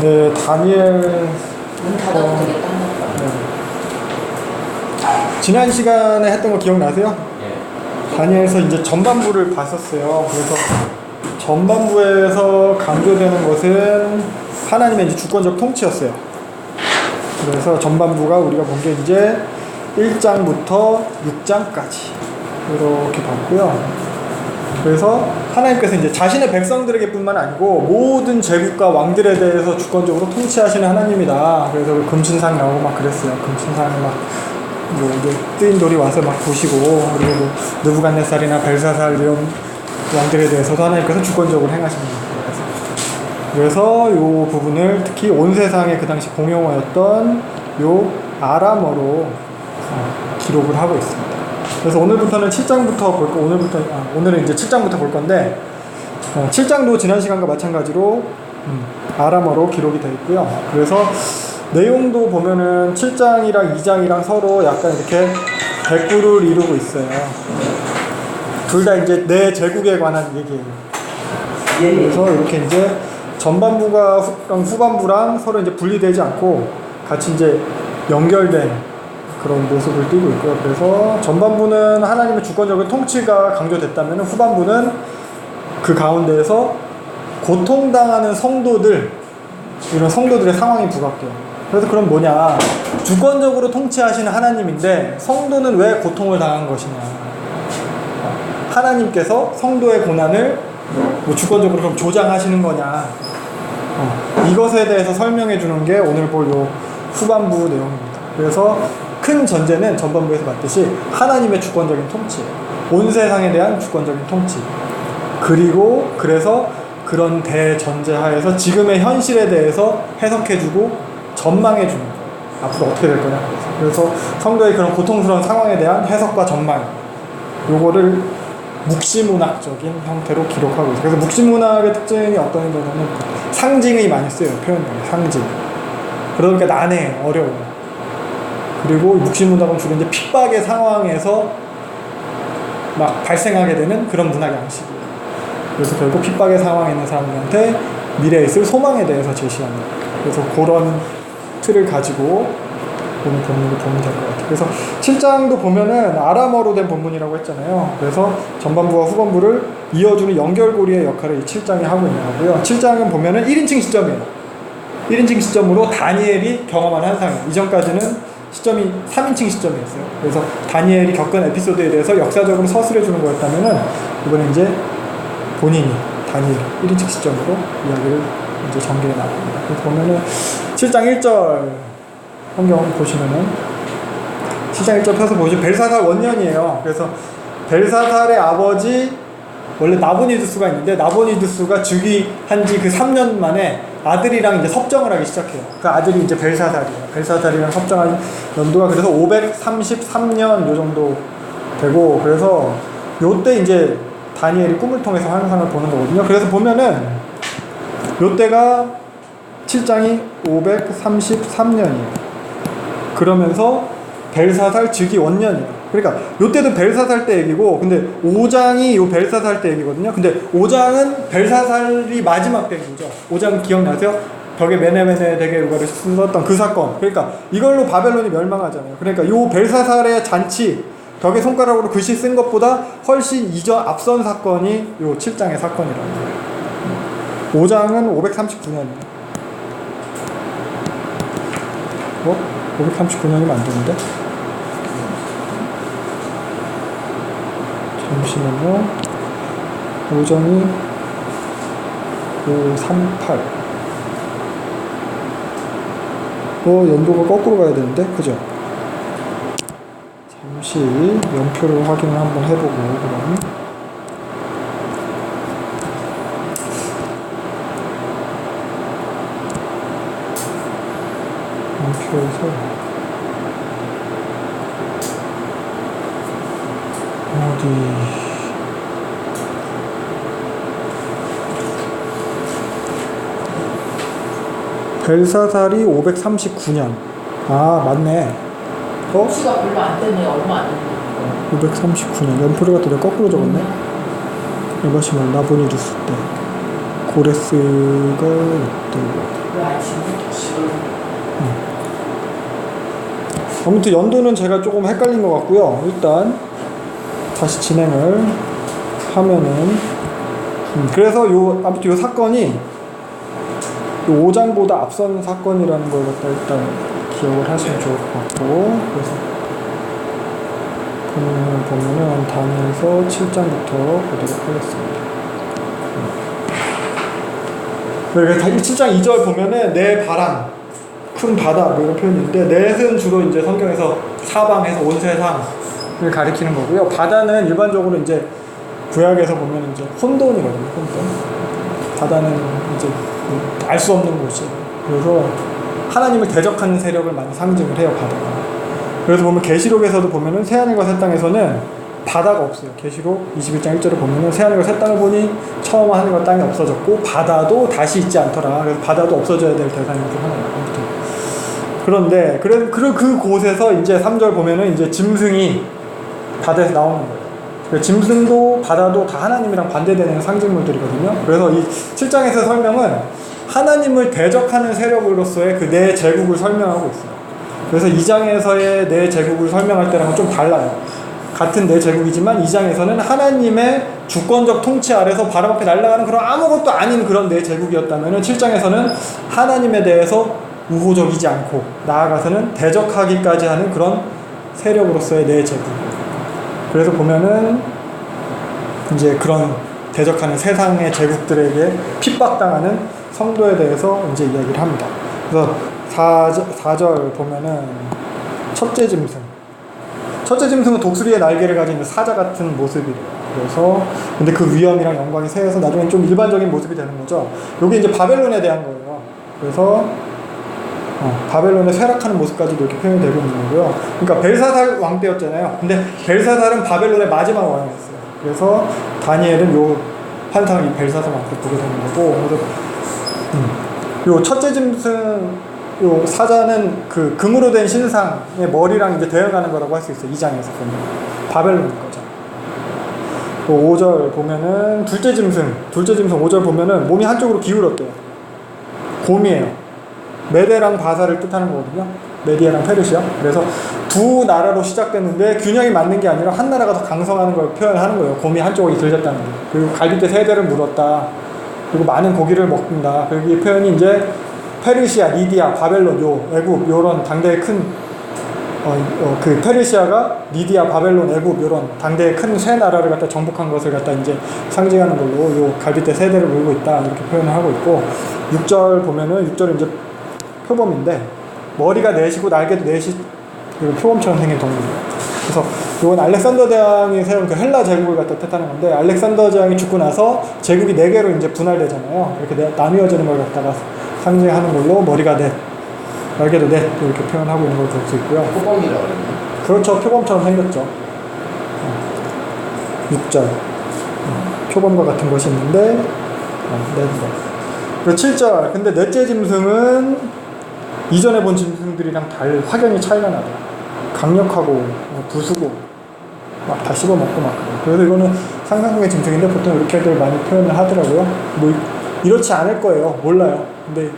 네, 다니엘. 문 닫아도 되겠다. 네. 지난 시간에 했던 거 기억나세요? 예. 다니엘에서 이제 전반부를 봤었어요. 그래서 전반부에서 강조되는 것은 하나님의 이제 주권적 통치였어요. 그래서 전반부가 우리가 본 게 이제 1장부터 6장까지 이렇게 봤고요. 그래서 하나님께서 이제 자신의 백성들에게 뿐만 아니고 모든 제국과 왕들에 대해서 주권적으로 통치하시는 하나님이다. 그래서 금신상 나오고 막 그랬어요. 금신상에 막 뭐 이제 뜨인 돌이 와서 막 보시고, 그리고 뭐 느부갓네살이나 벨사살 이런 왕들에 대해서도 하나님께서 주권적으로 행하십니다. 그래서 요 부분을 특히 온 세상에 그 당시 공용어였던 요 아람어로 기록을 하고 있습니다. 그래서 오늘부터는 7장부터 볼 거, 오늘은 이제 7장부터 볼 건데, 7장도 지난 시간과 마찬가지로 아람어로 기록이 되어 있고요. 그래서 내용도 보면은 7장이랑 2장이랑 서로 약간 이렇게 백구를 이루고 있어요. 둘 다 이제 내 제국에 관한 얘기예요. 그래서 이렇게 이제 전반부가 후반부랑 서로 이제 분리되지 않고 같이 이제 연결된 그런 모습을 띠고 있고요. 그래서 전반부는 하나님의 주권적인 통치가 강조됐다면 후반부는 그 가운데에서 고통당하는 성도들, 이런 성도들의 상황이 부각돼요. 그래서 그럼 뭐냐, 주권적으로 통치하시는 하나님인데 성도는 왜 고통을 당한 것이냐, 하나님께서 성도의 고난을 뭐 주권적으로 그럼 조장하시는 거냐, 이것에 대해서 설명해 주는 게 오늘 볼 요 후반부 내용입니다. 그래서 큰 전제는 전반부에서 봤듯이 하나님의 주권적인 통치, 온 세상에 대한 주권적인 통치, 그리고 그래서 그런 대전제 하에서 지금의 현실에 대해서 해석해주고 전망해주는 거예요. 앞으로 어떻게 될 거냐. 그래서 성도의 그런 고통스러운 상황에 대한 해석과 전망, 요거를 묵시문학적인 형태로 기록하고 있어요. 그래서 묵시문학의 특징이 어떤 거냐면 상징이 많이 쓰여요. 표현이 상징. 그러니까 난해, 어려워요. 그리고 묵시문학은 주로 이제 핍박의 상황에서 막 발생하게 되는 그런 문학 양식이에요. 그래서 결국 핍박의 상황에 있는 사람들한테 미래에 있을 소망에 대해서 제시합니다. 그래서 그런 틀을 가지고 오늘 본문을 보면 될 것 같아요. 그래서 7장도 보면은 아람어로 된 본문이라고 했잖아요. 그래서 전반부와 후반부를 이어주는 연결고리의 역할을 이 7장이 하고 있는 거고요. 7장은 보면은 1인칭 시점이에요. 1인칭 시점으로 다니엘이 경험한 환상이에요. 이전까지는 시점이 3인칭 시점이었어요. 그래서 다니엘이 겪은 에피소드에 대해서 역사적으로 서술해주는 거였다면은 이번에 이제 본인이 다니엘 1인칭 시점으로 이야기를 이제 전개해 나갑니다. 그래서 보면은 7장 1절 성경 보시면은 7장 1절 펴서 보시면 벨사살 원년이에요. 그래서 벨사살의 아버지 원래 나보니두스가 있는데 나보니두스가 즉위한 지 그 3년 만에 아들이랑 이제 섭정을 하기 시작해요. 그 아들이 이제 벨사살이에요. 벨사살이랑 섭정한 연도가 그래서 533년 요 정도 되고, 그래서 요때 이제 다니엘이 꿈을 통해서 환상을 보는 거거든요. 그래서 보면은 요때가 7장이 533년이에요. 그러면서 벨사살 즉위 원년이에요. 그러니까 요때도 벨사살 때 얘기고, 근데 5장이 요 벨사살 때 얘기거든요. 근데 5장은 벨사살이 마지막 된 거죠. 5장 기억나세요? 벽에 메네메네 대게루가를 썼던 그 사건. 그러니까 이걸로 바벨론이 멸망하잖아요. 그러니까 요 벨사살의 잔치, 벽에 손가락으로 글씨 쓴 것보다 훨씬 앞선 사건이 요 7장의 사건이라는 거예요. 5장은 539년이에요. 539년이면 안 되는데? 잠시만요. 5장이 538. 연도가 거꾸로 가야 되는데? 그죠? 잠시 연표를 확인을 한번 해보고, 그럼. 연표에서 벨사살이 539년. 아, 맞네. 시가 별로 안 됐네. 얼마 안 됐네. 539년. 연표를 갖다 내가 거꾸로 적었네. 에바시말 나보니두스 때. 고레스가 이때. 왜안 치는? 아무튼 연도는 제가 조금 헷갈린 것 같고요. 일단 다시 진행을 하면은 그래서 아무튼 요 사건이 요 5장보다 앞선 사건이라는 걸 갖다 일단 기억을 하시면 좋을 것 같고, 그래서 보면은 다니엘서 7장부터 보도록 하겠습니다. 그러니까 7장 2절 보면은 내 바람, 큰 바다 뭐 이런 표현인데, 넷은 주로 이제 성경에서 사방에서 온 세상을 가리키는 거고요. 바다는 일반적으로 이제 구약에서 보면 이제 혼돈이거든요. 혼돈. 바다는 이제 알 수 없는 곳이에요. 그래서 하나님을 대적하는 세력을 많이 상징을 해요, 바다가. 그래서 보면 계시록에서도 보면은 새하늘과 새 땅에서는 바다가 없어요. 계시록 21장 1절을 보면은 새하늘과 새 땅을 보니 처음 하늘과 땅이 없어졌고 바다도 다시 있지 않더라. 그래서 바다도 없어져야 될 대상이 중 하나예요. 아무튼. 그런데 그 곳에서 이제 3절 보면은 이제 짐승이 바다에서 나오는 거예요. 짐승도 바다도 다 하나님이랑 반대되는 상징물들이거든요. 그래서 이 7장에서 설명은 하나님을 대적하는 세력으로서의 그 네 제국을 설명하고 있어요. 그래서 2장에서의 네 제국을 설명할 때랑은 좀 달라요. 같은 네 제국이지만 2장에서는 하나님의 주권적 통치 아래서 바람 앞에 날아가는 그런 아무것도 아닌 그런 네 제국이었다면 7장에서는 하나님에 대해서 우호적이지 않고 나아가서는 대적하기까지 하는 그런 세력으로서의 네 제국. 그래서 보면은 이제 그런 대적하는 세상의 제국들에게 핍박당하는 성도에 대해서 이제 이야기를 합니다. 그래서 4절 보면은 첫째 짐승은 독수리의 날개를 가진 사자 같은 모습이래요. 그래서 근데 그 위엄이랑 영광이 새해서 나중에 좀 일반적인 모습이 되는 거죠. 이게 이제 바벨론에 대한 거예요. 그래서 바벨론의 쇠락하는 모습까지도 이렇게 표현이 되고 있는 거고요. 그러니까 벨사살 왕 때였잖아요. 근데 벨사살은 바벨론의 마지막 왕이었어요. 그래서 다니엘은 요 환상을 이 벨사살 왕 때 보게 되는 거고, 그래서 요 첫째 짐승 요 사자는 그 금으로 된 신상의 머리랑 이제 대응하는 거라고 할 수 있어요. 2장에서 보면 바벨론인 거죠. 5절 보면은 둘째 짐승 5절 보면은 몸이 한쪽으로 기울었대요. 곰이에요. 메대랑 바사를 뜻하는 거거든요. 메디아랑 페르시아. 그래서 두 나라로 시작됐는데 균형이 맞는 게 아니라 한 나라가 더 강성하는 걸 표현하는 거예요. 곰이 한쪽으로 들렸다는 게. 그리고 갈빗대 세 대를 물었다. 그리고 많은 고기를 먹는다. 그리고 이 표현이 이제 페르시아, 리디아, 바벨론, 애굽 요런 당대의 큰 그 페르시아가 리디아, 바벨론, 애굽 요런 당대의 큰 세 나라를 갖다 정복한 것을 갖다 이제 상징하는 걸로 요 갈빗대 세 대를 물고 있다 이렇게 표현을 하고 있고, 6절 보면은 6절은 이제 표범인데 머리가 넷이고 날개도 넷이 표범처럼 생긴 동물이에요. 그래서 이건 알렉산더 대왕이 세운 그 헬라 제국을 갖다 뜻하는 건데, 알렉산더 대왕이 죽고 나서 제국이 4개로 이제 분할되잖아요. 이렇게 나뉘어지는 걸 갖다가 상징하는 걸로 머리가 넷, 날개도 넷 이렇게 표현하고 있는 걸 볼 수 있고요. 표범이라고 그러네. 그렇죠. 표범처럼 생겼죠. 6절 표범과 같은 것이 있는데 넷. 그리고 7절 근데 넷째 짐승은 이전에 본 짐승들이랑 확연히 차이가 나죠. 강력하고 부수고 막 다 씹어먹고 막. 그래서 이거는 상상력의 짐승인데 보통 이렇게들 많이 표현을 하더라고요. 뭐 이렇지 않을 거예요. 몰라요. 근데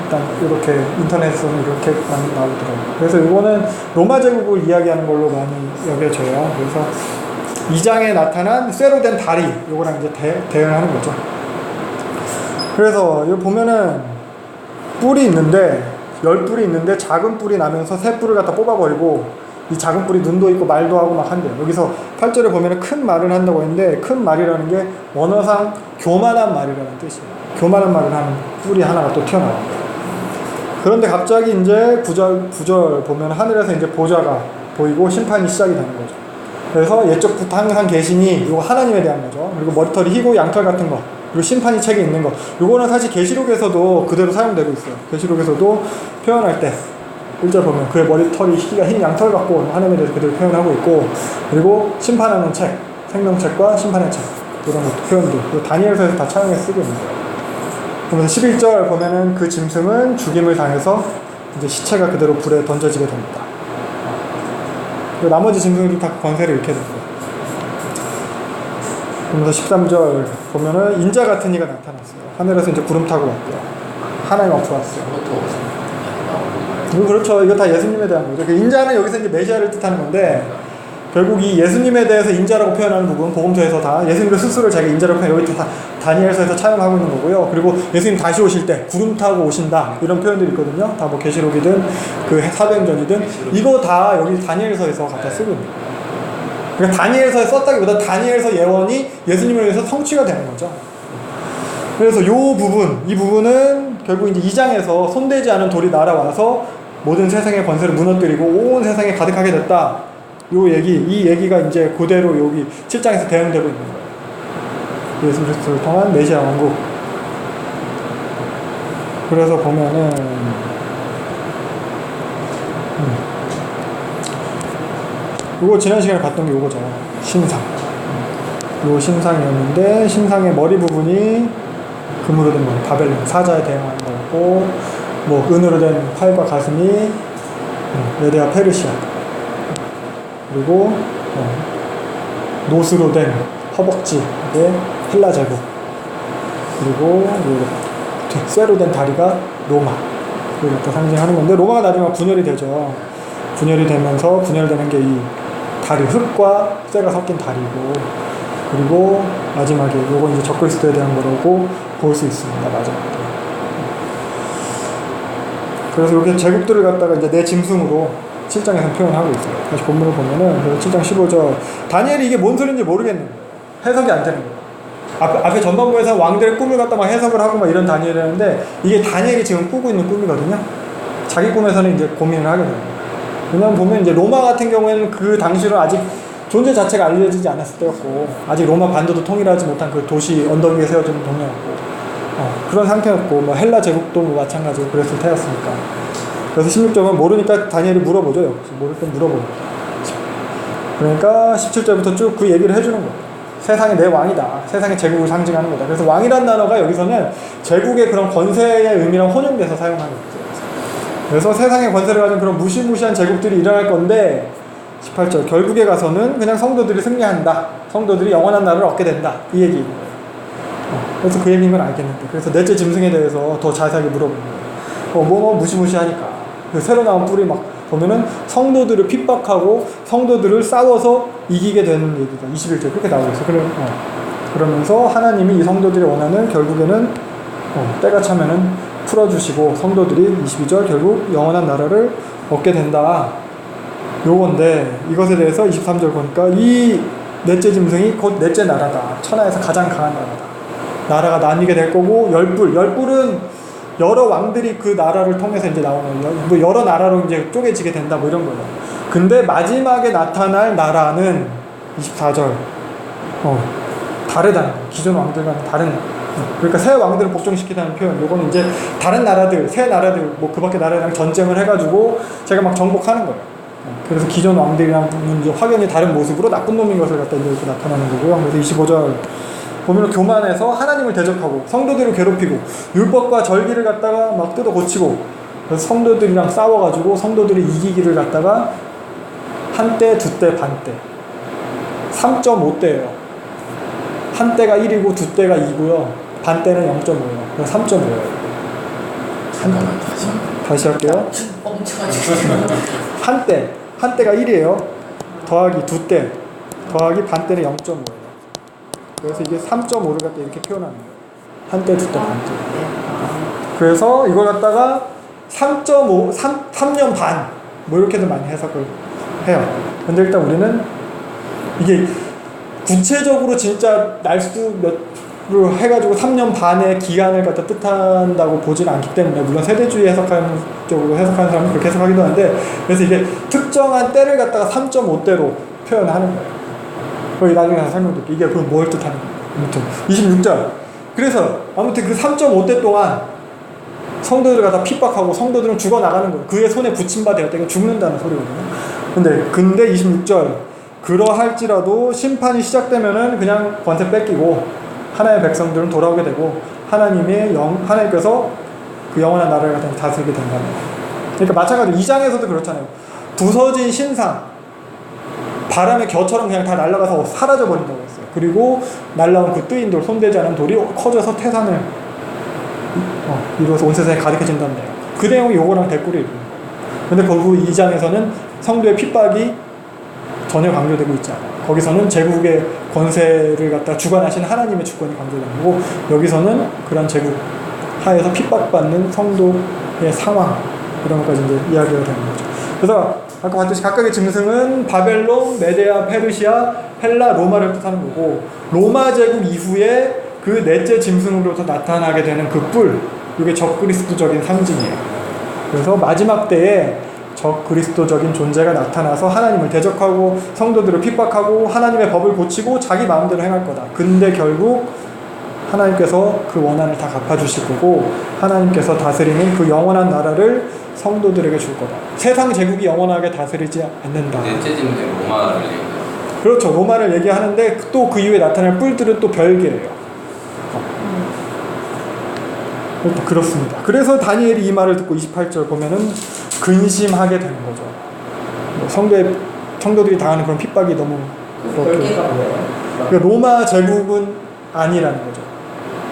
일단 이렇게 인터넷에서는 이렇게 많이 나오더라고요. 그래서 이거는 로마 제국을 이야기하는 걸로 많이 여겨져요. 그래서 2장에 나타난 쇠로 된 다리 요거랑 이제 대응하는 거죠. 그래서 여기 보면은 뿔이 있는데 10뿔이 있는데 작은 뿔이 나면서 새 뿔을 갖다 뽑아버리고, 이 작은 뿔이 눈도 있고 말도 하고 막 한대요. 여기서 8절에 보면은 큰 말을 한다고 했는데, 큰 말이라는 게 원어상 교만한 말이라는 뜻이에요. 교만한 말을 하는 뿔이 하나가 또 튀어나와요. 그런데 갑자기 이제 9절 보면 하늘에서 이제 보좌가 보이고 심판이 시작이 되는 거죠. 그래서 옛적부터 항상 계시니 이거 하나님에 대한 거죠. 그리고 머리털이 희고 양털 같은 거, 그리고 심판이 책에 있는 거, 요거는 사실 계시록에서도 그대로 사용되고 있어요. 계시록에서도 표현할 때 1절 보면 그의 머리털이 희기가 흰 양털 같고 하나님에 대해서 그대로 표현하고 있고, 그리고 심판하는 책, 생명책과 심판의 책 이런 것도 표현도, 그리고 다니엘서에서 다 차용해서 쓰고 있는 거예요. 그러면서 11절 보면은 그 짐승은 죽임을 당해서 이제 시체가 그대로 불에 던져지게 됩니다. 그리고 나머지 짐승들이 다 권세를 잃게 됩니다. 그러면서 13절 보면은 인자 같은 이가 나타났어요. 하늘에서 이제 구름 타고 왔대요. 하나님 앞으로 왔어요. 이거 그렇죠. 이거 다 예수님에 대한 거죠. 그 인자는 여기서 이제 메시아를 뜻하는 건데, 결국 이 예수님에 대해서 인자라고 표현하는 부분, 복음서에서 다 예수님 스스로 자기 인자라고 표현, 여기 다 다니엘서에서 차용하고 있는 거고요. 그리고 예수님 다시 오실 때 구름 타고 오신다 이런 표현들이 있거든요. 다 뭐 계시록이든 그 사도행전이든 이거 다 여기 다니엘서에서 갖다 쓰고 있는 거예요. 그러니까 다니엘서에 썼다기보다 다니엘서 예언이 예수님을 위해서 성취가 되는 거죠. 그래서 이 부분은 결국 이제 2장에서 손대지 않은 돌이 날아와서 모든 세상의 권세를 무너뜨리고 온 세상에 가득하게 됐다. 이 얘기가 이제 그대로 여기 7장에서 대응되고 있는 거예요. 예수 그리스도를 통한 메시아 왕국. 그래서 보면은 이거 지난 시간에 봤던 게 이거죠. 신상. 요 신상이었는데 신상의 머리 부분이 금으로 된 머리, 바벨론 사자에 대응하는 거였고, 뭐 은으로 된 팔과 가슴이 메데아 페르시아, 그리고 노스로 된 허벅지의 헬라 제국, 그리고 쇠로 된 다리가 로마, 이걸 또 상징하는 건데, 로마가 나중에 분열이 되죠. 분열이 되면서 분열되는 게 이 다리, 흙과 쇠가 섞인 다리고, 그리고 마지막에 요거 이제 적그리스도에 대한 거라고 볼 수 있습니다. 마지막에. 그래서 이렇게 제국들을 갖다가 이제 내 짐승으로 7장에서 표현하고 있어요. 다시 본문을 보면은 7장 15절 다니엘이 이게 뭔 소리인지 모르겠는 거예요. 해석이 안 되는 거예요. 앞에 전반부에서 왕들의 꿈을 갖다 막 해석을 하고 막 이런 다니엘이었는데, 이게 다니엘이 지금 꾸고 있는 꿈이거든요. 자기 꿈에서는 이제 고민을 하게 됩니다. 왜냐면 보면 이제 로마 같은 경우에는 그 당시로 아직 존재 자체가 알려지지 않았을 때였고, 아직 로마 반도도 통일하지 못한 그 도시 언덕 위에 세워진 동네였고, 그런 상태였고, 뭐 헬라 제국도 뭐 마찬가지로 그랬을 때였으니까. 그래서 16절은 모르니까 다니엘이 물어보죠. 모를 땐 물어봅니다. 그러니까 17절부터 쭉 그 얘기를 해주는 거예요. 세상의 내 왕이다. 세상의 제국을 상징하는 거다. 그래서 왕이란 단어가 여기서는 제국의 그런 권세의 의미랑 혼용돼서 사용하는 거죠. 그래서 세상의 권세를 가진 그런 무시무시한 제국들이 일어날 건데, 18절 결국에 가서는 그냥 성도들이 승리한다. 성도들이 영원한 나라를 얻게 된다. 이 얘기인 거예요. 그래서 그 얘기인 건 알겠는데, 그래서 넷째 짐승에 대해서 더 자세하게 물어보는 거예요. 뭐 무시무시하니까. 새로 나온 뿔이 막 보면은 성도들을 핍박하고 성도들을 싸워서 이기게 되는 얘기가 21절 그렇게 나오고 있어요. 그러면서 하나님이 이 성도들이 원하는 결국에는 때가 차면은 풀어주시고 성도들이 22절 결국 영원한 나라를 얻게 된다. 요건데, 이것에 대해서 23절 보니까 이 넷째 짐승이 곧 넷째 나라다. 천하에서 가장 강한 나라다. 나라가 나뉘게 될 거고, 열뿔은 여러 왕들이 그 나라를 통해서 이제 나오는, 뭐 여러 나라로 이제 쪼개지게 된다, 뭐 이런 거예요. 근데 마지막에 나타날 나라는 24절 다르다는 거예요. 기존 왕들과는 다른. 그러니까 새 왕들을 복종시키다는 표현. 요거는 이제 다른 나라들, 새 나라들, 뭐 그 밖에 나라랑 전쟁을 해가지고 제가 막 정복하는 거예요. 그래서 기존 왕들이랑은 이제 확연히 다른 모습으로 나쁜 놈인 것을 갖다 이렇게 나타나는 거고요. 그래서 25절 보면 교만해서 하나님을 대적하고 성도들을 괴롭히고 율법과 절기를 갖다가 막 뜯어 고치고, 그래서 성도들이랑 싸워가지고 성도들이 이기기를 갖다가 한때, 두때, 반때 3.5대예요. 한때가 1이고 두때가 2고요. 반때는 0.5예요. 그래서 3.5예요. 다시 할게요. 한때가 1이에요. 더하기 두때 더하기 반때는 0.5예요. 그래서 이게 3.5를 갖다 이렇게 표현하는 거예요. 한때, 두때, 반때. 그래서 이걸 갖다가 3.5, 3년 반, 뭐 이렇게도 많이 해석을 해요. 근데 일단 우리는 이게 구체적으로 진짜 날수 몇로 해가지고 3년 반의 기간을 갖다 뜻한다고 보지는 않기 때문에, 물론 세대주의 해석하는 쪽으로 해석하는 사람은 그렇게 해석하기도 하는데, 그래서 이게 특정한 때를 갖다가 3.5대로 표현하는 거예요. 거기 나중에 가서 설명드릴게요. 이게 그럼 뭘 뜻하는 거예요. 아무튼 26절. 그래서 아무튼 그 3.5대 동안 성도들을 갖다 핍박하고 성도들은 죽어나가는 거예요. 그의 손에 붙임바 되었다. 죽는다는 소리거든요. 근데 26절. 그러할지라도 심판이 시작되면은 그냥 권세 뺏기고 하나님의 백성들은 돌아오게 되고 하나님께서 그 영원한 나라를 갖다 다스리게 된다는 거예요. 그러니까 마찬가지로 2장에서도 그렇잖아요. 부서진 신상, 바람의 겨처럼 그냥 다 날아가서 사라져 버린다고 했어요. 그리고 날라온 그 뜨인 돌, 손대지 않은 돌이 커져서 태산을 이루어서 온 세상에 가득해진다는 내용. 그 내용이 요거랑 대꾸를 이루는 거예요. 근데 거기 2장에서는 성도의 핍박이 전혀 강조되고 있지 않아요. 거기서는 제국의 권세를 갖다 주관하신 하나님의 주권이 강조되는 거고, 여기서는 그런 제국 하에서 핍박받는 성도의 상황, 이런 것까지 이제 이야기가 되는 거죠. 그래서 아까 봤듯이 각각의 짐승은 바벨론, 메데아, 페르시아, 헬라, 로마를 뜻하는 거고, 로마 제국 이후에 그 넷째 짐승으로부터 나타나게 되는 그 뿔, 이게 적그리스도적인 상징이에요. 그래서 마지막 때에 적그리스도적인 존재가 나타나서 하나님을 대적하고 성도들을 핍박하고 하나님의 법을 고치고 자기 마음대로 행할 거다. 근데 결국 하나님께서 그 원한을 다 갚아주실 거고, 하나님께서 다스리는 그 영원한 나라를 성도들에게 줄 거다. 세상 제국이 영원하게 다스리지 않는다. 넷째 짐승 로마를 얘기해요. 그렇죠. 로마를 얘기하는데 또 그 이후에 나타날 뿔들은 또 별개예요. 그렇습니다. 그래서 다니엘이 이 말을 듣고 28절 보면은 근심하게 되는 거죠. 성도들이 당하는 그런 핍박이 너무 그 별개가 뭐예요? 그러니까 로마 제국은 아니라는 거죠.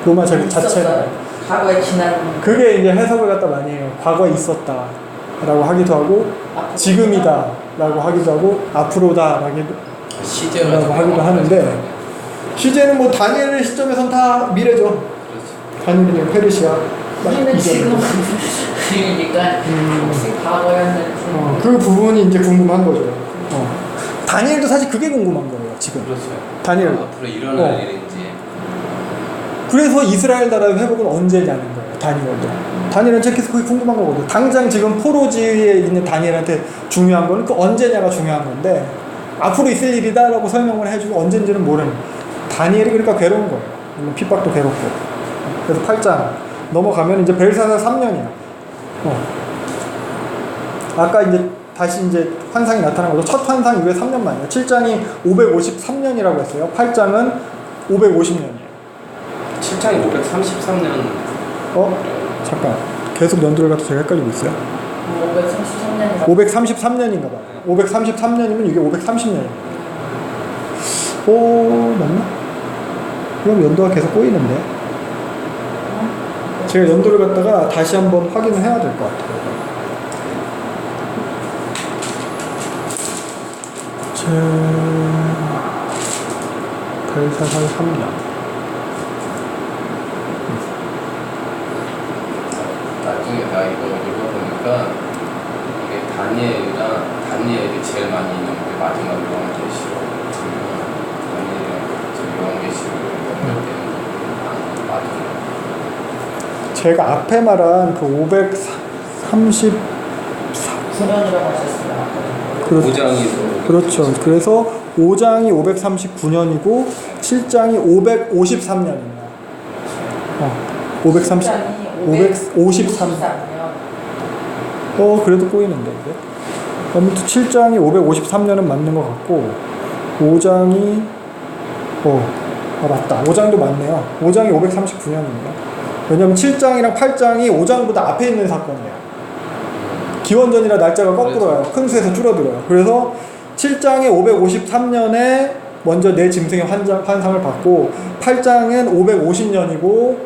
로마 제국 자체가. 과거에 지난 그게 이제 해석을 갖다 많이 해요. 과거에 있었다라고 하기도 하고, 지금이다라고 하기도 하고, 앞으로다라고 하기도 하는데, 시제는 뭐 다니엘의 시점에선 다 미래죠. 그렇죠. 다니엘이면 페르시아. 우리는 지금 지금이니까 혹시 과거였는지 그 부분이 이제 궁금한 거죠. 다니엘도 사실 그게 궁금한 거예요, 지금. 그렇죠. 다니엘. 앞으로 일어날 일인지. 그래서 이스라엘 나라의 회복은 언제냐는 거예요, 다니엘도. 다니엘은 체크해서 그게 궁금한 거거든요. 당장 지금 포로지에 있는 다니엘한테 중요한 거는 그 언제냐가 중요한 건데, 앞으로 있을 일이다라고 설명을 해주고 언젠지는 모르는. 다니엘이 그러니까 괴로운 거예요. 물론 핍박도 괴롭고. 그래서 8장 넘어가면 이제 벨사살 3년이야. 아까 이제 다시 이제 환상이 나타난 거죠. 첫 환상 이후에 3년 만이에요. 7장이 553년이라고 했어요. 8장은 550년이에요. 7장이 533년. 잠깐. 계속 연도를 갖다 제가 헷갈리고 있어요. 533년인가 533년인가 봐요. 533년이면 이게 530년이에요. 맞나? 그럼 연도가 계속 꼬이는데. 제가 연도를 갖다가 다시 한번 확인을 해야 될 것 같아요. 벨사살 3년. 나중에 나 이거 읽어보니까 이게 다니엘이 제일 많이 있는 게 마지막 요한계시록. 다니엘이랑 요한계시록 연결되는 부분이 마지막. 제가 앞에 말한 그 530 9년이라고 하셨어요. 그렇죠. 그래서 5장이 539년이고 7장이 553년입니다. 553년. 그래도 꼬이는데 이게. 아무튼 7장이 553년은 맞는 것 같고 5장이 맞다. 5장도 맞네요. 5장이 539년입니다. 왜냐면 7장이랑 8장이 5장보다 앞에 있는 사건이에요. 기원전이라 날짜가 거꾸로요. 큰 수에서 줄어들어요. 그래서 7장에 553년에 먼저 내 짐승의 환상을 받고 8장은 550년이고 550년.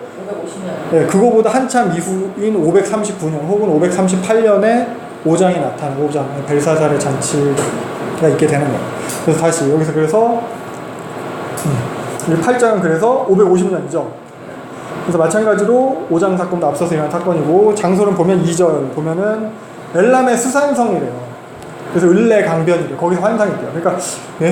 네, 그거보다 한참 이후인 539년 혹은 538년에 5장이 나타나고 5장 벨사살의 잔치가 있게 되는 거예요. 그래서 다시 여기서 그래서 8장은 그래서 550년이죠. 그래서 마찬가지로 5장 사건도 앞서서 일어난 사건이고 장소는 보면 2절 보면은 엘람의 수산성이래요. 그래서 을레 강변이래요. 거기서 환상이 있대요. 그러니까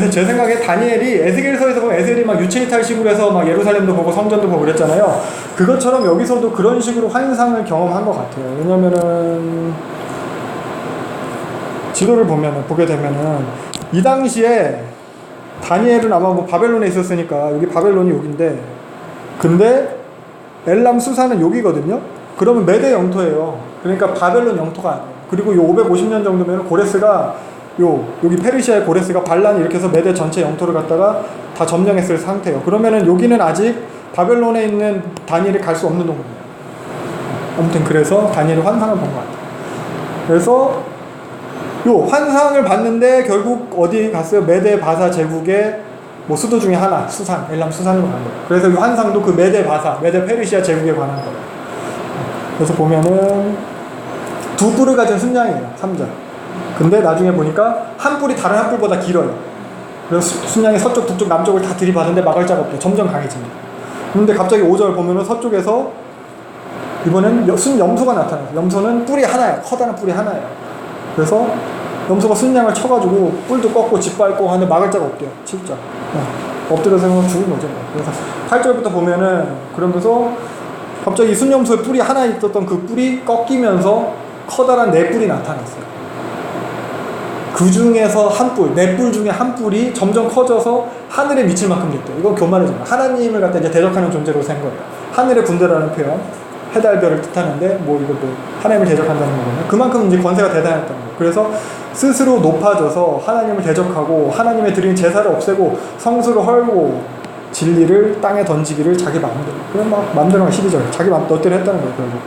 제 생각에 다니엘이 에스겔서에서 보면 에스겔이 막 유체이탈식으로 해서 막 예루살렘도 보고 성전도 보고 그랬잖아요. 그것처럼 여기서도 그런 식으로 환상을 경험한 것 같아요. 왜냐면은 지도를 보게 되면은 이 당시에 다니엘은 아마 뭐 바벨론에 있었으니까 여기 바벨론이 여기인데 근데 엘람 수산은 여기거든요. 그러면 메대 영토예요. 그러니까 바벨론 영토가 아니에요. 그리고 요 550년 정도면 고레스가 여기 페르시아의 고레스가 반란이 이렇게 해서 메대 전체 영토를 갖다가 다 점령했을 상태예요. 그러면은 여기는 아직 바벨론에 있는 다니엘이 갈 수 없는 동네예요. 아무튼 그래서 다니엘이 환상을 본 것 같아요. 그래서 요 환상을 봤는데 결국 어디 갔어요? 메대 바사 제국의 뭐 수도 중에 하나, 수산, 엘람 수산으로 간 거예요. 그래서 이 환상도 그 메데 바사, 메데 페르시아 제국에 관한 거예요. 그래서 보면은 두 뿔을 가진 순양이에요. 3절. 근데 나중에 보니까 한 뿔이 다른 한 뿔보다 길어요. 그래서 순양이 서쪽, 북쪽, 남쪽을 다 들이받는데 막을 자가 없대요. 점점 강해집니다. 그런데 갑자기 5절 보면은 서쪽에서 이번엔 순염소가 나타나요. 염소는 뿔이 하나예요. 커다란 뿔이 하나예요. 그래서 염소가 순양을 쳐가지고 뿔도 꺾고 짓밟고 하는데 막을 자가 없대요. 7절. 엎드려서 죽은 거죠. 그래서 8절부터 보면은 그러면서 갑자기 순염소의 뿔이 하나 있었던 그 뿔이 꺾이면서 커다란 네 뿔이 나타났어요. 그 중에서 한 뿔, 네 뿔 중에 한 뿔이 점점 커져서 하늘에 미칠 만큼 됐대요. 이건 교만해져요. 하나님을 갖다 이제 대적하는 존재로 센 거예요. 하늘의 군대라는 표현, 해달별을 뜻하는데 뭐 이거 뭐 하나님을 대적한다는 거거든요. 그만큼 이제 권세가 대단했다는 거예요. 그래서 스스로 높아져서 하나님을 대적하고 하나님의 드린 제사를 없애고 성수를 헐고 진리를 땅에 던지기를 자기 마음대로. 그냥 막 마음대로 12절 자기 마음대로 했다는 거예요. 결국.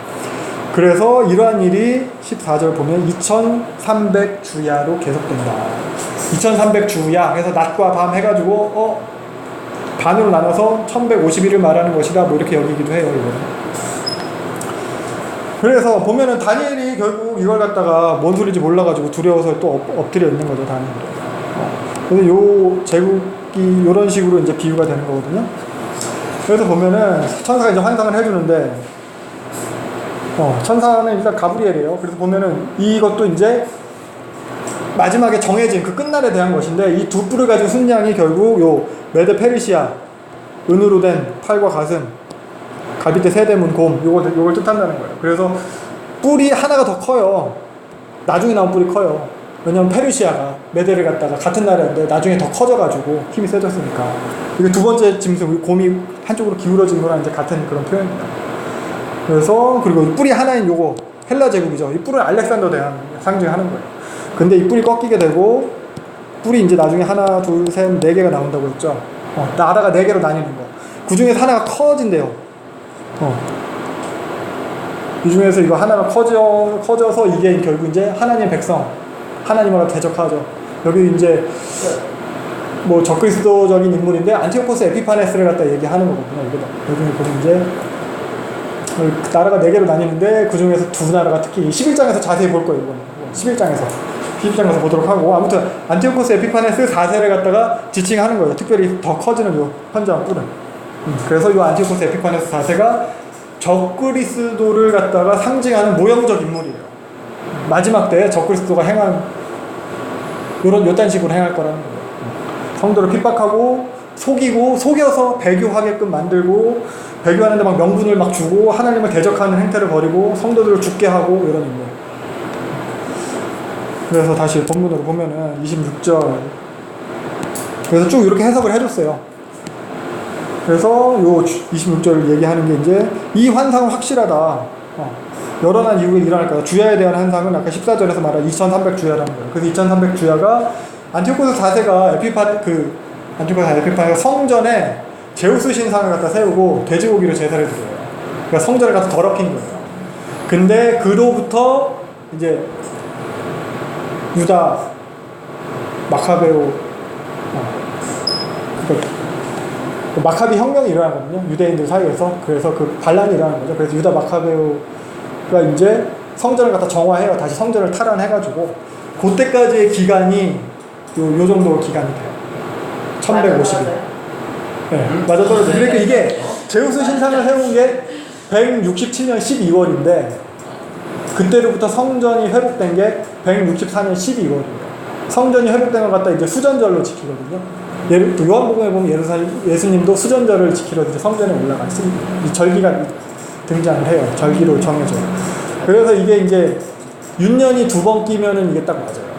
그래서 이러한 일이 14절 보면 2300주야로 계속된다. 2300주야. 그래서 낮과 밤 해가지고 반으로 나눠서 1151을 말하는 것이다. 뭐 이렇게 여기기도 해요. 이거는. 그래서 보면은 다니엘이 결국 이걸 갖다가 뭔 소리인지 몰라가지고 두려워서 또 엎드려 있는 거죠. 다니엘이. 그래서 요 제국이 이런 식으로 이제 비유가 되는 거거든요. 그래서 보면은 천사가 이제 환상을 해주는데 천사는 일단 가브리엘이에요. 그래서 보면은 이것도 이제 마지막에 정해진 그 끝날에 대한 것인데 이 두 뿔을 가진 순양이 결국 요 메데 페르시아 은으로 된 팔과 가슴 갈빗대 세대문 곰 요걸 뜻한다는 거예요. 그래서 뿔이 하나가 더 커요. 나중에 나온 뿔이 커요. 왜냐면 페르시아가 메데를 갖다가 같은 나라인데 나중에 더 커져가지고 힘이 세졌으니까 이게 두 번째 짐승 곰이 한쪽으로 기울어진 거랑 이제 같은 그런 표현입니다. 그래서 그리고 이 뿔이 하나인 요거 헬라 제국이죠. 이 뿔은 알렉산더 대왕 상징하는 거예요. 근데 이 뿔이 꺾이게 되고 뿔이 이제 나중에 하나, 둘, 셋, 네 개가 나온다고 했죠. 나라가 네 개로 나뉘는 거. 그 중에서 하나가 커진대요. 이 중에서 이거 하나가 커져서 이게 결국 이제 하나님의 백성, 하나님과 대적하죠. 여기 이제 뭐 적그리스도적인 인물인데 안티오코스 에피파네스를 갖다 얘기하는 거거든요. 여기 보면 이제 나라가 네 개로 나뉘는데 그 중에서 두 나라가 특히 11장에서 자세히 볼 거예요. 이거는 11장에서 보도록 하고 아무튼 안티오코스 에피파네스 4세를 갖다가 지칭하는 거예요. 특별히 더 커지는 요 현저한 뿔은. 그래서 이 안티오코스 에피파네스 4세가 적그리스도를 갖다가 상징하는 모형적 인물이에요. 마지막 때에 적그리스도가 행한 요딴 식으로 행할 거라는 거예요. 성도를 핍박하고 속여서 배교하게끔 만들고 배교하는데 막 명분을 막 주고 하나님을 대적하는 행태를 벌이고 성도들을 죽게 하고 이런 인물. 그래서 다시 본문으로 보면은 26절 그래서 쭉 이렇게 해석을 해줬어요. 그래서 요 26절을 얘기하는 게 이제 이 환상은 확실하다. 여러 날 이후에 일어날 거다. 주야에 대한 환상은 아까 14절에서 말한 2300주야라는 거예요. 그래서 2300주야가 안티오코스 4세가 안티오코스 에피파네스가 성전에 제우스 신상을 갖다 세우고 돼지고기로 제사를 드려요. 그러니까 성전을 갖다 더럽힌 거예요. 근데 그로부터 이제 유다 마카베오 마카비 혁명이 일어나거든요. 유대인들 사이에서. 그래서 그 반란이 일어나는 거죠. 그래서 유다 마카베오가 이제 성전을 갖다 정화해요. 다시 성전을 탈환해가지고 그때까지의 기간이 요 정도 기간이 돼요. 1150일. 네, 맞아 떨어져요. 그러니까 이게 제우스 신상을 세운 게 167년 12월인데 그때로부터 성전이 회복된 게 164년 12월이에요. 성전이 회복된 걸 갖다 이제 수전절로 지키거든요. 요한복음에 보면 예수님도 수전절을 지키러 이제 성전에 올라가요. 이 절기가 등장을 해요. 절기로 정해져요. 그래서 이게 이제 윤년이 두 번 끼면은 이게 딱 맞아요.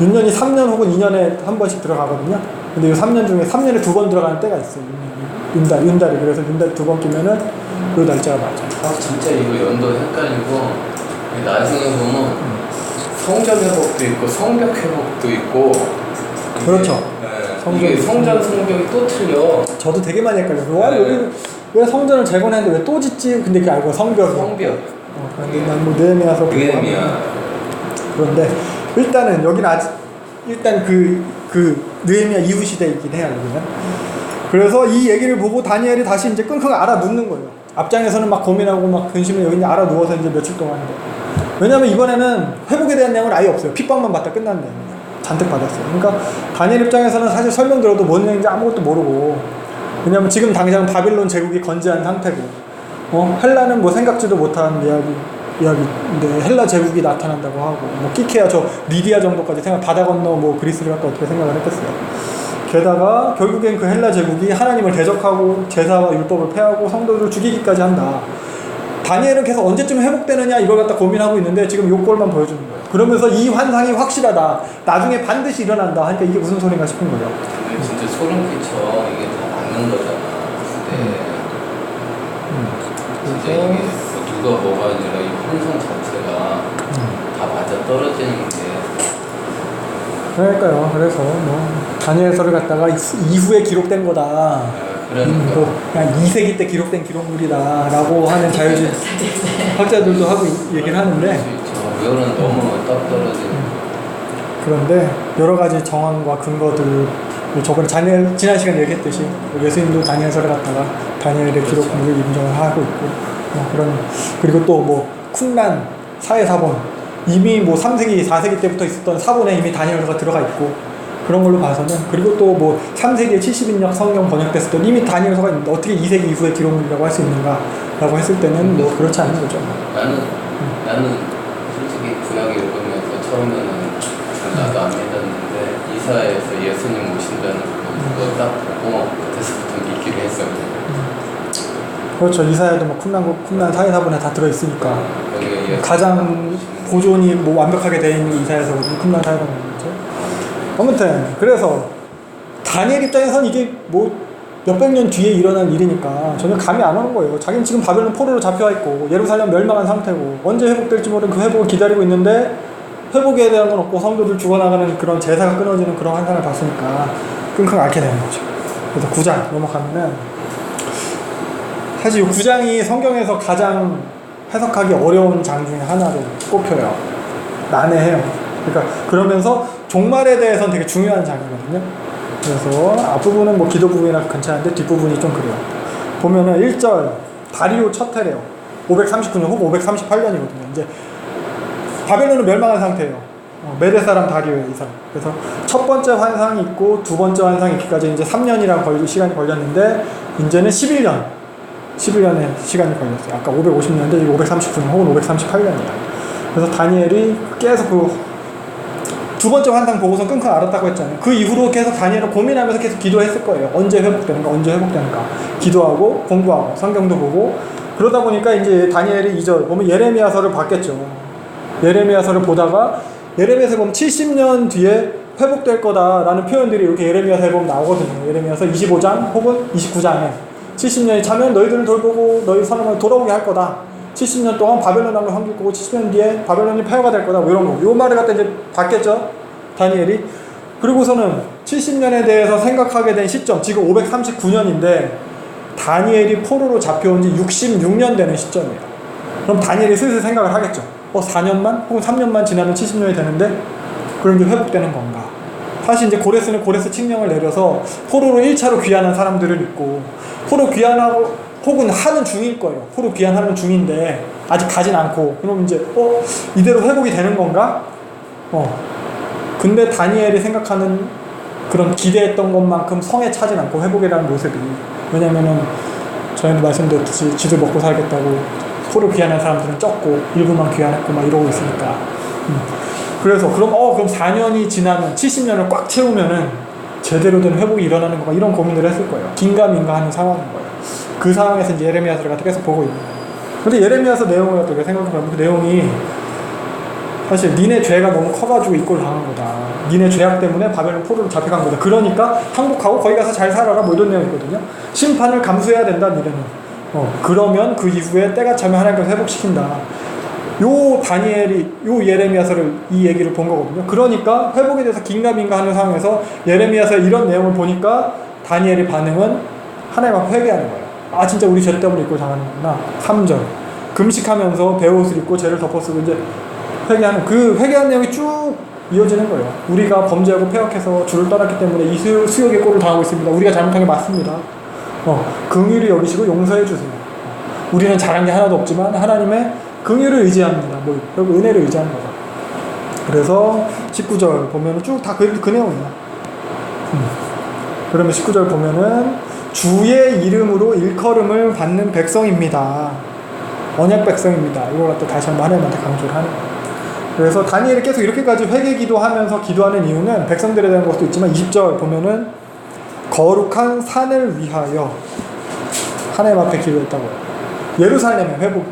윤년이 3년 혹은 2년에 한 번씩 들어가거든요. 근데 이 3년 중에 3년에 두 번 들어가는 때가 있어요. 윤달이. 그래서 윤달이 두 번 끼면은 그 날짜가 맞아요. 진짜 이거 연도 헷갈리고 나중에 보면 성전 회복도 있고 성벽 회복도 있고 그렇죠. 이게 성전 성벽이 또 틀려. 저도 되게 많이 헷갈려요. 와, 여기 왜 성전을 재건했는데 왜 또 짓지? 근데 그게 알고 성벽. 그런데 난 뭐 느헤미야서 느헤미야. 그런데 일단은 여기는 아직 일단 그 느헤미야 이후 시대이긴 해요, 여기는. 그래서 이 얘기를 보고 다니엘이 다시 이제 끙끙 알아 눕는 거예요. 앞장에서는 막 고민하고 막 근심을 여기 알아 누워서 이제 며칠 동안. 왜냐면 이번에는 회복에 대한 내용은 아예 없어요. 핍박만 받다 끝났네. 잔뜩 받았어요. 그러니까 다니엘 입장에서는 사실 설명 들어도 뭔 얘기인지 아무것도 모르고, 왜냐면 지금 당장 바빌론 제국이 건재한 상태고, 헬라는 뭐 생각지도 못한 이야기인데 헬라 제국이 나타난다고 하고, 뭐 끼케야 저 리디아 정도까지 생각, 바다 건너 뭐 그리스를 갖다 어떻게 생각을 했겠어요. 게다가 결국엔 그 헬라 제국이 하나님을 대적하고 제사와 율법을 폐하고 성도들을 죽이기까지 한다. 다니엘은 계속 언제쯤 회복되느냐 이걸 갖다 고민하고 있는데 지금 요 꼴만 보여주는 거예요. 그러면서 이 환상이 확실하다, 나중에 반드시 일어난다 하니까 이게 무슨 소린가 싶은 거예요. 근데 진짜 소름 끼쳐. 이게 다 맞는 거잖아. 근데 진짜 이게 뭐 누가 뭐가 아니라 이 환상 자체가 다 맞아 떨어지는 게. 그러니까요. 그래서 뭐 다니엘서를 갖다가 이후에 기록된 거다. 그러니까. 그냥 2세기 때 기록된 기록물이다라고 하는 자유주의 학자들도 하고 얘기를 하는데, 외우는 너무 딱 떨어지는. 그런데 여러 가지 정황과 근거들, 저번에 지난 시간에 얘기했듯이 예수님도 다니엘서를 갖다가 다니엘의 기록물을 인정을 하고 있고, 그런, 그리고 또 뭐 쿰란 사회사본, 이미 뭐 3세기 4세기 때부터 있었던 사본에 이미 다니엘서가 들어가 있고, 그런 걸로 봐서는, 그리고 또 뭐 3세기에 70인역 성경 번역됐을 때 이미 다니엘서가 있는데 어떻게 2세기 이후의 기록물이라고 할 수 있는가라고 했을 때는 뭐 그렇지 않은 거죠. 나는 솔직히 구약 읽으면서 처음에는 나도 안 믿었는데 이사야에서 예수님 오신다는 그거 딱 보고 그때서부터 믿기로 했었거든요. 그렇죠. 이사야도 뭐 쿰란 사회사본에 다 들어있으니까. 거기에 가장 보존이 뭐 완벽하게 되어 있는 이사야서거든요. 쿰란 사회사본이죠. 아무튼 그래서 다니엘 입장에선 이게 뭐 몇백 년 뒤에 일어날 일이니까 전혀 감이 안 오는 거예요. 자기는 지금 바벨론 포로로 잡혀와 있고 예루살렘 멸망한 상태고 언제 회복될지 모르는 그 회복을 기다리고 있는데 회복에 대한 건 없고 성도들 죽어나가는 그런 제사가 끊어지는 그런 환상을 봤으니까 끙끙 앓게 되는 거죠. 그래서 9장 넘어가면은, 사실 이 9장이 성경에서 가장 해석하기 어려운 장 중에 하나로 꼽혀요. 난해해요. 그러니까 그러면서 종말에 대해서는 되게 중요한 장이거든요. 그래서 앞부분은 뭐 기도 부분이라 괜찮은데 뒷부분이 좀 그래요. 보면은 1절 다리오 첫 해래요. 539년 혹은 538년이거든요. 이제 바벨론은 멸망한 상태예요. 메대 사람 다리오예요, 이 사람. 그래서 첫 번째 환상이 있고 두 번째 환상이 있기까지 이제 3년이랑 시간이 걸렸는데 이제는 11년의 시간이 걸렸어요. 아까 550년인데 이거 539년 혹은 538년이에요. 그래서 다니엘이 계속 두 번째 환상 보고서 끙끙 앓았다고 했잖아요. 그 이후로 계속 다니엘은 고민하면서 계속 기도했을 거예요. 언제 회복되는가. 기도하고 공부하고 성경도 보고, 그러다 보니까 이제 다니엘이 2절 보면 예레미야서를 봤겠죠. 예레미야서를 보다가 예레미야서에 보면 70년 뒤에 회복될 거다라는 표현들이 이렇게 예레미야서에 보면 나오거든요. 예레미야서 25장 혹은 29장에 70년이 차면 너희들을 돌보고 너희 사람을 돌아오게 할 거다. 70년 동안 바벨론 왕을 섬길 거고 70년 뒤에 바벨론이 폐허가 될 거다. 뭐 이런 거. 요 말을 갖다 이제 봤겠죠. 다니엘이. 그리고서는 70년에 대해서 생각하게 된 시점, 지금 539년인데 다니엘이 포로로 잡혀온 지 66년 되는 시점이에요. 그럼 다니엘이 슬슬 생각을 하겠죠. 4년만 혹은 3년만 지나면 70년이 되는데 그럼 이제 회복되는 건가. 사실 이제 고레스는 고레스 칙령을 내려서 포로로 1차로 귀환한 사람들을 있고, 포로 귀환하고 혹은 하는 중일 거예요. 포로 귀환하는 중인데 아직 가진 않고, 그럼 이제 이대로 회복이 되는 건가? 근데 다니엘이 생각하는 그런 기대했던 것만큼 성에 차진 않고 회복이라는 모습이, 왜냐면은 저희도 말씀드렸듯이 지들 먹고 살겠다고 포로 귀환한 사람들은 적고 일부만 귀환했고 막 이러고 있으니까. 그래서 그럼 4년이 지나면 70년을 꽉 채우면은 제대로 된 회복이 일어나는 건가, 이런 고민을 했을 거예요. 긴가민가 하는 상황인 거예요. 그 상황에서 이제 예레미야서를 갖다 계속 보고 있는 거예요. 근데 예레미야서 내용을 어떻게 생각해보면 그 내용이 사실 니네 죄가 너무 커가지고 이 꼴 당한 거다. 니네 죄악 때문에 바벨론 포로로 잡혀간 거다. 그러니까 항복하고 거기 가서 잘 살아라, 뭐 이런 내용이거든요. 심판을 감수해야 된다, 니네는. 그러면 그 이후에 때가 차면 하나님께서 회복시킨다. 요 다니엘이 요 예레미야서를 이 얘기를 본 거거든요. 그러니까 회복에 대해서 긴가민가 하는 상황에서 예레미야서 이런 내용을 보니까 다니엘의 반응은 하나님 앞에 회개하는 거예요. 아, 진짜 우리 죄 때문에 이걸 당하는 거구나. 3절 금식하면서 베옷을 입고 죄를 덮어쓰고 이제 회개하는, 그 회개한 내용이 쭉 이어지는 거예요. 우리가 범죄하고 폐역해서 주를 떠났기 때문에 이 수욕의 꼴을 당하고 있습니다. 우리가 잘못한 게 맞습니다. 긍휼히 여기시고 용서해 주세요. 우리는 잘한 게 하나도 없지만 하나님의 긍휼을 의지합니다. 뭐 결국 은혜를 의지하는 거다. 그래서 19절 보면은 쭉 다 그 내용이에요. 그러면 19절 보면은 주의 이름으로 일컬음을 받는 백성입니다. 언약 백성입니다. 이걸 갖다 다시 한번 하나님한테 강조를 하는 거예요. 그래서 다니엘이 계속 이렇게까지 회개 기도하면서 기도하는 이유는 백성들에 대한 것도 있지만 20절 보면은 거룩한 산을 위하여 하나님 앞에 기도했다고요. 예루살렘의 회복.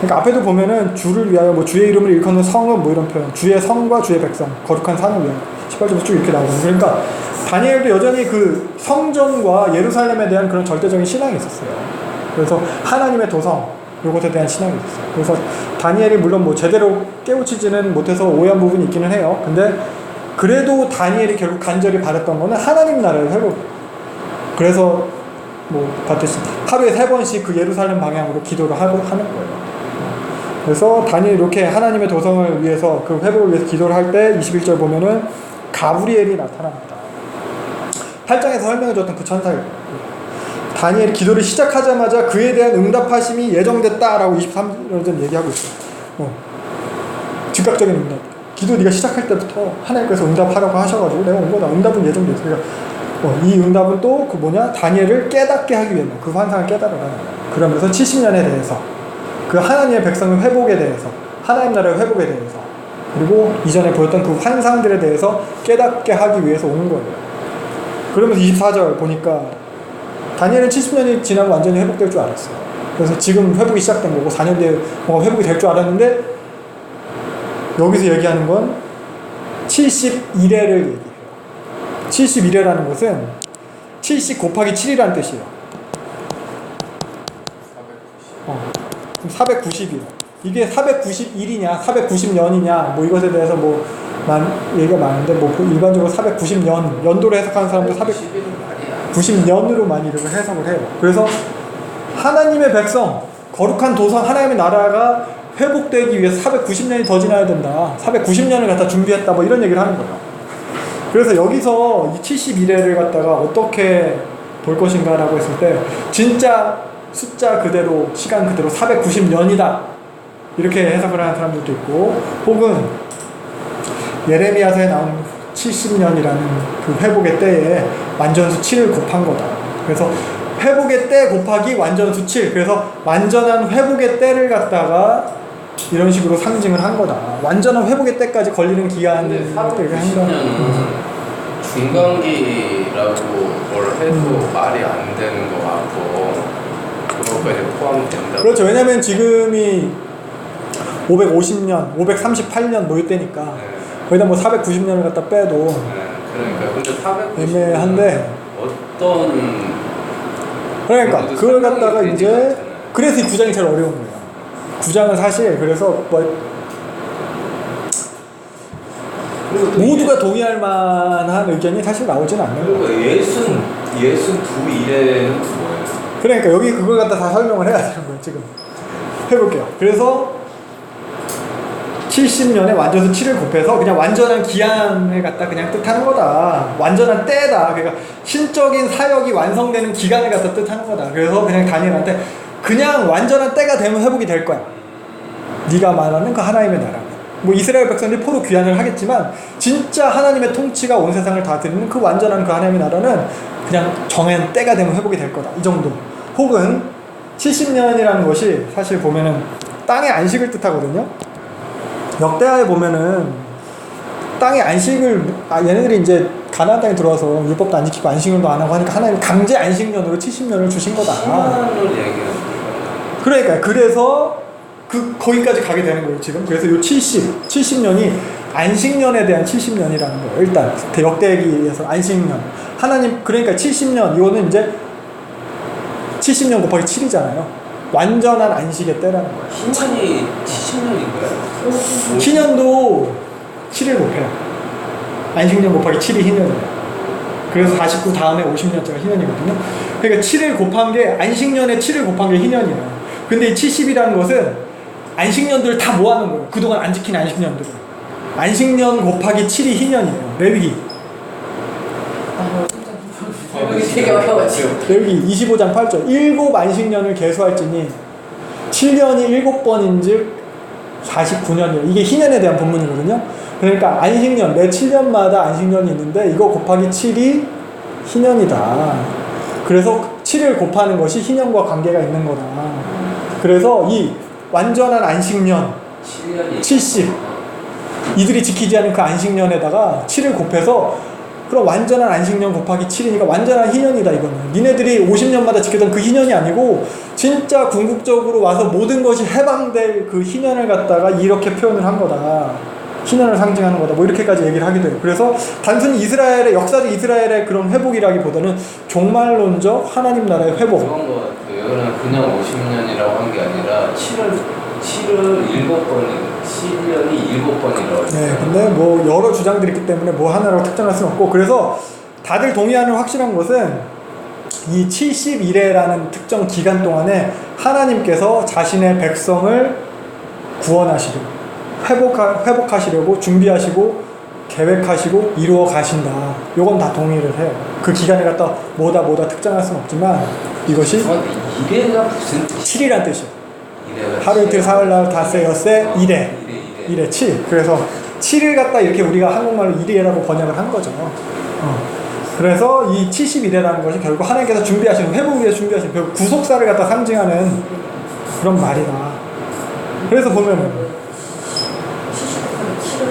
그러니까 앞에도 보면은 주를 위하여 뭐 주의 이름을 일컫는 성은 뭐 이런 표현, 주의 성과 주의 백성, 거룩한 산을 위하여 18절부터 쭉 이렇게 나오거든요. 그러니까 다니엘도 여전히 그 성전과 예루살렘에 대한 그런 절대적인 신앙이 있었어요. 그래서 하나님의 도성 요것에 대한 신앙이 있었어요. 그래서 다니엘이 물론 뭐 제대로 깨우치지는 못해서 오해한 부분이 있기는 해요. 근데 그래도 다니엘이 결국 간절히 바랬던 거는 하나님 나라의 회복. 그래서 뭐 봤듯이 하루에 3번씩 그 예루살렘 방향으로 기도를 하는 거예요. 그래서 다니엘이 이렇게 하나님의 도성을 위해서 그 회복을 위해서 기도를 할 때 21절 보면은 가브리엘이 나타납니다. 8장에서 설명해줬던 그 천사예요. 다니엘이 기도를 시작하자마자 그에 대한 응답하심이 예정됐다라고 23절 얘기하고 있어요. 즉각적인 응답. 기도 네가 시작할 때부터 하나님께서 응답하라고 하셔가지고 내가 온 거다. 응답은 예정됐어. 그러니까 이 응답은 또 그 뭐냐? 다니엘을 깨닫게 하기 위해 그 환상을 깨달으라는 거예요. 그러면서 70년에 대해서 그 하나님의 백성의 회복에 대해서 하나님 나라의 회복에 대해서 그리고 이전에 보였던 그 환상들에 대해서 깨닫게 하기 위해서 온 거예요. 그러면서 24절 보니까 다니엘은 70년이 지나면 완전히 회복될 줄 알았어요. 그래서 지금 회복이 시작된 거고 4년 뒤에 뭔가 회복이 될 줄 알았는데 여기서 얘기하는 건 71회를 얘기해요. 71회라는 것은 70 곱하기 7이라는 뜻이에요. 490이요. 이게 491이냐 490년이냐 뭐 이것에 대해서 뭐 얘기가 많은데 뭐 일반적으로 490년 연도로 해석하는 사람도 490년으로 많이 이렇게 해석을 해요. 그래서 하나님의 백성 거룩한 도성 하나님의 나라가 회복되기 위해서 490년이 더 지나야 된다. 490년을 갖다 준비했다. 뭐 이런 얘기를 하는 거예요. 그래서 여기서 이 71회를 갖다가 어떻게 볼 것인가라고 했을 때 진짜 숫자 그대로 시간 그대로 490년이다. 이렇게 해석을 하는 사람들도 있고 혹은 예레미야서에 나오는 70년이라는 그 회복의 때에 완전수 7을 곱한 거다. 그래서 회복의 때 곱하기 완전수 7. 그래서 완전한 회복의 때를 갖다가 이런 식으로 상징을 한 거다. 완전한 회복의 때까지 걸리는 기한을 한 거다. 중간기라고 뭘 해도 말이 안 되는 것 같고 그것까지 포함된다. 그렇죠. 왜냐면 지금이 550년, 538년 뭐 이때니까 거기다 뭐 490년을 갖다 빼도 그러니까 근데 490년 애매한데 어떤 그러니까 그걸 갖다가 이제 그래서 이 구장이 제일 어려운 거예요. 구장은 사실 그래서 뭐 모두가 동의할 만한 의견이 사실 나오진 않는 거예요. 예순 두 일에는 뭐예요? 그러니까 여기 그걸 갖다 다 설명을 해야 되는 거예요. 지금 해볼게요. 그래서 70년에 완전수 7을 곱해서 그냥 완전한 기한을 갖다 그냥 뜻하는 거다. 완전한 때다. 그러니까 신적인 사역이 완성되는 기간을 갖다 뜻하는 거다. 그래서 그냥 다니엘한테 그냥 완전한 때가 되면 회복이 될 거야. 네가 말하는 그 하나님의 나라. 뭐 이스라엘 백성들이 포로 귀환을 하겠지만 진짜 하나님의 통치가 온 세상을 다스리는 그 완전한 그 하나님의 나라는 그냥 정한 때가 되면 회복이 될 거다. 이 정도. 혹은 70년이라는 것이 사실 보면은 땅의 안식을 뜻하거든요. 역대하에 보면은 땅의 안식을 얘네들이 이제 가나안 땅에 들어와서 율법도 안 지키고 안식년도 안 하고 하니까 하나님 강제 안식년으로 70년을 주신 거다. 그러니까 그래서 거기까지 가게 되는 거예요 지금. 그래서 요 70년이 안식년에 대한 70년이라는 거예요. 일단 역대기에서 안식년 하나님 그러니까 70년 이거는 이제 70년 곱하기 7이잖아요. 완전한 안식의 때라는 거예요. 희년이 70년인가요? 희년도 7을 곱해요. 안식년 곱하기 7이 희년이에요. 그래서 49 다음에 50년째가 희년이거든요. 그러니까 7을 곱한 게 안식년에 7을 곱한 게 희년이에요. 근데 이 70이라는 것은 안식년들을 다 모아놓은 거예요. 그동안 안 지킨 안식년들을. 안식년 곱하기 7이 희년이에요. 레위기. 아, 진짜 되게 어려워지고. 레위기 25장 8절. 7 안식년을 계수할지니 7년이 7번인즉 49년이에요. 이게 희년에 대한 본문이거든요. 그러니까 안식년, 매 7년마다 안식년이 있는데 이거 곱하기 7이 희년이다. 그래서 7을 곱하는 것이 희년과 관계가 있는 거다. 그래서 이 완전한 안식년 7년이 70 이들이 지키지 않은 그 안식년에다가 7을 곱해서 그럼 완전한 안식년 곱하기 7이니까 완전한 희년이다 이거는. 니네들이 50년마다 지키던 그 희년이 아니고 진짜 궁극적으로 와서 모든 것이 해방될 그 희년을 갖다가 이렇게 표현을 한 거다. 희년을 상징하는 거다. 뭐 이렇게까지 얘기를 하기도 해요. 그래서 단순히 이스라엘의 역사적 이스라엘의 그런 회복이라기보다는 종말론적 하나님 나라의 회복. 그런 거 같아요. 이거는 그냥 50년이라고 한 게 아니라 7을 7번이 7년이 7번이라고. 네, 근데 뭐 여러 주장들이 있기 때문에 뭐 하나라고 특정할 수는 없고, 그래서 다들 동의하는 확실한 것은 이 70일이라는 특정 기간 동안에 하나님께서 자신의 백성을 구원하시려고 회복하시려고 준비하시고 계획하시고 이루어 가신다. 요건 다 동의를 해요. 그 기간을 갖다 뭐다 특정할 수는 없지만 이것이 이래가 무슨 7이란 뜻이에요. 이래가 하루 이틀 사흘 날 닷새 엿새 이래 7. 그래서 7을 갖다 이렇게 우리가 한국말로 이래라고 번역을 한 거죠. 그래서 이 70일이라는 것이 결국 하나님께서 준비하시는, 회복을 위해 준비하시는, 결국 구속사를 갖다 상징하는 그런 말이다. 그래서 보면은 70을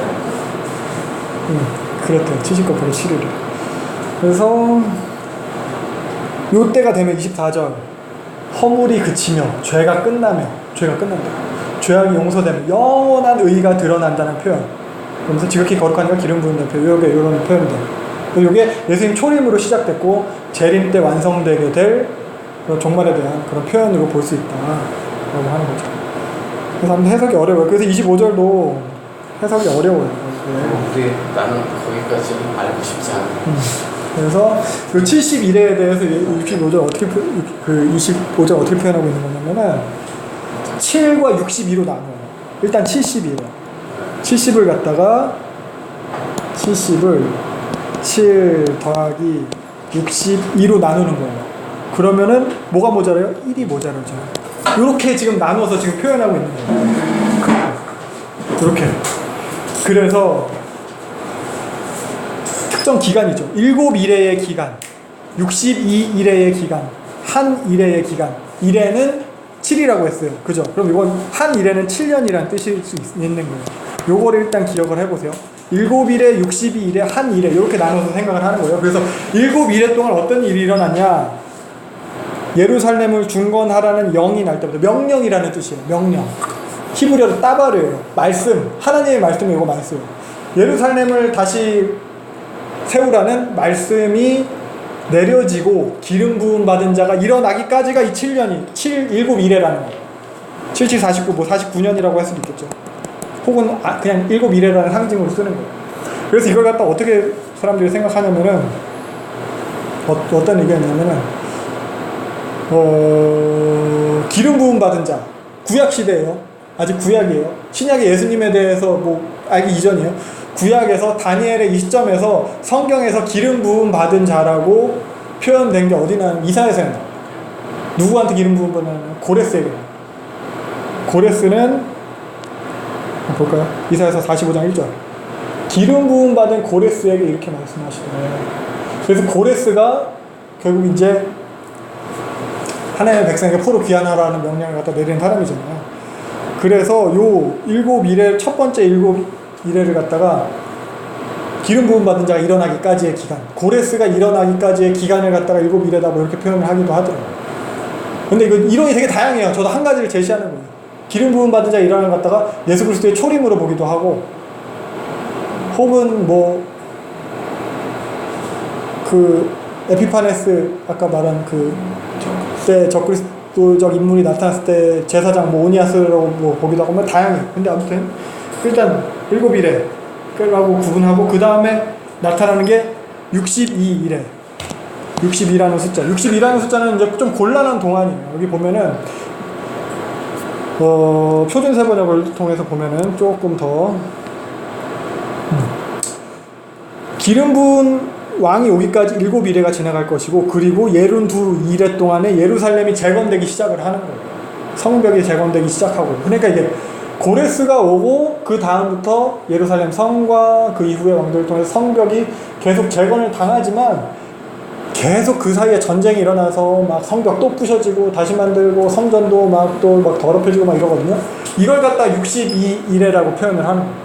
그렇대요. 70곱하기 7이래. 그래서 요 때가 되면 24절, 허물이 그치며 죄가 끝난다. 죄악이 용서되며 영원한 의가 드러난다는 표현. 그러면서 지극히 거룩하니까 기름 부은다는 표현. 요게 이런 표현들. 요게 예수님 초림으로 시작됐고 재림 때 완성되게 될 그런 종말에 대한 그런 표현으로 볼 수 있다라고 하는 거죠. 그래서 아무튼 해석이 어려워요. 그래서 25절도 해석이 어려워요. 근데 나는 거기까지 알고 싶지 않아. 그래서 그 71회에 대해서 65절 어떻게 그 25절 어떻게 표현하고 있는 거냐면은 7과 62로 나눠요. 일단 70이에요. 70을 갖다가 70을 7 더하기 62로 나누는 거예요. 그러면은 뭐가 모자라요? 1이 모자라죠. 이렇게 지금 나눠서 지금 표현하고 있는 거예요. 이렇게. 그래서 특정 기간이죠. 7일의 기간, 62일의 기간, 한 일의 기간. 일에는 7이라고 했어요. 그죠? 그럼 이건 한 일에는 7년이라는 뜻일 수 있는 거예요. 요거를 일단 기억을 해보세요. 7일에 62일에 한 일에 이렇게 나눠서 생각을 하는 거예요. 그래서 7일에 동안 어떤 일이 일어났냐? 예루살렘을 중건하라는 영이 날 때부터, 명령이라는 뜻이에요. 명령. 히브리어로 따바르예요. 말씀. 하나님의 말씀이 이거 말씀. 예루살렘을 다시 세우라는 말씀이 내려지고 기름 부음 받은 자가 일어나기까지가 이 7년이 7일이라는 거예요. 77, 49, 뭐 49년이라고 할 수도 있겠죠. 혹은 그냥 7일이라는 상징으로 쓰는 거예요. 그래서 이걸 갖다 어떻게 사람들이 생각하냐면은 어떤 의견이냐면은 기름 부음 받은 자, 구약 시대예요. 아직 구약이에요. 신약의 예수님에 대해서 뭐 알기 이전이에요. 구약에서 다니엘의 이 시점에서 성경에서 기름 부음 받은 자라고 표현된 게 어디 나오냐면 이사야서에 나와요. 누구한테 기름 부음 받냐면 고레스에게. 고레스는 볼까요? 이사야서 45장 1절. 기름 부음 받은 고레스에게 이렇게 말씀하시더래요. 그래서 고레스가 결국 이제 하나님의 백성에게 포로 귀환하라는 명령을 갖다 내리는 사람이잖아요. 그래서 요 7일의 첫 번째 7일을 갖다가 기름 부음 받은 자가 일어나기까지의 기간, 고레스가 일어나기까지의 기간을 갖다가 7일에다 뭐 이렇게 표현을 하기도 하더라고요. 근데 이거 이론이 되게 다양해요. 저도 한 가지를 제시하는 거예요. 기름 부음 받은 자 일어나는 걸 갖다가 예수 그리스도의 초림으로 보기도 하고, 혹은 뭐 그 에피파네스 아까 말한 그때 적그리스도적 인물이 나타났을 때 제사장 뭐 오니아스라고 뭐 보기도 하고 뭐 다양해요. 근데 아무튼 일단 7일에 라고 구분하고, 그 다음에 나타나는 게 62일에 62라는 숫자. 62라는 숫자는 이제 좀 곤란한 동안이에요. 여기 보면은 표준세 번역을 통해서 보면은 조금 더 기름 부은 왕이 오기까지 7이래가 지나갈 것이고, 그리고 72이래 동안에 예루살렘이 재건되기 시작을 하는 거예요. 성벽이 재건되기 시작하고. 그러니까 이게 고레스가 오고 그 다음부터 예루살렘 성과 그 이후의 왕들을 통해서 성벽이 계속 재건을 당하지만, 계속 그 사이에 전쟁이 일어나서 막 성벽 또 부셔지고 다시 만들고 성전도 막 또 막 더럽혀지고 막 이러거든요. 이걸 갖다 62이래라고 표현을 하는 거예요.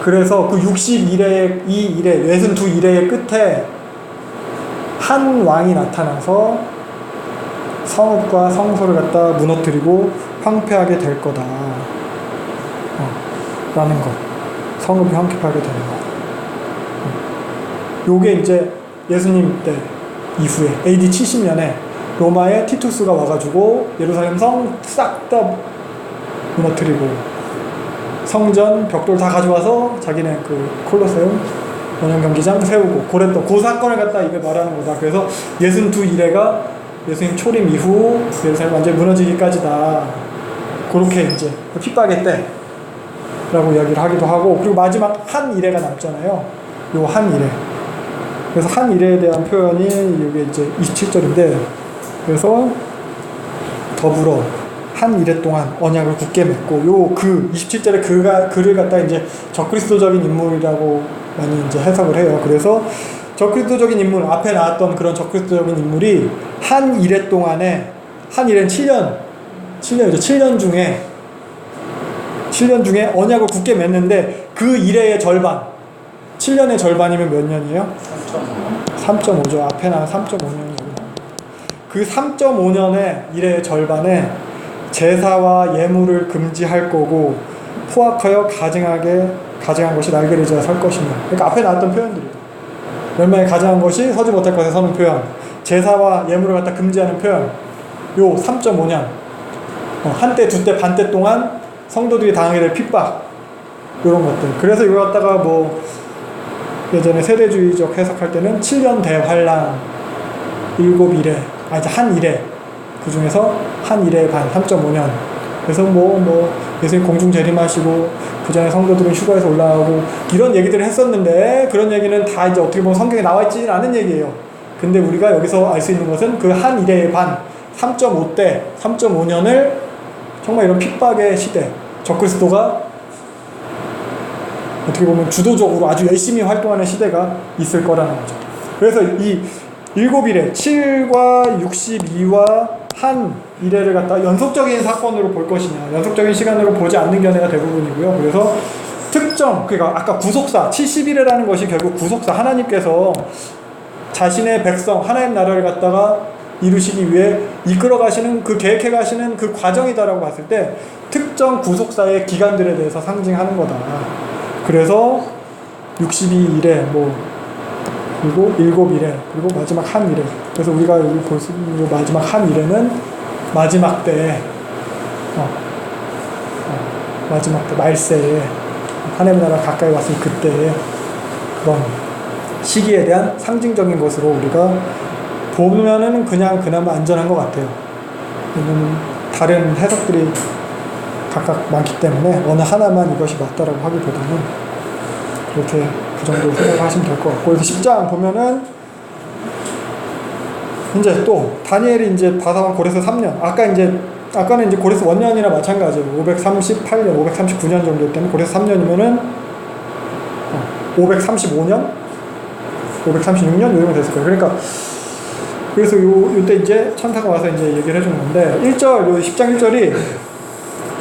그래서 그 61의 이 이래, 62이래의 끝에 한 왕이 나타나서 성읍과 성소를 갖다 무너뜨리고 황폐하게 될 거다 라는 것. 성읍이 황폐하게 되는 것. 요게 이제 예수님 때 이후에 AD 70년에 로마의 티투스가 와가지고 예루살렘 성 싹 다 무너뜨리고 성전 벽돌 다 가져와서 자기네 그 콜로세움 원형 경기장 세우고 그랬던 그 사건을 갖다 이게 말하는 거다. 그래서 62이래가 예수님 초림 이후 예루살렘 완전히 무너지기까지다. 그렇게 이제 핍박의 때라고 이야기를 하기도 하고, 그리고 마지막 한 이래가 남잖아요. 요 한 이래. 그래서 한 이래에 대한 표현이 이게 이제 27절인데, 그래서 더불어 한 이래 동안 언약을 굳게 맺고, 요 그 27절에 그를 갖다 이제 적그리스도적인 인물이라고 많이 이제 해석을 해요. 그래서 적그리스도적인 인물, 앞에 나왔던 그런 적그리스도적인 인물이 한 이래 동안에, 한 이래는 7년이죠. 7년 중에 언약을 굳게 맺는데, 그 이래의 절반, 7년의 절반이면 몇 년이에요? 3.5죠. 앞에 나온 3.5년이 그 3.5년의 이래의 절반에 제사와 예물을 금지할 거고, 포악하여 가증한 것이 날개를 지어 설 것이며. 그러니까 앞에 나왔던 표현들이에요. 열매에 가증한 것이 서지 못할 것에 서는 표현, 제사와 예물을 갖다 금지하는 표현, 요 3.5년, 한때, 두때, 반때 동안 성도들이 당하게 될 핍박, 요런 것들. 그래서 이거 갖다가 뭐 예전에 세대주의적 해석할 때는 7년 대환란, 7이래, 이제 한 이래, 그 중에서 한 이래 반, 3.5년. 그래서 예수님 공중 재림하시고 그 전에 성도들은 휴가에서 올라가고 이런 얘기들을 했었는데, 그런 얘기는 다 이제 어떻게 보면 성경에 나와 있지는 않은 얘기예요. 근데 우리가 여기서 알 수 있는 것은 그 한 이래의 반, 3.5대, 3.5년을 정말 이런 핍박의 시대, 적그리스도가 어떻게 보면 주도적으로 아주 열심히 활동하는 시대가 있을 거라는 거죠. 그래서 이 7이래, 7과 62와 한 이래를 갖다 연속적인 사건으로 볼 것이냐, 연속적인 시간으로 보지 않는 견해가 대부분이고요. 그래서 특정, 그러니까 아까 구속사, 70이래라는 것이 결국 구속사, 하나님께서 자신의 백성, 하나님 나라를 갖다가 이루시기 위해 이끌어 가시는, 그 계획해 가시는 그 과정이다라고 봤을 때 특정 구속사의 기간들에 대해서 상징하는 거다. 그래서 62이래, 그리고 7이래, 그리고 마지막 한 이래. 그래서 우리가 여기 볼 수 있는 마지막 한 이래는 마지막 때, 마지막 때, 말세에, 하나님 나라 가까이 왔을 그때의 그런 시기에 대한 상징적인 것으로 우리가 보면은 그냥 그나마 안전한 것 같아요. 다른 해석들이 각각 많기 때문에 어느 하나만 이것이 맞다라고 하기보다는 그렇게 그 정도 생각하시면 될 것 같고, 그래서 10장 보면은 이제 또 다니엘이 이제 바사왕 고레스 3년, 아까는 이제 고레스 원년이나 마찬가지예요. 538년, 539년 정도 때문에 고레스 3년이면은 535년, 536년 요 정도 됐을 거예요. 그러니까 그래서 요때 이제 천사가 와서 이제 얘기를 해주는 건데, 1절, 요 10장 1절이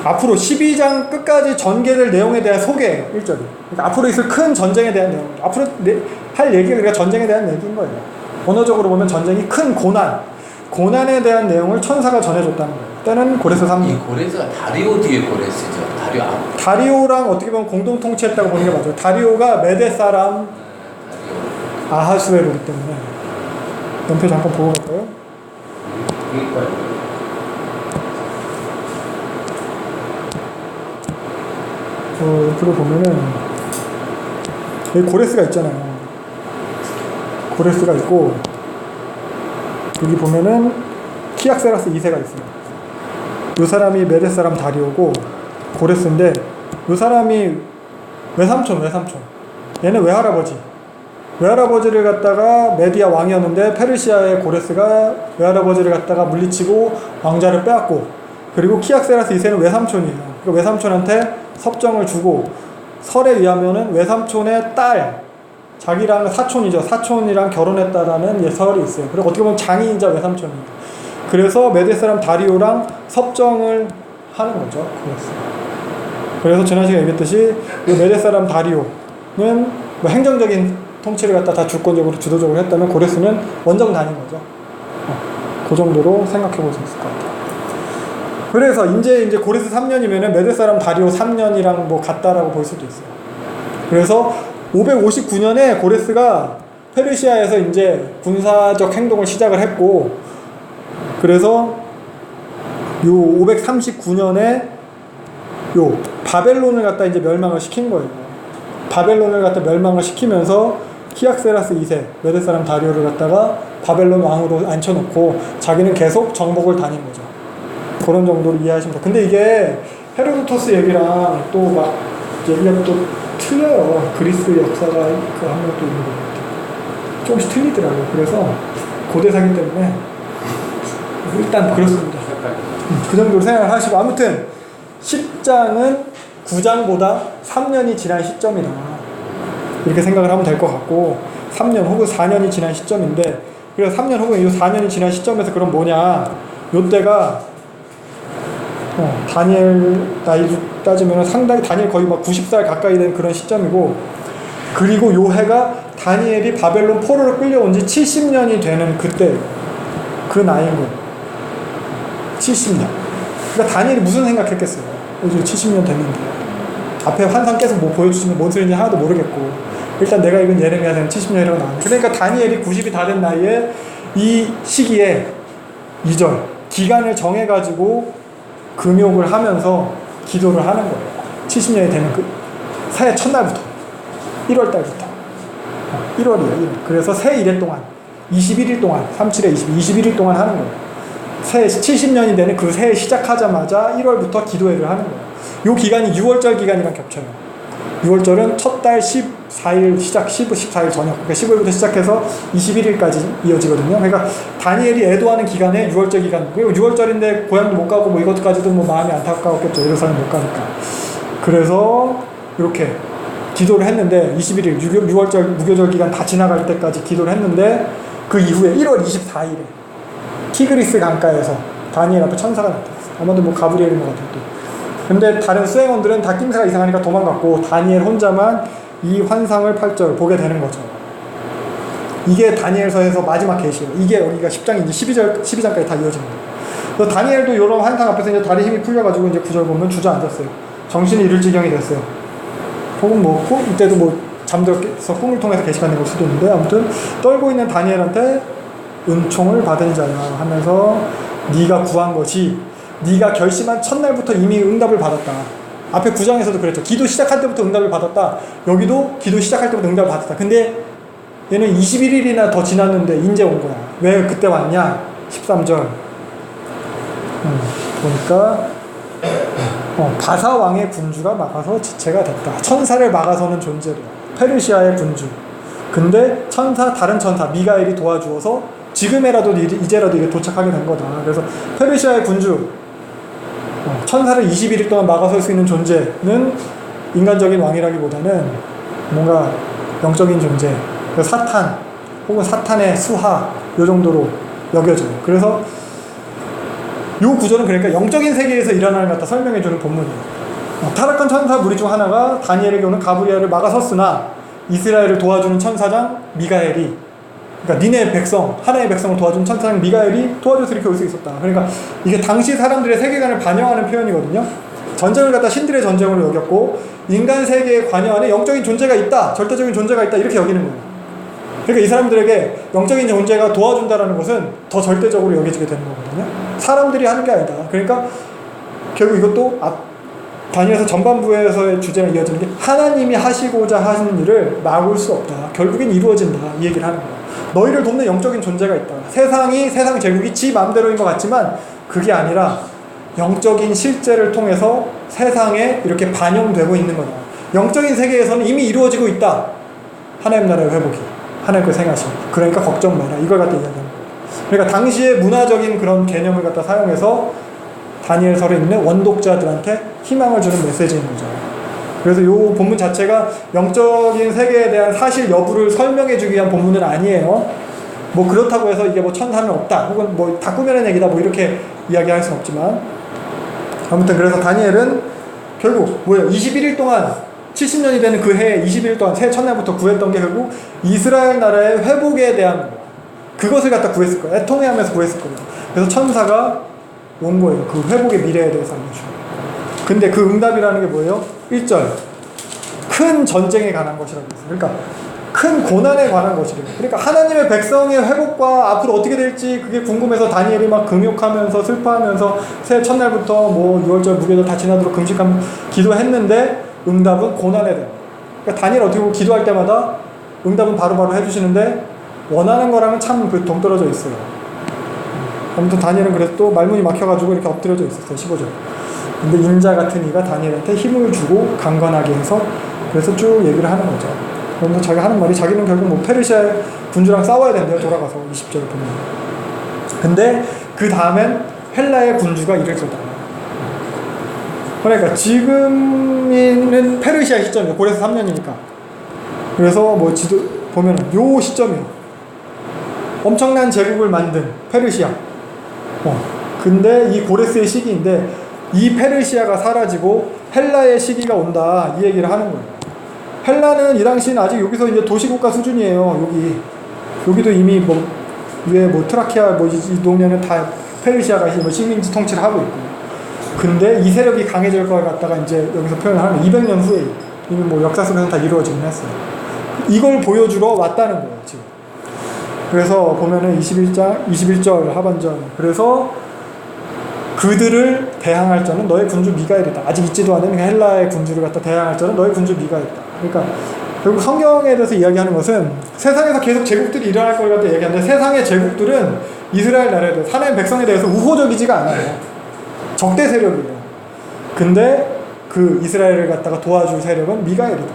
앞으로 12장 끝까지 전개될 내용에 대한 소개, 1절이. 그러니까 앞으로 있을 큰 전쟁에 대한 내용. 앞으로 할 얘기가 그러니까 전쟁에 대한 얘기인 거예요. 언어적으로 보면 전쟁이 큰 고난에 대한 내용을 천사가 전해줬다는 거예요. 때는 고레스 3년. 이 고레스가 다리오 뒤에 고레스죠. 다리오 앞. 다리오랑 어떻게 보면 공동 통치했다고 보는 게 맞아요. 다리오가 메데 사람 아하수에로기 때문에. 연표 잠깐 보고 갈까요? 그러니까요. 그걸 보면은 여기 고레스가 있잖아요. 고레스가 있고, 여기 보면은 키악세라스 2세가 있어요. 요 사람이 메데 사람 다리오고 고레스인데, 요 사람이 외삼촌. 얘는 외할아버지. 외할아버지를 갖다가 메디아 왕이었는데 페르시아의 고레스가 외할아버지를 갖다가 물리치고 왕자를 빼앗고, 그리고 키악세라스 2세는 외삼촌이에요. 그 외삼촌한테 섭정을 주고, 설에 의하면은 외삼촌의 딸, 자기랑 사촌이죠. 사촌이랑 결혼했다라는 예설이 있어요. 그리고 어떻게 보면 장인이자 외삼촌이에요. 그래서 메디 사람 다리오랑 섭정을 하는 거죠. 그래서 지난 시간에 얘기했듯이 이 메디 사람 다리오는 뭐 행정적인 통치를 갖다 다 주권적으로 주도적으로 했다면 고레스는 원정 단인 거죠. 그 정도로 생각해 볼 수 있을 것 같아요. 그래서 이제 고레스 3년이면은 메드 사람 다리오 3년이랑 뭐 같다라고 볼 수도 있어요. 그래서 559년에 고레스가 페르시아에서 이제 군사적 행동을 시작을 했고, 그래서 요 539년에 요 바벨론을 갖다 이제 멸망을 시킨 거예요. 바벨론을 갖다 멸망을 시키면서 키악세라스 2세 메드 사람 다리오를 갖다가 바벨론 왕으로 앉혀놓고 자기는 계속 정복을 다닌 거죠. 그런 정도로 이해하시면 돼요. 근데 이게 헤로도토스 얘기랑 또 막 얘기가 또 틀려요. 그리스 역사가 그 하면 또 있는 것 같아요. 조금씩 틀리더라고요. 그래서 고대사기 때문에 일단 그렇습니다. 그 정도로 생각을 하시고, 아무튼 10장은 9장보다 3년이 지난 시점이다, 이렇게 생각을 하면 될 것 같고, 3년 혹은 4년이 지난 시점인데, 그래서 3년 혹은 이 4년이 지난 시점에서 그럼 뭐냐, 요때가 다니엘 나이 따지면 상당히, 다니엘 거의 막 90살 가까이 된 그런 시점이고, 그리고 요 해가 다니엘이 바벨론 포로로 끌려온 지 70년이 되는 그때, 그 나이인 거예요. 70년. 그러니까 다니엘이 무슨 생각했겠어요. 이제 70년 됐는데 앞에 환상 계속 뭐 보여주시면 뭔 소리인지 하나도 모르겠고, 일단 내가 읽은 예레미야는 70년이라고 나왔는데, 그러니까 다니엘이 90이 다 된 나이에 이 시기에 2절 기간을 정해가지고 금욕을 하면서 기도를 하는 거예요. 70년이 되는 그 새해 첫날부터 1월 달부터 1월이에요. 1월. 그래서 새 1회 동안 21일 동안 37에 21일 동안 하는 거예요. 새해 70년이 되는 그 새해 시작하자마자 1월부터 기도회를 하는 거예요. 이 기간이 6월절 기간이랑 겹쳐요. 6월절은 첫 달 14일 시작, 14일 저녁, 그러니까 15일부터 시작해서 21일까지 이어지거든요. 그러니까 다니엘이 애도하는 기간에 6월절 기간, 그리고 6월절인데 고향도 못 가고 뭐 이것까지도 뭐 마음이 안타까웠겠죠. 예루살렘 못 가니까. 그래서 이렇게 기도를 했는데 21일 6월절 무교절 기간 다 지나갈 때까지 기도를 했는데, 그 이후에 1월 24일에 티그리스 강가에서 다니엘 앞에 천사가 나타났어요. 아마도 뭐 가브리엘인 것 같아요. 또. 근데 다른 수행원들은 다 낌새가 이상하니까 도망갔고, 다니엘 혼자만 이 환상을 8절 보게 되는 거죠. 이게 다니엘서에서 마지막 계시예요. 이게 여기가 10장인지 12장까지 다 이어집니다. 그래서 다니엘도 이런 환상 앞에서 이제 다리 힘이 풀려가지고 이제 9절 보면 주저앉았어요. 정신이 잃을 지경이 됐어요. 혹은 뭐 이때도 뭐 잠들어서 꿈을 통해서 계시가 된 걸 수도 있는데, 아무튼 떨고 있는 다니엘한테 은총을 받은 자야 하면서 네가 구한 것이 네가 결심한 첫날부터 이미 응답을 받았다. 앞에 9장에서도 그랬죠. 기도 시작할 때부터 응답을 받았다. 여기도 기도 시작할 때부터 응답을 받았다. 근데 얘는 21일이나 더 지났는데 이제 온 거야. 왜 그때 왔냐? 13절 보니까 바사 왕의 군주가 막아서 지체가 됐다. 천사를 막아서는 존재래요. 페르시아의 군주. 근데 다른 천사 미가엘이 도와주어서 지금에라도 이제라도 이게 도착하게 된 거다. 그래서 페르시아의 군주, 천사를 21일 동안 막아설 수 있는 존재는 인간적인 왕이라기보다는 뭔가 영적인 존재, 사탄 혹은 사탄의 수하, 요 정도로 여겨져요. 그래서 요 구절은 그러니까 영적인 세계에서 일어나는 것 같다 설명해주는 본문이에요. 타락한 천사 무리 중 하나가 다니엘에게 오는 가브리엘을 막아섰으나 이스라엘을 도와주는 천사장 미가엘이, 그러니까 니네 백성, 하나의 백성을 도와주는 천사장 미가엘이 도와줘서 이렇게 올 수 있었다. 그러니까 이게 당시 사람들의 세계관을 반영하는 표현이거든요. 전쟁을 갖다 신들의 전쟁으로 여겼고, 인간 세계에 관여하는 영적인 존재가 있다, 절대적인 존재가 있다, 이렇게 여기는 거예요. 그러니까 이 사람들에게 영적인 존재가 도와준다라는 것은 더 절대적으로 여겨지게 되는 거거든요. 사람들이 하는 게 아니다. 그러니까 결국 이것도 다니엘서 전반부에서의 주제랑 이어지는 게, 하나님이 하시고자 하시는 일을 막을 수 없다. 결국엔 이루어진다. 이 얘기를 하는 거예요. 너희를 돕는 영적인 존재가 있다. 세상 제국이 지 마음대로인 것 같지만 그게 아니라 영적인 실제를 통해서 세상에 이렇게 반영되고 있는 거다. 영적인 세계에서는 이미 이루어지고 있다. 하나님 나라의 회복이. 하나님께서 행하신. 그러니까 걱정 마라. 이걸 갖다 이야기하는 거예요. 그러니까 당시의 문화적인 그런 개념을 갖다 사용해서 다니엘서를 읽는 원독자들한테 희망을 주는 메시지인 거죠. 그래서 이 본문 자체가 영적인 세계에 대한 사실 여부를 설명해 주기 위한 본문은 아니에요. 뭐 그렇다고 해서 이게 뭐 천사는 없다 혹은 뭐 다 꾸며낸 얘기다 뭐 이렇게 이야기할 수는 없지만, 아무튼 그래서 다니엘은 결국 뭐예요? 21일 동안 70년이 되는 그 해에 21일 동안 새 첫날부터 구했던 게 결국 이스라엘 나라의 회복에 대한 그것을 갖다 구했을 거예요. 애통해하면서 구했을 거예요. 그래서 천사가 온 거예요. 그 회복의 미래에 대해서 알려주고. 근데 그 응답이라는 게 뭐예요? 1절 큰 전쟁에 관한 것이라고 했어요. 그러니까 큰 고난에 관한 것이래요. 그러니까 하나님의 백성의 회복과 앞으로 어떻게 될지 그게 궁금해서 다니엘이 막 금욕하면서 슬퍼하면서 새해 첫날부터 뭐 6월절 무교절 다 지나도록 금식하면 기도했는데 응답은 고난에 대한. 그러니까 다니엘 어떻게 보면 기도할 때마다 응답은 바로바로 해주시는데 원하는 거랑은 참 그 동떨어져 있어요. 아무튼 다니엘은 그래서 또 말문이 막혀가지고 이렇게 엎드려져 있었어요. 15절. 근데 인자 같은 이가 다니엘한테 힘을 주고 강건하게 해서 그래서 쭉 얘기를 하는 거죠. 그런데 자기가 하는 말이 자기는 결국 뭐 페르시아의 군주랑 싸워야 된대요. 돌아가서 20절을 보면. 근데 그 다음엔 헬라의 군주가 이를 거다. 그러니까 지금은 페르시아 시점이에요. 고레스 3년이니까. 그래서 뭐 지도 보면 요 시점이에요. 엄청난 제국을 만든 페르시아. 근데 이 고레스의 시기인데 이 페르시아가 사라지고 헬라의 시기가 온다. 이 얘기를 하는 거예요. 헬라는 이 당시는 아직 여기서 이제 도시국가 수준이에요. 여기도 이미 뭐 위에 뭐 트라키아 뭐 이 동네는 다 페르시아가 뭐 식민지 통치를 하고 있고. 근데 이 세력이 강해질 걸 갖다가 이제 여기서 표현을 하는 200년 후에 이미 뭐 역사 속에서 다 이루어지긴 했어요. 이걸 보여주러 왔다는 거예요, 지금. 그래서 보면은 21절 하반절. 그래서 그들을 대항할 자는 너의 군주 미가엘이다. 아직 있지도 않은 헬라의 군주를 갖다 대항할 자는 너의 군주 미가엘이다. 그러니까 결국 성경에 대해서 이야기하는 것은 세상에서 계속 제국들이 일어날 걸 갖다 얘기하는데 세상의 제국들은 이스라엘 나라에 대해서 하나님 백성에 대해서 우호적이지가 않아요. 적대 세력이에요. 근데 그 이스라엘을 갖다가 도와줄 세력은 미가엘이다.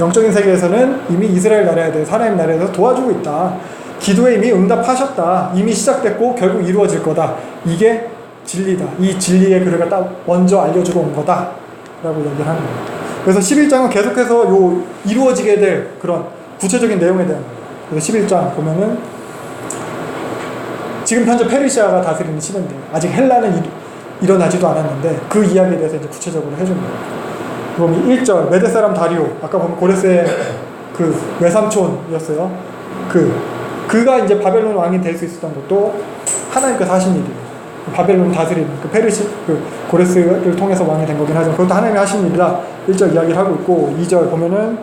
영적인 세계에서는 이미 이스라엘 나라에 대해서 하나님 나라에 대해서 도와주고 있다. 기도에 이미 응답하셨다. 이미 시작됐고 결국 이루어질 거다. 이게 진리다. 이 진리의 글을 갖다 먼저 알려주고 온 거다. 라고 얘기를 하는 거예요. 그래서 11장은 계속해서 요 이루어지게 될 그런 구체적인 내용에 대한 거예요. 그래서 11장 보면은 지금 현재 페르시아가 다스리는 시대인데 아직 헬라는 일어나지도 않았는데 그 이야기에 대해서 이제 구체적으로 해준 거예요. 그럼 1절 메대 사람 다리오, 아까 보면 고레스의 그 외삼촌이었어요. 그가 이제 바벨론 왕이 될 수 있었던 것도 하나님께서 하신 일이에요. 바벨론 다스리는 그 고레스를 통해서 왕이 된 거긴 하지만 그것도 하나님이 하신 일이다. 1절 이야기를 하고 있고 2절 보면은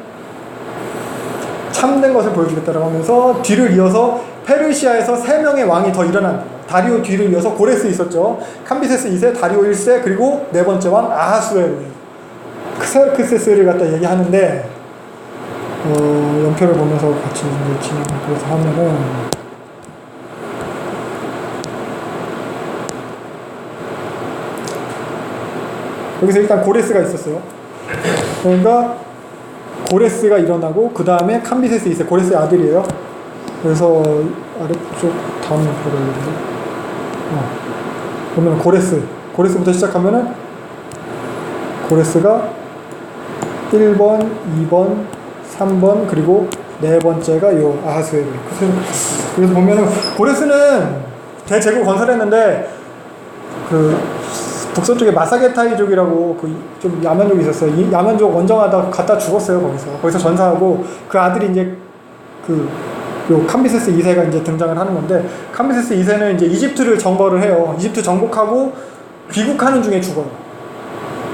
참된 것을 보여주겠다라고 하면서 뒤를 이어서 페르시아에서 3명의 왕이 더 일어난다. 다리오 뒤를 이어서 고레스 있었죠. 캄비세스 2세, 다리오 1세, 그리고 네 번째 왕 아하수에로예요. 크세르크세스를 갖다 얘기하는데 연표를 보면서 같이 이제 진행 그래서 하면은 여기서 일단 고레스가 있었어요. 그러니까 고레스가 일어나고 그 다음에 캄비세스 2세 고레스의 아들이에요. 그래서 아래쪽 다음 연표를 보면 보면 고레스부터 시작하면은 고레스가 1번, 2번, 3번 그리고 네 번째가 요 아하스웨르. 그래서 보면은 고레스는 대제국 건설했는데 그 북서 쪽에 마사게타이족이라고 그 좀 야만족이 있었어요. 이 야만족 원정하다 갔다 죽었어요. 거기서 전사하고 그 아들이 이제 요 캄비세스 2세가 이제 등장을 하는 건데 캄비세스 2세는 이제 이집트를 정벌을 해요. 이집트 정복하고 귀국하는 중에 죽어요.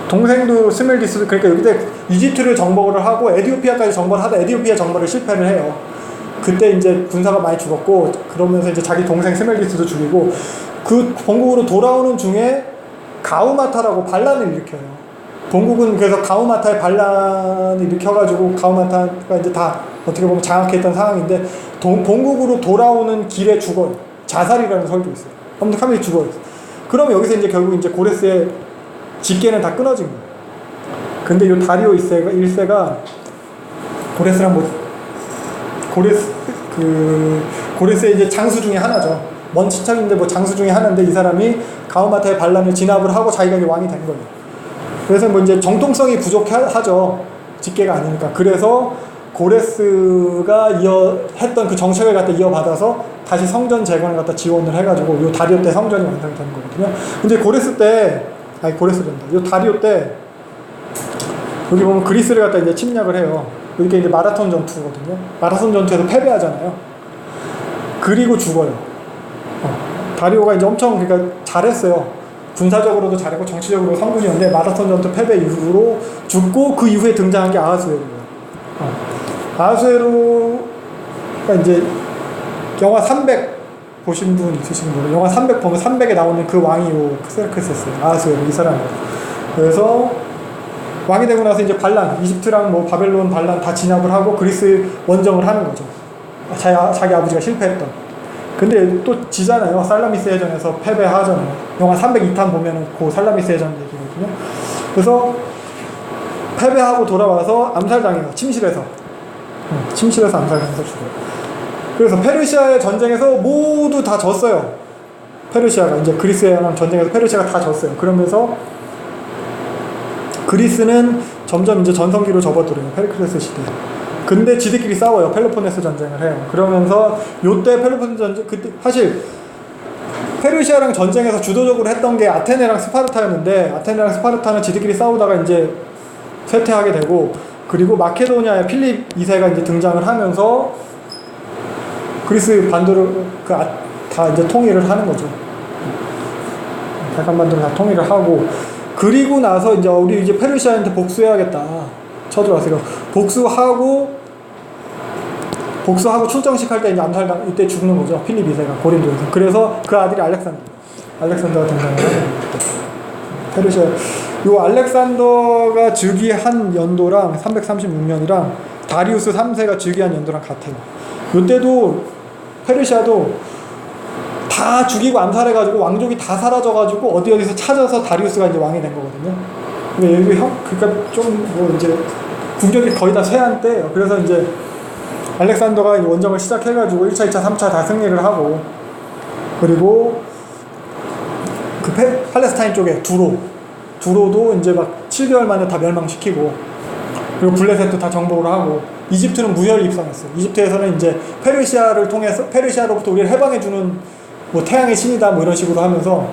동생도 스멜디스 그러니까 여기에 이집트를 정벌을 하고 에디오피아까지 정벌을 하다 에디오피아 정벌을 실패를 해요. 그때 이제 군사가 많이 죽었고 그러면서 이제 자기 동생 스멜디스도 죽이고 그 본국으로 돌아오는 중에 가우마타라고 반란을 일으켜요. 본국은 그래서 가우마타의 반란을 일으켜가지고 가우마타가 이제 다 어떻게 보면 장악했던 상황인데 본국으로 돌아오는 길에 죽어요. 자살이라는 설도 있어요. 아무튼 카밀이 죽어요. 그럼 여기서 이제 결국 이제 고레스의 직계는 다 끊어진 거예요. 근데 요 다리오 1세가 고레스랑 고레스의 이제 장수 중에 하나죠. 먼 친척인데 뭐 장수 중에 하나인데 이 사람이 가우마타의 반란을 진압을 하고 자기가 이제 왕이 된 거예요. 그래서 뭐 이제 정통성이 부족하죠. 직계가 아니니까. 그래서 고레스가 했던 그 정책을 갖다 이어받아서 다시 성전 재건을 갖다 지원을 해가지고 요 다리오 때 성전이 완성이 되는 거거든요. 근데 요 다리오 때 여기 보면 그리스를 갖다 이제 침략을 해요. 이게 이제 마라톤 전투거든요. 마라톤 전투에서 패배하잖아요. 그리고 죽어요. 다리오가 이제 엄청 그러니까 잘했어요. 군사적으로도 잘했고 정치적으로 성군이었는데 마라톤 전투 패배 이후로 죽고 그 이후에 등장한 게 아하수에로예요. 아하수에로가 이제 영화 300 보신 분 있으신 분은 영화 300 보면 300에 나오는 그 왕이 요 크세르크세스예요. 아하수에로 이 사람이에요. 그래서 왕이 되고 나서 이제 반란, 이집트랑 뭐 바벨론 반란 다 진압을 하고 그리스 원정을 하는 거죠. 자기 아버지가 실패했던. 근데 또 지잖아요. 살라미스 해전에서 패배하잖아요. 영화 302탄 보면은 그 살라미스 해전 얘기거든요. 그래서 패배하고 돌아와서 암살당해요. 침실에서 암살당해서 죽어요. 그래서 페르시아의 전쟁에서 모두 다 졌어요. 페르시아가 이제 그리스랑 전쟁에서 페르시아가 다 졌어요. 그러면서 그리스는 점점 이제 전성기로 접어들어요. 페르클레스 시대. 근데 지들끼리 싸워요. 펠로폰네스 전쟁을 해요. 그러면서 요때 펠로폰네스 전쟁, 그때 사실 페르시아랑 전쟁에서 주도적으로 했던 게 아테네랑 스파르타였는데 아테네랑 스파르타는 지들끼리 싸우다가 이제 쇠퇴하게 되고 그리고 마케도니아의 필립 2세가 이제 등장을 하면서 그리스 반도를 다 이제 통일을 하는 거죠. 발칸 반도를 다 통일을 하고 그리고 나서 이제 우리 이제 페르시아한테 복수해야겠다. 쳐들어왔어요. 복수하고 출정식 할 때 이제 이때 죽는 거죠. 필립 2세가 고린도에서. 그래서 그 아들이 알렉산더가 등장을 하게 됩니다. 페르시아. 요 알렉산더가 즉위한 연도랑 336년이랑 다리우스 3세가 즉위한 연도랑 같아요. 요때도 페르시아도 다 죽이고 암살해가지고 왕족이 다 사라져가지고 어디서 찾아서 다리우스가 이제 왕이 된 거거든요. 근데 여기 그러니까 좀 뭐 이제 국력이 거의 다 쇠한 때예요. 그래서 이제 알렉산더가 원정을 시작해가지고 1차, 2차, 3차 다 승리를 하고 그리고 그 팔레스타인 쪽에 두로도 이제 막 7개월 만에 다 멸망시키고 그리고 블레셋도 다 정복을 하고 이집트는 무혈 입성했어요. 이집트에서는 이제 페르시아를 통해서 페르시아로부터 우리를 해방해주는 뭐 태양의 신이다 뭐 이런 식으로 하면서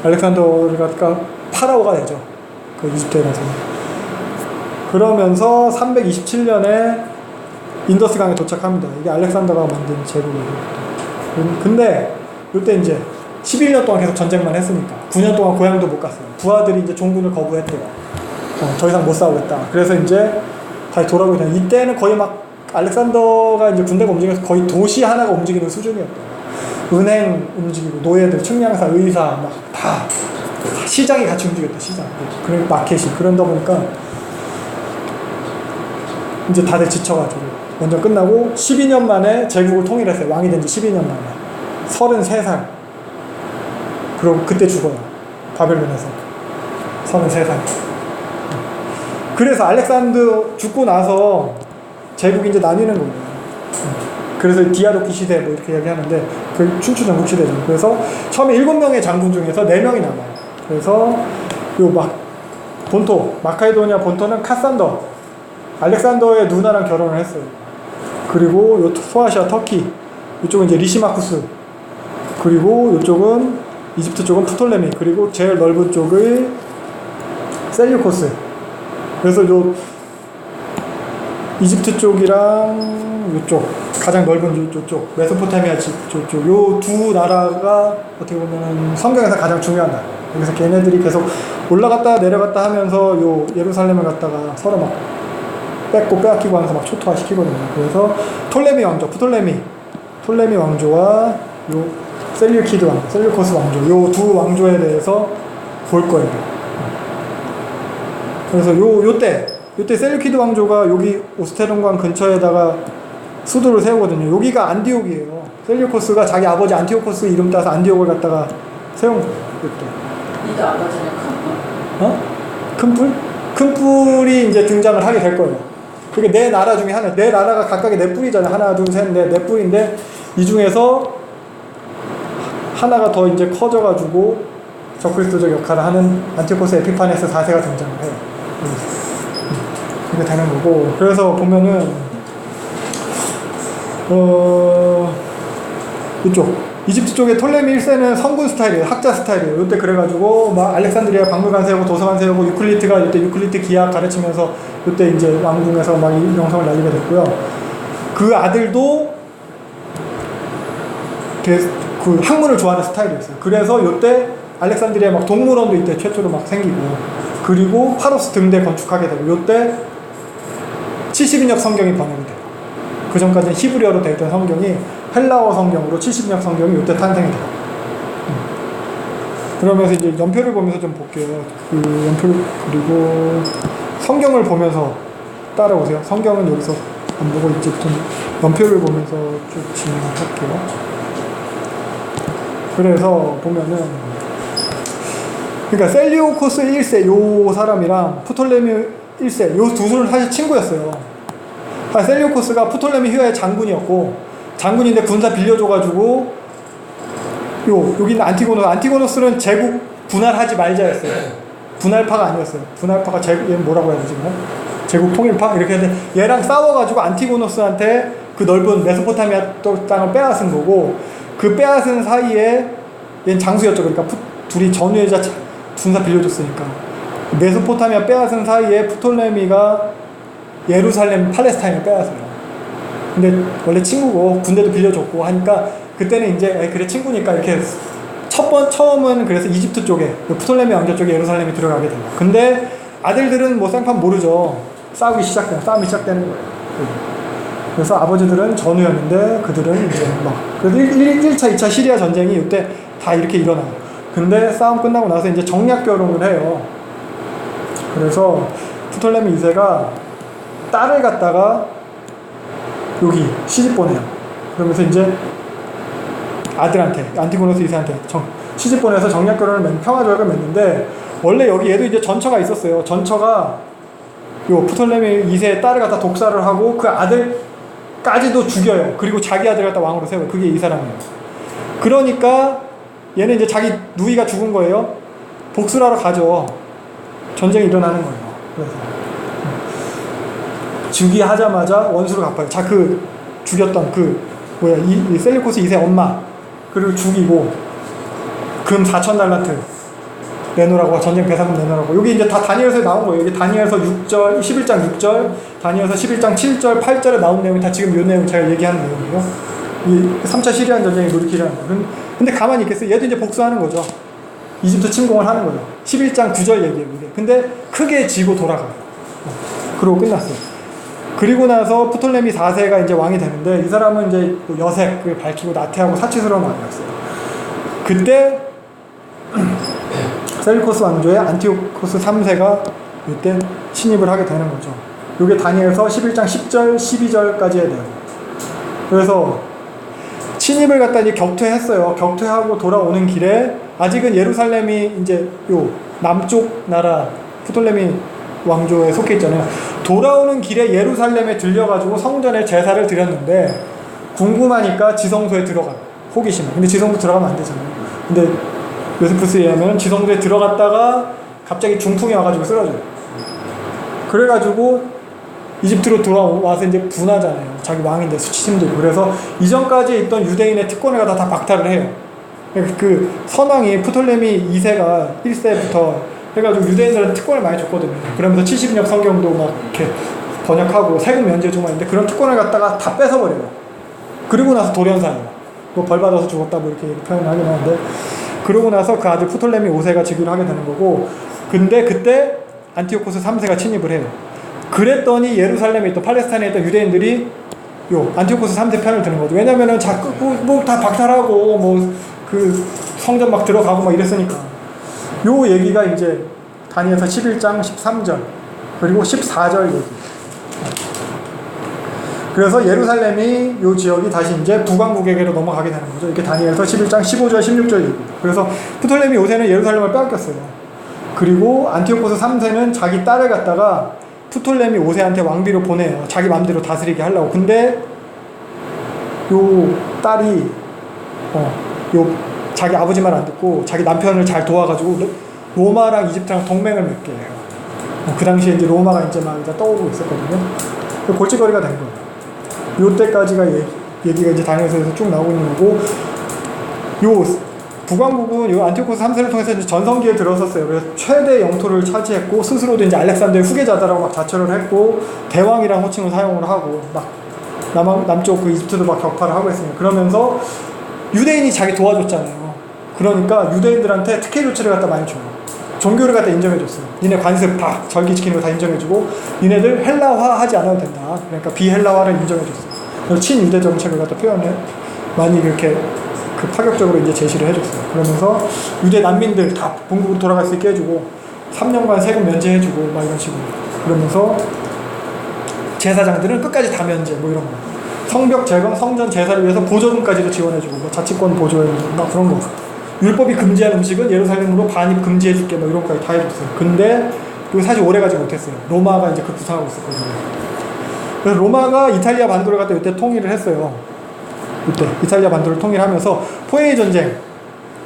알렉산더가 파라오가 되죠. 그 이집트에 가서는. 그러면서 327년에 인더스강에 도착합니다. 이게 알렉산더가 만든 제국이에요. 근데 이때 이제 11년 동안 계속 전쟁만 했으니까 9년 동안 고향도 못 갔어요. 부하들이 이제 종군을 거부했대요. 더 이상 못 싸우겠다. 그래서 이제 다시 돌아오게 되는 이때는 거의 막 알렉산더가 이제 군대가 움직여서 거의 도시 하나가 움직이는 수준이었대요. 은행 움직이고 노예들, 측량사, 의사 막 다 시장이 같이 움직였다. 시장. 그리고 마켓이 그런다 보니까 이제 다들 지쳐가지고 원정 끝나고 12년 만에 제국을 통일했어요. 왕이 된 지 12년 만에 33살. 그리고 그때 죽어요. 바벨론에서 33살. 그래서 알렉산더 죽고 나서 제국이 이제 나뉘는 거예요. 그래서 디아도키 시대 뭐 이렇게 얘기하는데 그 춘추 전국 시대죠. 그래서 처음에 7명의 장군 중에서 4명이 남아요. 그래서 요 마카이도니아 본토는 카산더, 알렉산더의 누나랑 결혼을 했어요. 그리고 요 소아시아 터키, 이쪽은 이제 리시마쿠스, 그리고 이쪽은 이집트 쪽은 프톨레미, 그리고 제일 넓은 쪽의 셀류코스. 그래서 요 이집트 쪽이랑 요쪽 가장 넓은 요쪽 메소포타미아 쪽쪽 요 두 나라가 어떻게 보면 성경에서 가장 중요한 나라. 여기서 걔네들이 계속 올라갔다 내려갔다 하면서 요 예루살렘을 갔다가 서로 막 뺏고 빼앗기고 하면서 막 초토화 시키거든요. 그래서 톨레미 왕조, 톨레미 왕조와 요 셀류코스 왕조, 요 두 왕조에 대해서 볼 거예요. 그래서 요때 셀류키드 왕조가 여기 오스테론강 근처에다가 수도를 세우거든요. 여기가 안디옥이에요. 셀류코스가 자기 아버지 안티오코스 이름 따서 안디옥을 갖다가 세운 거예요. 니도 아버지는 큰뿔? 큰 뿔이 이제 등장을 하게 될 거예요. 그게 네 나라 중에 하나, 네 나라가 각각의 네 뿔이잖아요. 하나, 둘, 셋, 넷, 네 뿔인데 이 중에서 하나가 더 이제 커져가지고 적그리스도적 역할을 하는 안티오코스 에피파네스 4세가 등장을 해요. 그렇게 되는 거고, 그래서 보면은 이쪽 이집트 쪽에 톨레미 1세는 성군 스타일이에요. 학자 스타일이에요. 이때 그래가지고 막 알렉산드리아 박물관 세우고 도서관 세우고 유클리트가 이때 유클리트 기하 가르치면서 이때 이제 왕궁에서 막 영성을 날리게 됐고요. 그 아들도 그 학문을 좋아하는 스타일이었어요. 그래서 이때 알렉산드리아 막 동물원도 이때 최초로 막 생기고, 그리고 파로스 등대 건축하게 되고, 이때 70인역 성경이 번역이 돼요. 그 전까지는 히브리어로 되어 있던 성경이 헬라어 성경으로 70인역 성경이 이때 탄생이 돼요. 그러면서 이제 연표를 보면서 좀 볼게요. 그 연표, 그리고 성경을 보면서 따라오세요. 성경은 여기서 안 보고 이제 좀 연표를 보면서 쭉 진행할게요. 그래서 보면은, 그러니까 셀리오코스 1세 요 사람이랑 프톨레미 1세 요 두 분은 사실 친구였어요. 셀리오코스가 프톨레미 휘하의 장군이었고, 장군인데 군사 빌려줘가지고 여기는 안티고노스는 제국 분할하지 말자였어요. 분할파가 아니었어요. 분할파가 얘는 뭐라고 해야 되지? 제국 통일파? 이렇게 했는데 얘랑 싸워가지고 안티고노스한테 그 넓은 메소포타미아 땅을 빼앗은 거고, 그 빼앗은 사이에 얘는 장수였죠. 그러니까 둘이 전후여자 군사 빌려줬으니까 메소포타미아 빼앗은 사이에 프톨레미가 예루살렘 팔레스타인을 빼앗어요. 근데 원래 친구고 군대도 빌려줬고 하니까 그때는 이제 그래 친구니까 이렇게 처음은 그래서 이집트 쪽에 프톨레미 왕조 쪽에 예루살렘이 들어가게 돼요. 근데 아들들은 뭐 생판 모르죠. 싸움이 시작되는 거예요. 그래서 아버지들은 전우였는데 그들은 이제 막 그래서 1차, 2차 시리아 전쟁이 이때 다 이렇게 일어나요. 근데 싸움 끝나고 나서 이제 정략 결혼을 해요. 그래서 프톨레미 2세가 딸을 갖다가 여기 시집 보내요. 그러면서 이제 아들한테, 안티고노스 2세한테 시집 보내서 정략 결혼을 평화조약을 맺는데, 원래 여기 얘도 이제 전처가 있었어요. 전처가 요 프톨레미 2세의 딸을 갖다 독살을 하고 그 아들까지도 죽여요. 그리고 자기 아들 갖다 왕으로 세워요. 그게 이 사람이에요. 그러니까 얘는 이제 자기 누이가 죽은 거예요. 복수를 하러 가죠. 전쟁이 일어나는 거예요. 그래서 즉위하자마자 원수를 갚아요. 그 죽였던 이 셀리코스 2세 엄마, 그리고 죽이고 금 4,000달란트 내놓으라고, 전쟁 배상금 내놓으라고. 여기 이제 다 다니엘서에 나온 거예요. 여기 다니엘서 6절, 11장 6절, 다니엘서 11장 7절, 8절에 나온 내용이 다 지금 이 내용 제가 얘기하는 내용이에요. 이 3차 시리안 전쟁이 돌이키라는 거예요. 근데 가만히 있겠어요? 얘도 이제 복수하는 거죠. 이집트 침공을 하는 거예요. 11장 9절 얘기예요, 이게. 근데 크게 지고 돌아가요. 그러고 끝났어요. 그리고 나서 프톨레미 4세가 이제 왕이 되는데, 이 사람은 이제 여색을 밝히고 나태하고 사치스러운 왕이었어요. 그때 셀리코스 왕조의 안티오코스 3세가 이때 침입을 하게 되는 거죠. 이게 다니엘서 11장 10절, 12절까지 해야 돼요. 그래서 침입을 갖다 이제 격퇴했어요. 격퇴하고 돌아오는 길에, 아직은 예루살렘이 이제 요 남쪽 나라 프톨레미 왕조에 속해 있잖아요. 돌아오는 길에 예루살렘에 들려가지고 성전에 제사를 드렸는데, 궁금하니까 지성소에 들어가요. 호기심에. 근데 지성소 들어가면 안 되잖아요. 근데 요세푸스에 의하면 지성소에 들어갔다가 갑자기 중풍이 와가지고 쓰러져요. 그래가지고 이집트로 돌아와서 이제 분하잖아요. 자기 왕인데 수치심도 있고. 그래서 이전까지 있던 유대인의 특권을 갖다 다 박탈을 해요. 그 선왕이 프톨레미 2세가 1세부터 해가지고 유대인들한테 특권을 많이 줬거든요. 그러면서 70년 성경도 막 이렇게 번역하고 세금 면제 주고 있는데, 그런 특권을 갖다가 다 뺏어버려요. 그리고 나서 돌연사예요. 뭐 벌 받아서 죽었다 뭐 이렇게 표현하긴 하는데, 그러고 나서 그 아들 프톨레미 5세가 즉위를 하게 되는 거고, 근데 그때 안티오코스 3세가 침입을 해요. 그랬더니 예루살렘에 있던 팔레스타인에 있던 유대인들이 요 안티오코스 3세 편을 드는 거죠. 왜냐면은 자꾸 뭐 다 박탈하고 뭐 그 성전 막 들어가고 막 이랬으니까. 요 얘기가 이제 다니엘서 11장 13절 그리고 14절 얘기. 그래서 예루살렘이 요 지역이 다시 이제 북왕국에게로 넘어가게 되는 거죠. 이렇게 다니엘서 11장 15절 16절 얘기. 그래서 프톨레미 5세는 예루살렘을 빼앗겼어요. 그리고 안티오코스 3세는 자기 딸을 갖다가 프톨레미 5세한테 왕비로 보내요. 자기 마음대로 다스리게 하려고. 근데 요 딸이 요 자기 아버지 말 안 듣고 자기 남편을 잘 도와가지고 로마랑 이집트랑 동맹을 맺게 해요. 그 당시에 이제 로마가 이제 막 이제 떠오르고 있었거든요. 그 골칫거리가 된 거예요. 요때까지가 얘기가 이제 다니엘서에서 쭉 나오고 있는 거고, 요 북왕국은 요 안티오코스 3세를 통해서 이제 전성기에 들어섰어요. 그래서 최대 영토를 차지했고, 스스로도 이제 알렉산더의 후계자다라고 막 자처를 했고, 대왕이라는 호칭을 사용을 하고, 막 남쪽 그 이집트도 막 격파를 하고 했습니다. 그러면서 유대인이 자기 도와줬잖아요. 그러니까 유대인들한테 특혜 조치를 갖다 많이 줘요. 종교를 갖다 인정해줬어요. 니네 관습 다 절기 지키는 거 다 인정해주고, 니네들 헬라화 하지 않아도 된다. 그러니까 비헬라화를 인정해줬어요. 그래서 친유대 정책을 갖다 표현해 많이 이렇게 그 파격적으로 이제 제시를 해줬어요. 그러면서 유대 난민들 다 본국으로 돌아갈 수 있게 해주고, 3년간 세금 면제해주고 막 이런 식으로. 그러면서 제사장들은 끝까지 다 면제 뭐 이런 거. 성벽 재건, 성전 제사를 위해서 보조금까지도 지원해주고, 뭐 자치권 보조해주고 막 그런 거. 율법이 금지한 음식은 예루살렘으로 반입 금지해줄게 뭐 이런 거까지 다 해줬어요. 근데 이거 사실 오래 가지 못했어요. 로마가 이제 급부상하고 있었거든요. 그래서 로마가 이탈리아 반도를 갖다 이때 통일을 했어요. 이때 이탈리아 반도를 통일하면서 포에니 전쟁,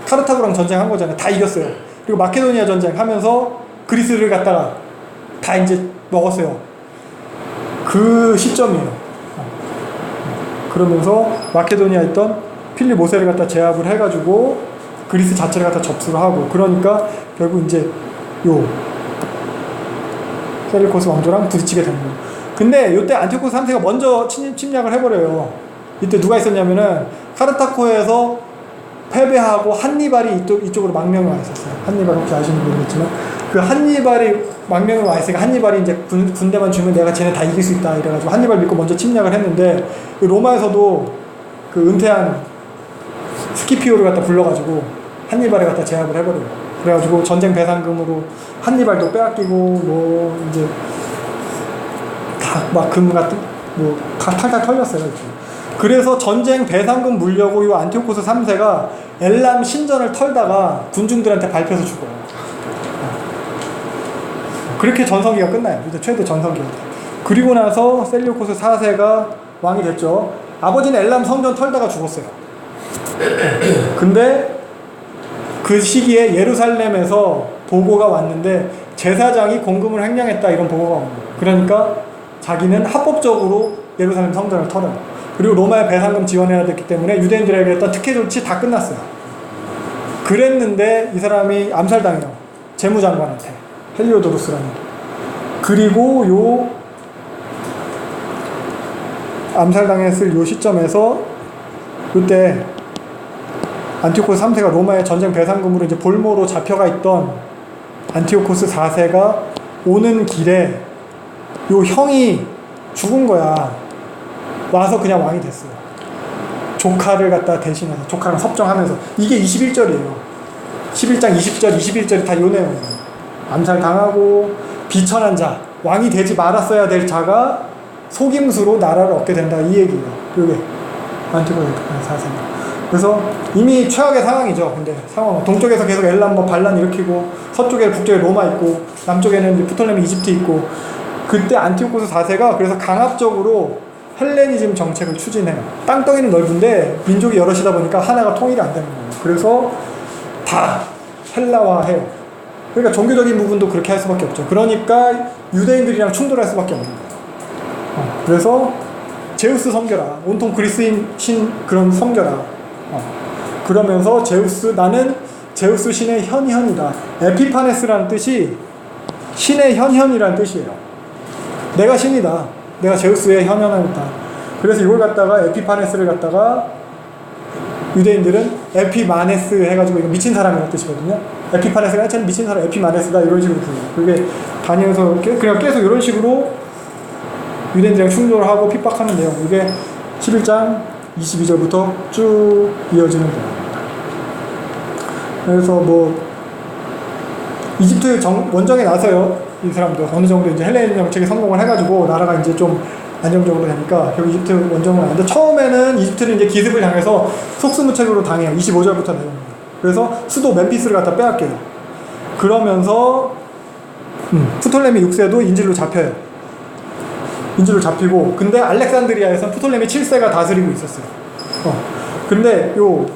카르타고랑 전쟁한 거잖아요. 다 이겼어요. 그리고 마케도니아 전쟁 하면서 그리스를 갖다가 다 이제 먹었어요. 그 시점이에요. 그러면서 마케도니아 있던 필립 5세를 갖다 제압을 해가지고 그리스 자체를 갖다 접수를 하고, 그러니까 결국 이제 요 셀리코스 왕조랑 부딪히게 된 거예요. 근데 이때 안티오코스 3세가 먼저 침략을 해버려요. 이때 누가 있었냐면은 카르타코에서 패배하고 한니발이 이쪽으로 망명을 와 있었어요. 한니발 혹시 아시는 분 모르겠지만 그 한니발이 망명을 와 있으니까 한니발이 이제 군대만 주면 내가 쟤네 다 이길 수 있다 이래가지고 한니발 믿고 먼저 침략을 했는데, 로마에서도 그 은퇴한 스키피오를 갖다 불러가지고 한니발을 갖다 제압을 해버려요. 그래가지고 전쟁 배상금으로 한니발도 빼앗기고 뭐 이제 다 막 금 같은 뭐 다 탈탈 털렸어요. 이렇게. 그래서 전쟁 배상금 물려고 이 안티오코스 3세가 엘람 신전을 털다가 군중들한테 밟혀서 죽어요. 그렇게 전성기가 끝나요. 이제 최대 전성기입니다. 그리고 나서 셀리우코스 4세가 왕이 됐죠. 아버지는 엘람 성전 털다가 죽었어요. 근데 그 시기에 예루살렘에서 보고가 왔는데 제사장이 공금을 횡령했다 이런 보고가 온 거예요. 그러니까 자기는 합법적으로 예루살렘 성전을 털어요. 그리고 로마에 배상금 지원해야 됐기 때문에 유대인들에게 했던 특혜 조치 다 끝났어요. 그랬는데 이 사람이 암살당해요. 재무장관한테. 헬리오도루스라는. 그리고 요 암살당했을 요 시점에서 그때 안티오코스 3세가 로마의 전쟁 배상금으로 이제 볼모로 잡혀가 있던 안티오코스 4세가 오는 길에 요 형이 죽은 거야. 와서 그냥 왕이 됐어요. 조카를 갖다 대신해서, 조카랑 섭정하면서. 이게 21절이에요. 11장 20절, 21절이 다 요 내용이에요. 암살당하고 비천한 자, 왕이 되지 말았어야 될 자가 속임수로 나라를 얻게 된다 이 얘기예요. 이게 안티오코스 4세입니다. 그래서 이미 최악의 상황이죠. 근데 상황은 동쪽에서 계속 엘람 뭐 반란 일으키고, 서쪽에 북쪽에 로마 있고, 남쪽에는 프톨레미 이집트 있고. 그때 안티오코스 4세가 그래서 강압적으로 헬레니즘 정책을 추진해요. 땅덩이는 넓은데 민족이 여럿이다 보니까 하나가 통일이 안 되는 거예요. 그래서 다 헬라화해요. 그러니까 종교적인 부분도 그렇게 할 수밖에 없죠. 그러니까 유대인들이랑 충돌할 수밖에 없는 거예요. 그래서 제우스 섬겨라. 온통 그리스인 신 그런 섬겨라. 그러면서 나는 제우스 신의 현현이다. 에피파네스라는 뜻이 신의 현현이라는 뜻이에요. 내가 신이다. 내가 제우스의 현현이다. 그래서 이걸 갖다가 에피파네스를 갖다가 유대인들은 에피마네스 해가지고 이거 미친 사람이라는 뜻이거든요. 에피파네스가 하여튼 미친 사람 에피마네스다 이런 식으로 불러요. 그게 다니면서 그냥 계속 이런 식으로 유대인들이랑 충돌을 하고 핍박하는 내용. 이게 11장 22절부터 쭉 이어지는 내용입니다. 그래서 뭐 이집트 원정에 나서요. 이 사람도 어느 정도 이제 헬레니즘 정책에 성공을 해가지고 나라가 이제 좀 안정적으로 되니까 결국 이집트 원정을 하는데, 처음에는 이집트는 이제 기습을 당해서 속수무책으로 당해요. 25절부터 내용입니다. 그래서 수도 멤피스를 갖다 빼앗겨요. 그러면서 프톨레미 6세도 인질로 잡혀요. 인질로 잡히고, 근데 알렉산드리아에선 프톨레미 7세가 다스리고 있었어요. 근데 요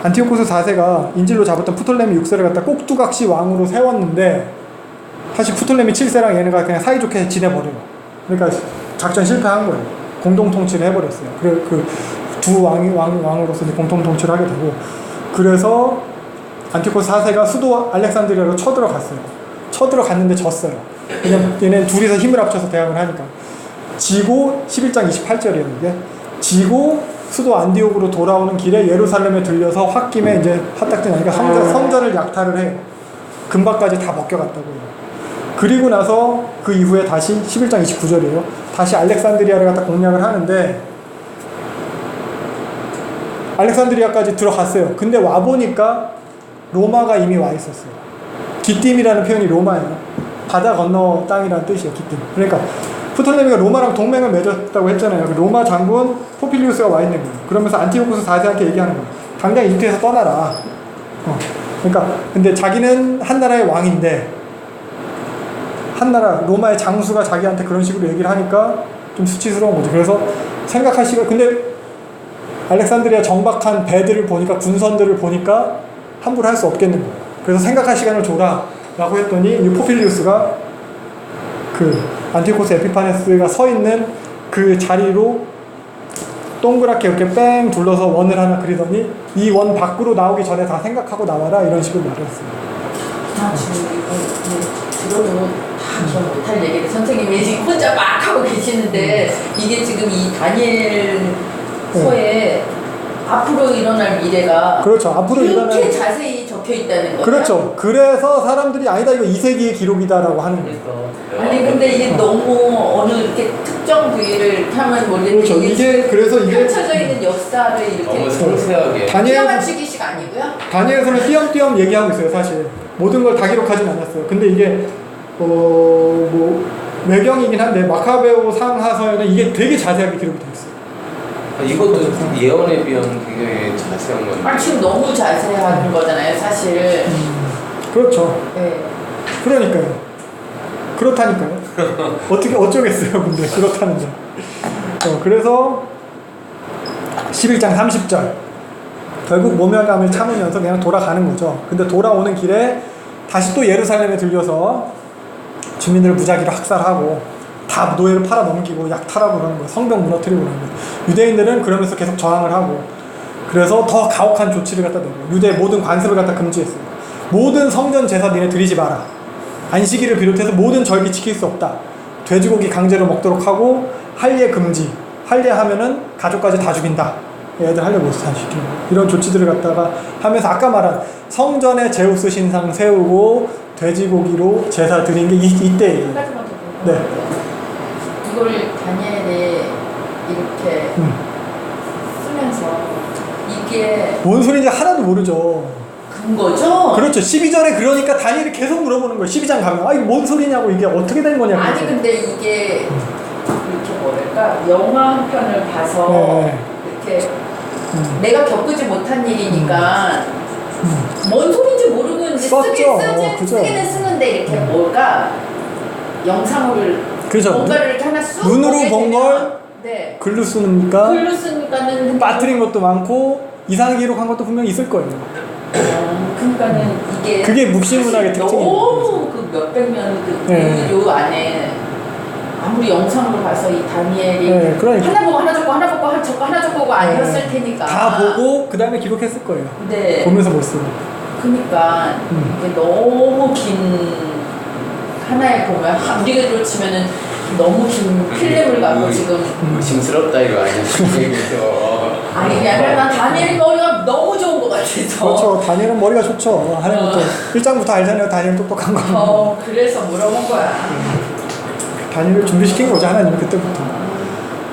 안티오코스 4세가 인질로 잡았던 프톨레미 6세를 갖다 꼭두각시 왕으로 세웠는데, 사실 프톨레미 7세랑 얘네가 그냥 사이좋게 지내버려요. 그러니까 작전 실패한 거예요. 공동 통치를 해버렸어요. 그래 그 두 왕으로서 공동 통치를 하게 되고, 그래서 안티오코스 4세가 수도 알렉산드리아로 쳐들어갔어요. 쳐들어갔는데 졌어요. 왜냐면 얘네 둘이서 힘을 합쳐서 대항을 하니까. 지고 11장 28절이에요 이게. 지고 수도 안디옥으로 돌아오는 길에 예루살렘에 들려서 홧김에 이제 화딱지 나니까 성전을 약탈을 해요. 금박까지 다 벗겨갔다고요. 그리고 나서 그 이후에 다시 11장 29절이에요. 다시 알렉산드리아를 갖다 공략을 하는데, 알렉산드리아까지 들어갔어요. 근데 와보니까 로마가 이미 와 있었어요. 기띔이라는 표현이 로마예요. 바다 건너 땅이라는 뜻이에요. 기띔. 그러니까 프톨레미가 로마랑 동맹을 맺었다고 했잖아요. 그 로마 장군 포필리우스가 와 있는 거예요. 그러면서 안티오코스 4세한테 얘기하는 거예요. 당장 이집트에서 떠나라. 그러니까 근데 자기는 한 나라의 왕인데, 한 나라 로마의 장수가 자기한테 그런 식으로 얘기를 하니까 좀 수치스러운 거죠. 그래서 생각할 시간, 근데 알렉산드리아 정박한 배들을 보니까, 군선들을 보니까 함부로 할 수 없겠는 거예요. 그래서 생각할 시간을 줘라 라고 했더니 이 포필리우스가 그 안티오코스 에피파네스가 서 있는 그 자리로 동그랗게 이렇게 뺑 둘러서 원을 하나 그리더니, 이 원 밖으로 나오기 전에 다 생각하고 나와라, 이런 식으로 말을 했어요. 지금 이거 들어도 다 못할 얘기를 선생님이 지금 혼자 막 하고 계시는데, 이게 지금 이 다니엘서에 앞으로 일어날 미래가 그렇죠. 앞으로 이렇게 자세히 적혀 있다는 거예요. 그렇죠. 그래서 사람들이 아니다, 이거 2세기의 기록이다라고 하는 거예요. 아니 근데 이게 너무 어느 이렇게 특정 부위를 이렇게 하면 모르겠는데, 그렇죠. 이게 그래서 이게 펼쳐져 있는 역사를 이렇게 너무 상세하게. 끼워 맞추기식 아니고요? 다니엘서는 띄엄띄엄 얘기하고 있어요. 사실 모든 걸 다 기록하진 않았어요. 근데 이게 뭐 외경이긴 한데 마카베오 상하서에는 이게 되게 자세하게 기록이 되어 있어요. 이것도 예언에 비하면 굉장히 자세한 건데. 지금 너무 자세한 거잖아요, 사실. 그렇죠. 네. 그러니까요. 그렇다니까요. 어떻게 어쩌겠어요, 근데 그렇다는데. 그래서 11장 30절. 결국 모멸감을 참으면서 그냥 돌아가는 거죠. 근데 돌아오는 길에 다시 또 예루살렘에 들려서 주민들을 무작위로 학살하고 다 노예를 팔아 넘기고 약탈하고 그러는 거예요. 성벽 무너뜨리고 그러는 거예요. 유대인들은 그러면서 계속 저항을 하고, 그래서 더 가혹한 조치를 갖다 내고 유대의 모든 관습을 갖다 금지했어요. 모든 성전 제사 니네 드리지 마라. 안식일을 비롯해서 모든 절기 지킬 수 없다. 돼지고기 강제로 먹도록 하고, 할례 금지. 할례하면은 가족까지 다 죽인다. 애들 할례 못 시키는 거. 이런 조치들을 갖다가 하면서 아까 말한 성전에 제우스 신상 세우고 돼지고기로 제사 드린 게 이때예요. 네. 이걸 다니엘이 이렇게 쓰면서 이게 뭔 소리인지 하나도 모르죠. 근거죠? 그렇죠. 12절에 그러니까 다니엘이 계속 물어보는 거예요. 12장 가면 이거 뭔 소리냐고, 이게 어떻게 된 거냐고. 아니 근데 이게 이렇게 뭐랄까, 영화 한 편을 봐서 네. 이렇게 내가 겪지 못한 일이니까 뭔 소리인지 모르고 이제 쓰기는 쓰는데 이렇게 뭘까 영상을 그죠. 뭔가를 이렇게 하나 쑥 눈으로 본 걸 네. 글로 쓰니까 글로 쓰니까는 빠뜨린 것도 많고 이상 기록한 것도 분명 있을 거예요. 그러니까는 이게 그게 묵시문학의 특징이에요. 너무 그 몇백 년 네. 요 안에 아무리 영상으로 봐서 이 다니엘이 네, 그러니까. 하나 보고 하나 적고 하나 보고 하나 적고 하나 적고가 아니었을 테니까 다 보고 그 다음에 기록했을 거예요. 네. 보면서 못 쓰고. 그러니까 이게 너무 긴 하나에 보면 우리로 치면은 너무 긴 필름을 갖고 지금 의심스럽다 이거 아니야? 아니 그냥 난 다니엘 머리가 너무 좋은 것 같아서 그렇죠. 다니엘은 머리가 좋죠. 하나부터 1장부터 알잖아요. 다니엘 똑똑한 거. 그래서 물어본 거야. 다니엘을 준비시킨 거죠. 하나님이 그때부터.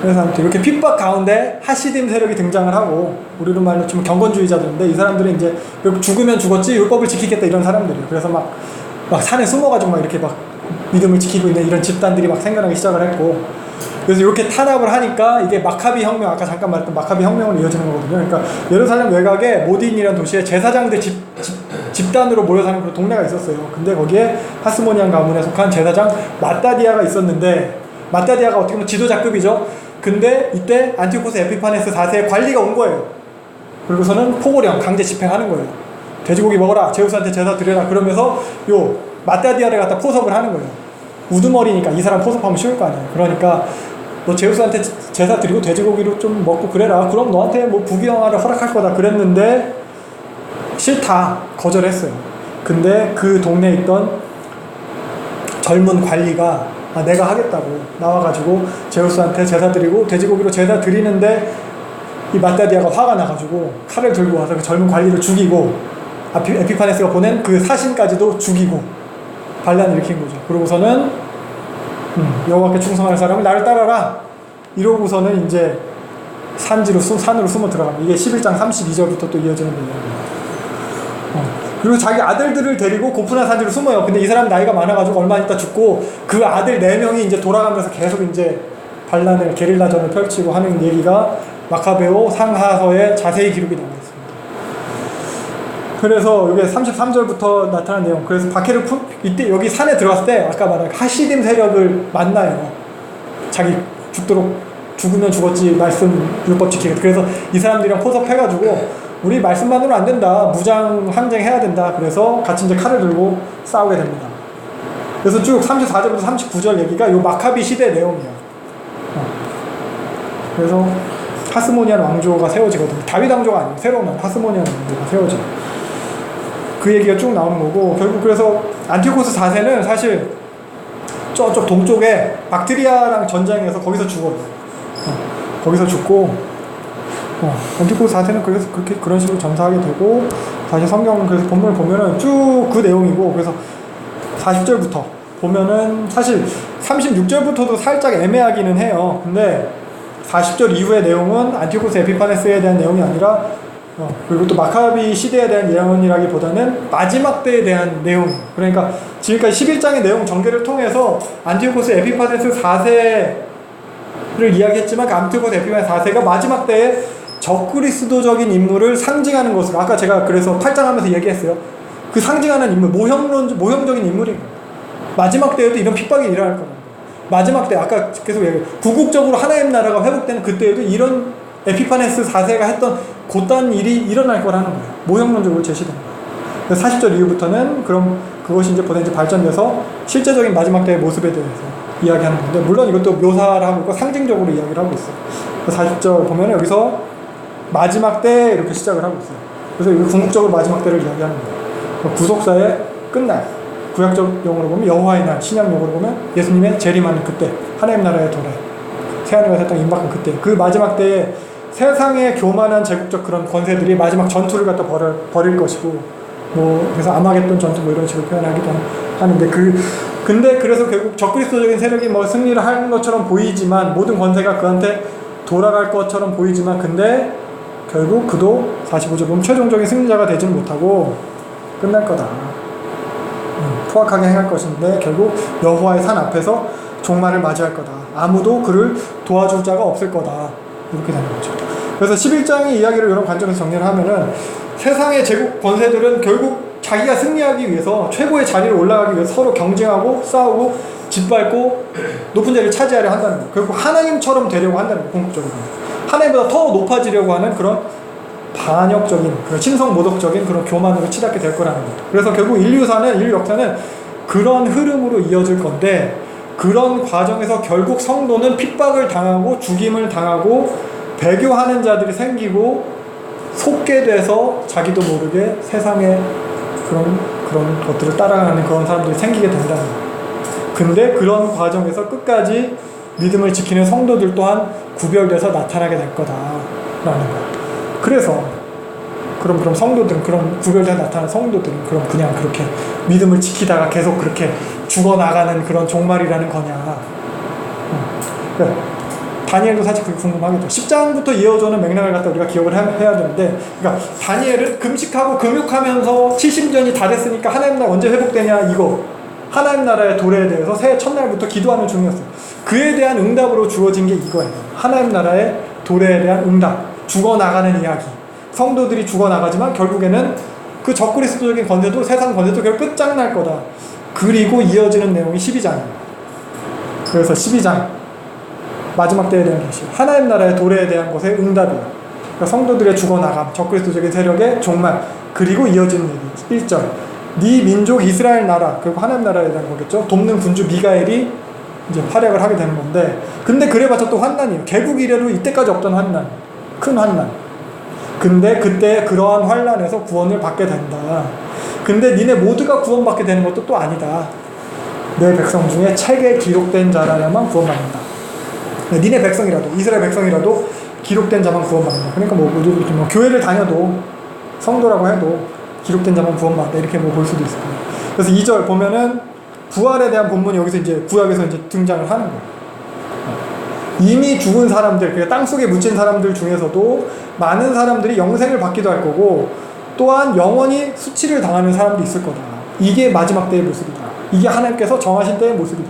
그래서 아무튼 이렇게 핍박 가운데 하시딤 세력이 등장을 하고, 우리로 말로 치면 경건주의자들인데, 이 사람들은 이제 죽으면 죽었지 율법을 지키겠다 이런 사람들이에요. 그래서 막 산에 숨어가지고 막 이렇게 막 믿음을 지키고 있는 이런 집단들이 막 생겨나기 시작을 했고, 그래서 이렇게 탄압을 하니까 이게 마카비 혁명, 아까 잠깐 말했던 마카비 혁명으로 이어지는 거거든요. 그러니까 예루살렘 외곽에 모딘이라는 도시에 제사장들 집단으로 모여 사는 그런 동네가 있었어요. 근데 거기에 하스모니안 가문에 속한 제사장 마따디아가 있었는데, 마따디아가 어떻게 보면 지도자급이죠. 근데 이때 안티오코스 에피파네스 4세의 관리가 온 거예요. 그리고서는 포고령 강제 집행하는 거예요. 돼지고기 먹어라, 제우스한테 제사 드려라, 그러면서 요 마따디아를 갖다 포섭을 하는 거예요. 우두머리니까 이 사람 포섭하면 쉬울 거 아니에요. 그러니까 너 제우스한테 제사 드리고 돼지고기로 좀 먹고 그래라, 그럼 너한테 뭐 부귀영화를 허락할 거다 그랬는데 싫다, 거절했어요. 근데 그 동네에 있던 젊은 관리가 내가 하겠다고 나와가지고 제우스한테 제사 드리고 돼지고기로 제사 드리는데 이 마따디아가 화가 나가지고 칼을 들고 와서 그 젊은 관리를 죽이고 에피파네스가 보낸 그 사신까지도 죽이고 반란을 일으킨 거죠. 그러고서는 여호와께 충성하는 사람을 나를 따라라 이러고서는 이제 산으로 숨어 들어갑니다. 이게 11장 32절부터 또 이어지는 내용입니다. 그리고 자기 아들들을 데리고 고프나 산지로 숨어요. 근데 이 사람 나이가 많아가지고 얼마 있다 죽고 그 아들 4명이 이제 돌아가면서 계속 이제 반란을 게릴라전을 펼치고 하는 얘기가 마카베오 상하서에 자세히 기록이 나와 있습니다. 그래서 이게 33절부터 나타난 내용. 그래서 바케르프 이때 여기 산에 들어갔을 때 아까 말한 하시딤 세력을 만나요. 자기 죽으면 죽었지 말씀 율법 지키겠다. 그래서 이 사람들이랑 포섭해가지고 우리 말씀만으로 안 된다, 무장 항쟁해야 된다. 그래서 같이 이제 칼을 들고 싸우게 됩니다. 그래서 쭉 34절부터 39절 얘기가 요 마카비 시대 내용이에요. 그래서 하스모니안 왕조가 세워지거든요. 다윗 왕조가 아니고 새로운 하스모니안 왕조가 세워져요. 그 얘기가 쭉 나오는 거고, 결국 그래서 안티오코스 4세는 사실 저쪽 동쪽에 박트리아랑 전쟁에서 거기서 죽어요. 거기서 죽고, 안티오코스 4세는 그래서 그런 식으로 전사하게 되고, 다시 성경 그래서 본문을 보면은 쭉 그 내용이고, 그래서 40절부터 보면은 사실 36절부터도 살짝 애매하기는 해요. 근데 40절 이후의 내용은 안티오코스 에피파네스에 대한 내용이 아니라 그리고 또 마카비 시대에 대한 예언이라기보다는 마지막 때에 대한 내용. 그러니까 지금까지 11장의 내용 전개를 통해서 안티오코스 에피파네스 4세를 이야기했지만 그 안티오코스 에피파네스 4세가 마지막 때에 적그리스도적인 인물을 상징하는 것으로, 아까 제가 그래서 8장 하면서 얘기했어요. 그 상징하는 인물, 모형적인 인물인 거예요. 마지막 때에도 이런 핍박이 일어날 거예요. 마지막 때 아까 계속 얘기해요. 궁극적으로 하나님 나라가 회복되는 그때에도 이런 에피파네스 4세가 했던 곧단 일이 일어날 거라는 거예요. 모형론적으로 제시된 거예요. 그래서 40절 이후부터는 그럼 그것이 이제 보다 이제 발전돼서 실제적인 마지막 때의 모습에 대해서 이야기하는 건데, 물론 이것도 묘사를 하고 있고 상징적으로 이야기를 하고 있어요. 그래서 40절 보면 여기서 마지막 때 이렇게 시작을 하고 있어요. 그래서 여기 궁극적으로 마지막 때를 이야기하는 거예요. 구속사의 끝날, 구약적 용어로 보면 여호와의 날, 신약 용어로 보면 예수님의 재림하는 그때, 하나님 나라의 도래, 새하늘과 새 땅 임박한 그때, 그 마지막 때에 세상의 교만한 제국적 그런 권세들이 마지막 전투를 갖다 벌일 것이고, 뭐 그래서 아마겟돈 전투 뭐 이런 식으로 표현하기도 하는데, 근데 그래서 결국 적그리스도적인 세력이 뭐 승리를 하는 것처럼 보이지만, 모든 권세가 그한테 돌아갈 것처럼 보이지만, 근데 결국 그도 45절 보면 최종적인 승리자가 되지는 못하고 끝날 거다. 포악하게 행할 것인데 결국 여호와의 산 앞에서 종말을 맞이할 거다. 아무도 그를 도와줄 자가 없을 거다. 이렇게 되는 거죠. 그래서 11장의 이야기를 이런 관점에서 정리를 하면은 세상의 제국 권세들은 결국 자기가 승리하기 위해서 최고의 자리를 올라가기 위해서 서로 경쟁하고 싸우고 짓밟고 높은 자리를 차지하려 한다는 거예요. 결국 하나님처럼 되려고 한다는 거예요. 궁극적으로 하나님보다 더 높아지려고 하는 그런 반역적인, 그런 신성모독적인 그런 교만으로 치닫게 될 거라는 거예요. 그래서 결국 인류 역사는 그런 흐름으로 이어질 건데, 그런 과정에서 결국 성도는 핍박을 당하고 죽임을 당하고 배교하는 자들이 생기고 속게 돼서 자기도 모르게 세상의 그런 것들을 따라가는 그런 사람들이 생기게 된다는 거예요. 근데 그런 과정에서 끝까지 믿음을 지키는 성도들 또한 구별돼서 나타나게 될 거다라는 거예요. 그래서 그럼 성도들은, 그런 구별돼서 나타나는 성도들은 그럼 그냥 그렇게 믿음을 지키다가 계속 그렇게 죽어나가는 그런 종말이라는 거냐. 그러니까 다니엘도 사실 그게 궁금하겠죠. 10장부터 이어져오는 맥락을 갖다 우리가 기억을 해야 되는데, 그러니까 다니엘은 금식하고 금욕하면서 70년이 다 됐으니까 하나님 나라 언제 회복되냐, 이거 하나님 나라의 도래에 대해서 새해 첫날부터 기도하는 중이었어요. 그에 대한 응답으로 주어진 게 이거예요. 하나님 나라의 도래에 대한 응답, 죽어나가는 이야기. 성도들이 죽어나가지만 결국에는 그 적그리스도적인 권세도 세상 권세도 결국 끝장날 거다. 그리고 이어지는 내용이 12장이에요. 그래서 12장 마지막 때에 대한 계시, 하나님 나라의 도래에 대한 것의 응답이에요. 그러니까 성도들의 죽어나감, 적그리스도적인 세력의 종말, 그리고 이어지는 얘기 1절, 네 민족 이스라엘 나라, 그리고 하나님 나라에 대한 거겠죠. 돕는 군주 미가엘이 이제 활약을 하게 되는 건데, 근데 그래봤자 또 환난이에요. 개국 이래로 이때까지 없던 환난, 큰 환난. 근데 그때 그러한 환난에서 구원을 받게 된다. 근데 니네 모두가 구원받게 되는 것도 또 아니다. 내 백성 중에 책에 기록된 자라야만 구원받는다. 니네 백성이라도, 이스라엘 백성이라도 기록된 자만 구원받는다. 그러니까 뭐 교회를 다녀도, 성도라고 해도 기록된 자만 구원받는다. 이렇게 뭐 볼 수도 있을 거예요. 그래서 2절 보면은 부활에 대한 본문이 여기서 이제 구약에서 이제 등장을 하는 거예요. 이미 죽은 사람들, 그러니까 땅 속에 묻힌 사람들 중에서도 많은 사람들이 영생을 받기도 할 거고, 또한 영원히 수치를 당하는 사람도 있을 거다. 이게 마지막 때의 모습이다. 이게 하나님께서 정하신 때의 모습이다.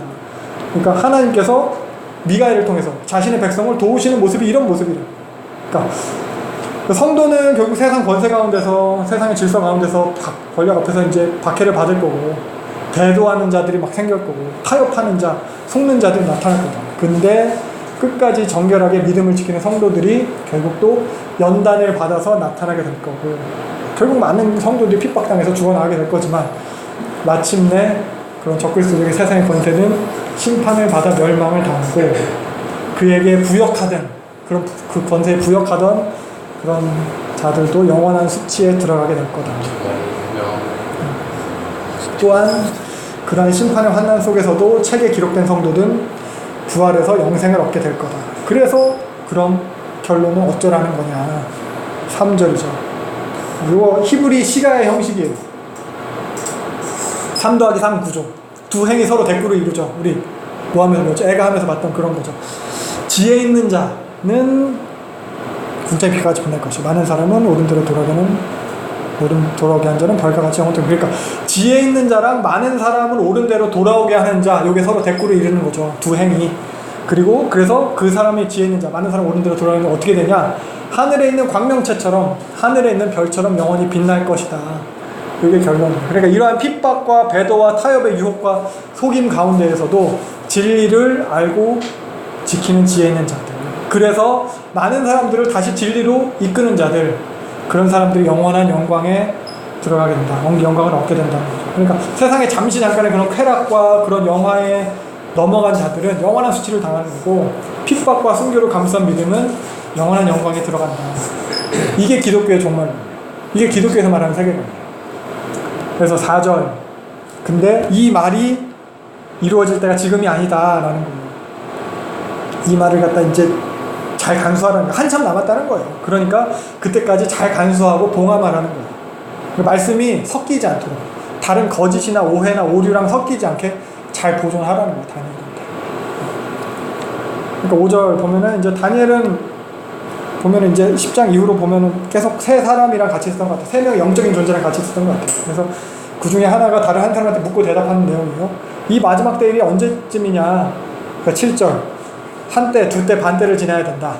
그러니까 하나님께서 미가엘을 통해서 자신의 백성을 도우시는 모습이 이런 모습이다. 그러니까 성도는 결국 세상 권세 가운데서, 세상의 질서 가운데서 권력 앞에서 이제 박해를 받을 거고, 대도하는 자들이 막 생길 거고, 타협하는 자, 속는 자들이 나타날 거다. 근데 끝까지 정결하게 믿음을 지키는 성도들이 결국 또 연단을 받아서 나타나게 될 거고, 결국 많은 성도들이 핍박당해서 죽어나가게 될 거지만, 마침내 그런 적그리스도적인 세상의 권세는 심판을 받아 멸망을 당하고, 그에게 부역하던, 그런 그 권세에 부역하던 그런 자들도 영원한 수치에 들어가게 될 거다. 또한 그러한 심판의 환난 속에서도 책에 기록된 성도들은 부활해서 영생을 얻게 될 거다. 그래서 그럼 결론은 어쩌라는 거냐. 3절이죠. 이거 히브리 시가의 형식이에요. 3 더하기 3 구조. 두 행이 서로 대꾸를 이루죠. 우리 뭐 하면서 뭐죠? 애가 하면서 봤던 그런 거죠. 지혜 있는 자는 궁창의 피까지 빛날 것이고, 많은 사람은 오른대로 돌아오게 한 자는 별과 같이 영원토록. 그러니까 지혜 있는 자랑 많은 사람을 오른대로 돌아오게 하는 자, 요게 서로 대꾸를 이루는 거죠. 두 행이. 그리고 그래서 그 사람이 지혜 있는 자, 많은 사람 오른대로 돌아오는 건 어떻게 되냐? 하늘에 있는 광명체처럼, 하늘에 있는 별처럼 영원히 빛날 것이다. 이게 결론이에요. 그러니까 이러한 핍박과 배도와 타협의 유혹과 속임 가운데에서도 진리를 알고 지키는 지혜 있는 자들, 그래서 많은 사람들을 다시 진리로 이끄는 자들, 그런 사람들이 영원한 영광에 들어가게 된다. 영광을 얻게 된다는 거죠. 그러니까 세상에 잠시 잠깐의 그런 쾌락과 그런 영화에 넘어간 자들은 영원한 수치를 당하는 거고, 핍박과 순교를 감수한 믿음은 영원한 영광에 들어간다. 이게 기독교의 종말입니다. 이게 기독교에서 말하는 세계관이에요. 그래서 4절, 근데 이 말이 이루어질 때가 지금이 아니다라는 거예요. 이 말을 갖다 이제 잘 간수하라는 거예요. 한참 남았다는 거예요. 그러니까 그때까지 잘 간수하고 봉함하라는 거예요. 그 말씀이 섞이지 않도록, 다른 거짓이나 오해나 오류랑 섞이지 않게 잘 보존하라는 거예요. 다니엘한테. 그러니까 5절 보면은 이제 다니엘은 보면은 이제 10장 이후로 보면은 계속 세 사람이랑 같이 있었던 것 같아요. 3명의 영적인 존재랑 같이 있었던 것 같아요. 그래서 그 중에 하나가 다른 한 사람한테 묻고 대답하는 내용이에요. 이 마지막 때일이 언제쯤이냐? 그러니까 7절. 한때, 두때, 반때를 지나야 된다.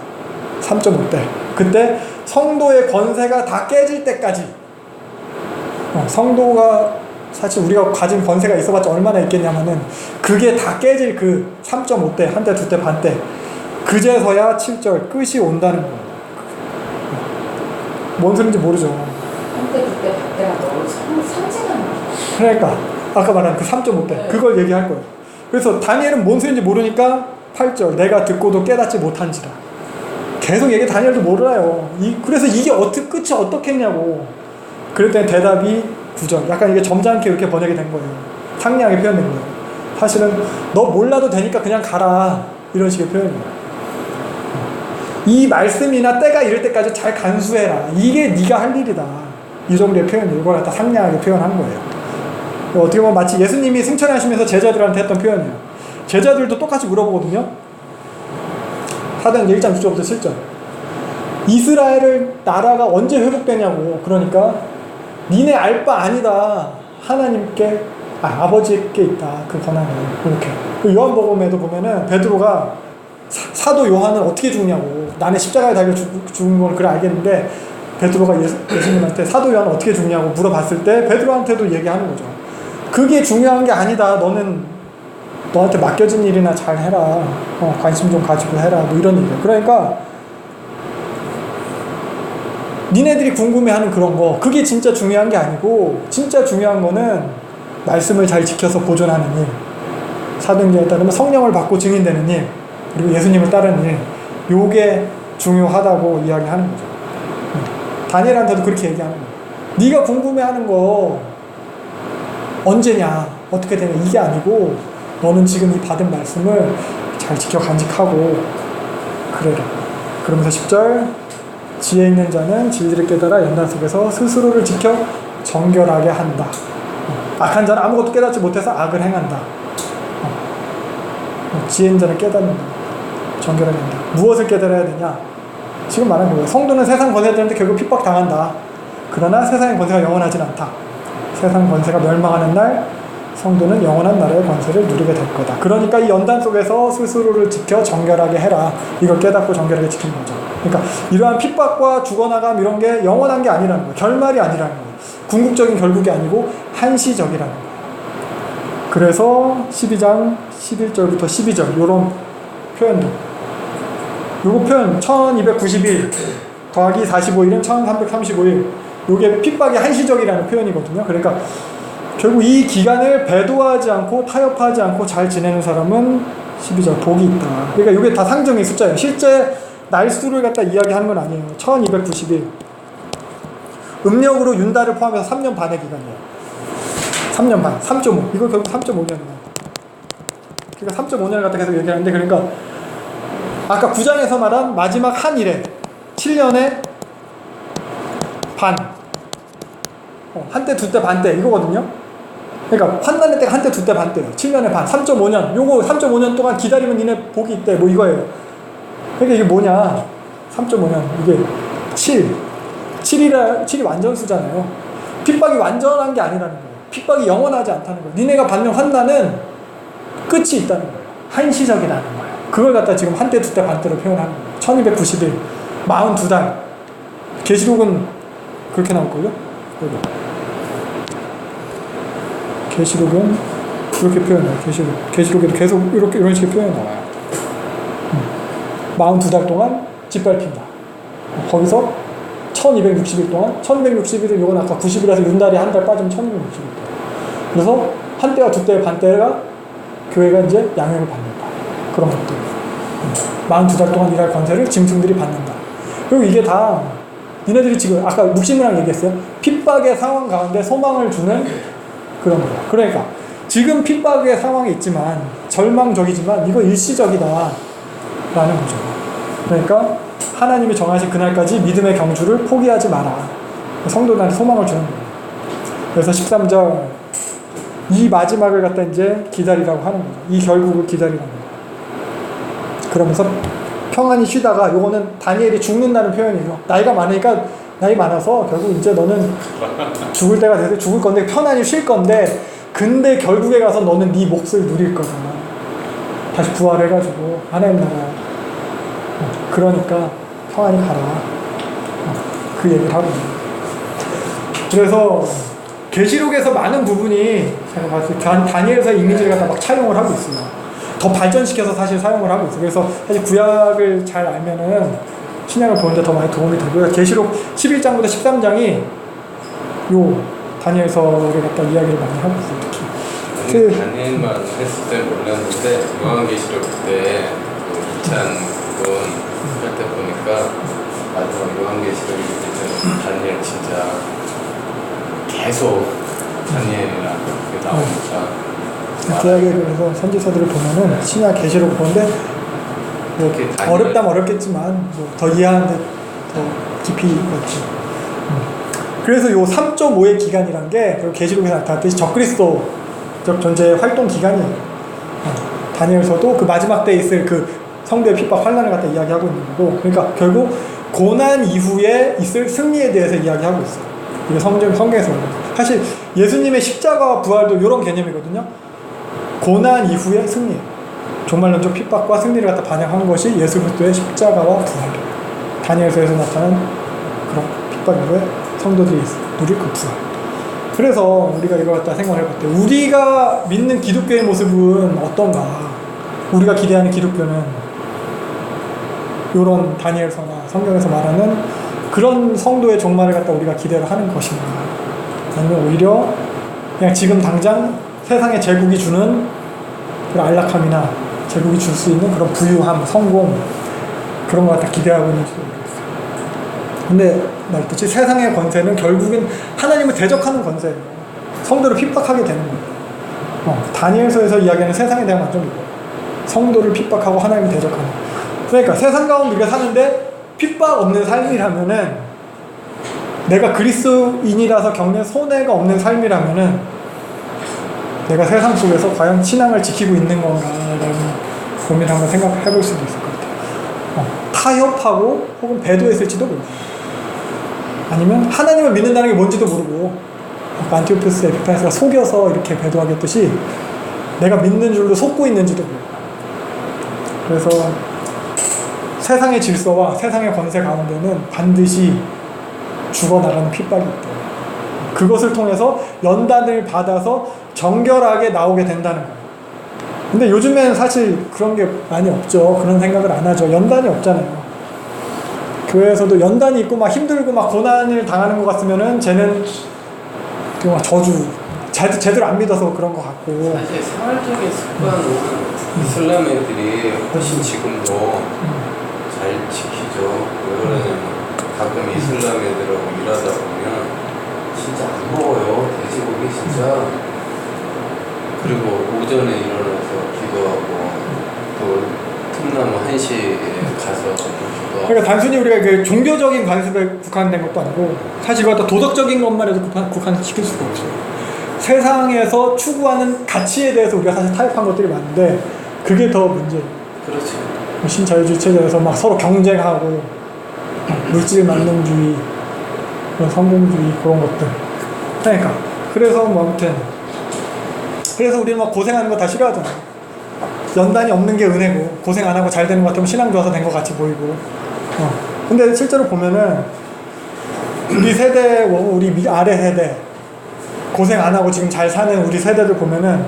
3.5때. 그때 성도의 권세가 다 깨질 때까지. 성도가 사실 우리가 가진 권세가 있어봤자 얼마나 있겠냐면은 그게 다 깨질 그 3.5때, 한때, 두때, 반때. 그제서야 7절 끝이 온다는 거예요. 뭔 소리인지 모르죠. 한때 그때 그때가 너무 상징하는 거야. 그러니까 아까 말한 그 3.5대 그걸 얘기할 거예요. 그래서 다니엘은 뭔 소리인지 모르니까 8절 내가 듣고도 깨닫지 못한지라. 계속 얘기, 다니엘도 몰라요. 그래서 이게 끝이 어떻게 했냐고. 그랬더니 대답이 9절. 약간 이게 점잖게 이렇게 번역이 된 거예요. 상냥하게 표현된 거예요. 사실은 너 몰라도 되니까 그냥 가라, 이런 식의 표현이에요. 이 말씀이나 때가 이럴 때까지 잘 간수해라. 이게 네가 할 일이다. 이 정도의 표현을 이걸 갖다 상냥하게 표현한 거예요. 어떻게 보면 마치 예수님이 승천하시면서 제자들한테 했던 표현이에요. 제자들도 똑같이 물어보거든요. 사도행전 1장 6절부터 7절. 이스라엘을 나라가 언제 회복되냐고. 그러니까 니네 알 바 아니다. 하나님께 아버지께 있다. 그 권한이. 이렇게. 요한복음에도 보면은 베드로가 사도 요한은 어떻게 죽냐고. 나는 십자가에 달려 죽은 건 그래 알겠는데 베드로가 예수님한테 사도 요한 어떻게 죽냐고 물어봤을 때 베드로한테도 얘기하는 거죠. 그게 중요한 게 아니다. 너는 너한테 맡겨진 일이나 잘 해라. 관심 좀 가지고 해라. 뭐 이런 얘기예요. 그러니까 니네들이 궁금해하는 그런 거 그게 진짜 중요한 게 아니고 진짜 중요한 거는 말씀을 잘 지켜서 보존하는 일, 사도행전에 따르면 성령을 받고 증인되는 일, 그리고 예수님을 따르는 일, 요게 중요하다고 이야기하는 거죠. 다니엘한테도 그렇게 얘기하는 거예요. 네가 궁금해하는 거 언제냐, 어떻게 되냐 이게 아니고 너는 지금 이 받은 말씀을 잘 지켜 간직하고 그래라. 그러면서 10절 지혜 있는 자는 진리를 깨달아 연단 속에서 스스로를 지켜 정결하게 한다. 악한 자는 아무것도 깨닫지 못해서 악을 행한다. 지혜 있는 자는 깨닫는다. 정결하게 한다. 무엇을 깨달아야 되냐? 지금 말한 거예요. 성도는 세상 권세를 되는데 결국 핍박당한다. 그러나 세상의 권세가 영원하진 않다. 세상 권세가 멸망하는 날 성도는 영원한 나라의 권세를 누리게 될 거다. 그러니까 이 연단 속에서 스스로를 지켜 정결하게 해라. 이걸 깨닫고 정결하게 지키는 거죠. 그러니까 이러한 핍박과 죽어나감 이런 게 영원한 게 아니라는 거예요. 결말이 아니라는 거예요. 궁극적인 결국이 아니고 한시적이라는 거예요. 그래서 12장 11절부터 12절 이런 표현도 요거 표현 1291 더하기 45일은 1335일 요게 핍박이 한시적이라는 표현이거든요. 그러니까 결국 이 기간을 배도하지 않고 타협하지 않고 잘 지내는 사람은 12절 복이 있다. 그러니까 이게 다 상정의 숫자예요. 실제 날수를 갖다 이야기하는 건 아니에요. 1291 음력으로 윤달을 포함해서 3년 반의 기간이에요. 3년 반, 3.5 이거 결국 3.5년이에요. 그러니까 3.5년을 갖다 계속 얘기하는데 그러니까 아까 9장에서 말한 마지막 한 일에 7년에 반 한때 두때 반때 이거거든요. 그러니까 환난의 때가 한때 두때 반때예요. 7년에 반 3.5년 요거 3.5년 동안 기다리면 니네 복이 있대 뭐 이거예요. 그러니까 이게 뭐냐 3.5년 이게 7이 완전수잖아요. 핍박이 완전한 게 아니라는 거예요. 픽박이 영원하지 않다는 거예요. 니네가 받는 환난은 끝이 있다는 거예요. 한시적이라는 거예요. 그걸 갖다 지금 한때, 두때, 반때로 표현하는 거예요. 1291, 42달. 계시록은 그렇게 나올걸요? 여기. 계시록은 그렇게 표현해요. 계시록에도 계속 이런 식의 표현이 나와요. 42달 동안 짓밟힌다. 거기서 1260일 동안 1260일은 요건 아까 90일에서 윤달이 한 달 빠지면 1260일. 그래서 한때와 두때 반때가 교회가 이제 양육을 받는다. 그런 것들. 42달 동안 일할 권세를 짐승들이 받는다. 그리고 이게 다 니네들이 지금 아까 묵시무랑 얘기했어요. 핍박의 상황 가운데 소망을 주는 그런 거예요. 그러니까 지금 핍박의 상황이 있지만 절망적이지만 이거 일시적이다 라는 거죠. 그러니까 하나님이 정하신 그날까지 믿음의 경주를 포기하지 마라. 성도들한테 소망을 주는 거예요. 그래서 13절 이 마지막을 갖다 이제 기다리라고 하는 거죠. 이 결국을 기다리라는 거예요. 그러면서 평안히 쉬다가 요거는 다니엘이 죽는다는 표현이에요. 나이가 많아서 결국 이제 너는 죽을 때가 돼서 죽을 건데 편안히 쉴 건데 근데 결국에 가서 너는 네 몫을 누릴 거잖아. 다시 부활해가지고 하나님 나라. 그러니까 평안히 가라. 그 얘기를 하고 있는 거예요. 그래서 계시록에서 많은 부분이 제가 봤을 때 다니엘서의 이미지를 갖다 막 차용을 하고 있어요. 더 발전시켜서 사실 사용을 하고 있어요. 그래서 사실 구약을 잘 알면은 신약을 보는데 더 많이 도움이 되고요. 계시록 11장부터 13장이 요 다니엘서를 갖다 이야기를 많이 하고 있어요. 특히 다니엘만 했을 때 몰랐는데 요한계시록 때 이찬 분 할 때 보니까 마지막 요한계시록이 그때 다니엘 진짜 계속 다니엘이랑 그렇게 나오니까 구약에서 선지서들을 보면은 신약 계시록 보는데 뭐 어렵다면 어렵겠지만 뭐 더 이해하는데 더 깊이 있겠죠. 그래서 요 3.5의 기간이란 게 계시록에서 나타났듯이 적그리스도적 존재의 활동 기간이에요. 다니엘서도 그 마지막 때에 있을 그 성도의 핍박 환난을 갖다 이야기하고 있는 거고, 그러니까 결국 고난 이후에 있을 승리에 대해서 이야기하고 있어요. 이게 성경에서 사실 예수님의 십자가와 부활도 이런 개념이거든요. 고난 이후의 승리, 종말론적 핍박과 승리를 갖다 반영한 것이 예수 그리스도의 십자가와 부활이에요. 다니엘서에서 나타난 그런 핍박 이후에 성도들이 누릴 그 부활. 그래서 우리가 이걸 갖다 생각을 해볼 때 우리가 믿는 기독교의 모습은 어떤가? 우리가 기대하는 기독교는 이런 다니엘서나 성경에서 말하는 그런 성도의 종말을 갖다 우리가 기대를 하는 것인가? 아니면 오히려 그냥 지금 당장 세상의 제국이 주는 그런 안락함이나 제국이 줄 수 있는 그런 부유함, 성공 그런 거 갖다 기대하고 있는지도 모르겠어요. 근데 말했듯이 세상의 권세는 결국엔 하나님을 대적하는 권세예요. 성도를 핍박하게 되는 거예요. 다니엘서에서 이야기하는 세상에 대한 관점이 이거예요. 성도를 핍박하고 하나님을 대적하는. 그러니까 세상 가운데 우리가 사는데 핍박 없는 삶이라면은, 내가 그리스도인이라서 겪는 손해가 없는 삶이라면은 내가 세상 속에서 과연 신앙을 지키고 있는 건가라는 고민을 한번 생각해 볼 수도 있을 것 같아요. 타협하고 혹은 배도했을지도 모르고, 아니면 하나님을 믿는다는 게 뭔지도 모르고 안티오쿠스 에피파네스가 속여서 이렇게 배도하겠듯이 내가 믿는 줄로 속고 있는지도 모르고. 그래서 세상의 질서와 세상의 권세 가운데는 반드시 죽어나가는 핍박이 있다. 그것을 통해서 연단을 받아서 정결하게 나오게 된다는 거예요. 근데 요즘에는 사실 그런 게 많이 없죠. 그런 생각을 안 하죠. 연단이 없잖아요. 교회에서도 연단이 있고 막 힘들고 막 고난을 당하는 것 같으면은 쟤는 막 저주, 제대로 안 믿어서 그런 것 같고. 사실 생활적인 습관은 이슬람 애들이 훨씬 지금도 잘 지키죠. 왜 그러냐면 가끔 이슬람 애들하고 일하다 보면 진짜 안 먹어요. 돼지고기 진짜. 그리고 오전에 일어나서 기도하고 또 틈나무 1시에 가서 기도하고. 그러니까 단순히 우리가 그 종교적인 관습에 국한된 것도 아니고 사실 그것도 도덕적인 것만 해도 국한시킬 수가 없어요. 세상에서 추구하는 가치에 대해서 우리가 사실 타협한 것들이 많은데 그게 더 문제예요. 그렇죠. 신자유주의 체제에서 막 서로 경쟁하고 물질 만능주의, 그런 성공주의 그런 것들. 그러니까 그래서 뭐 아무튼 그래서 우리는 막 고생하는 거 다 싫어하잖아요. 연단이 없는 게 은혜고 고생 안 하고 잘 되는 것 같으면 신앙 좋아서 된 것 같이 보이고. 근데 실제로 보면은 우리 세대, 우리 아래 세대 고생 안 하고 지금 잘 사는 우리 세대들 보면은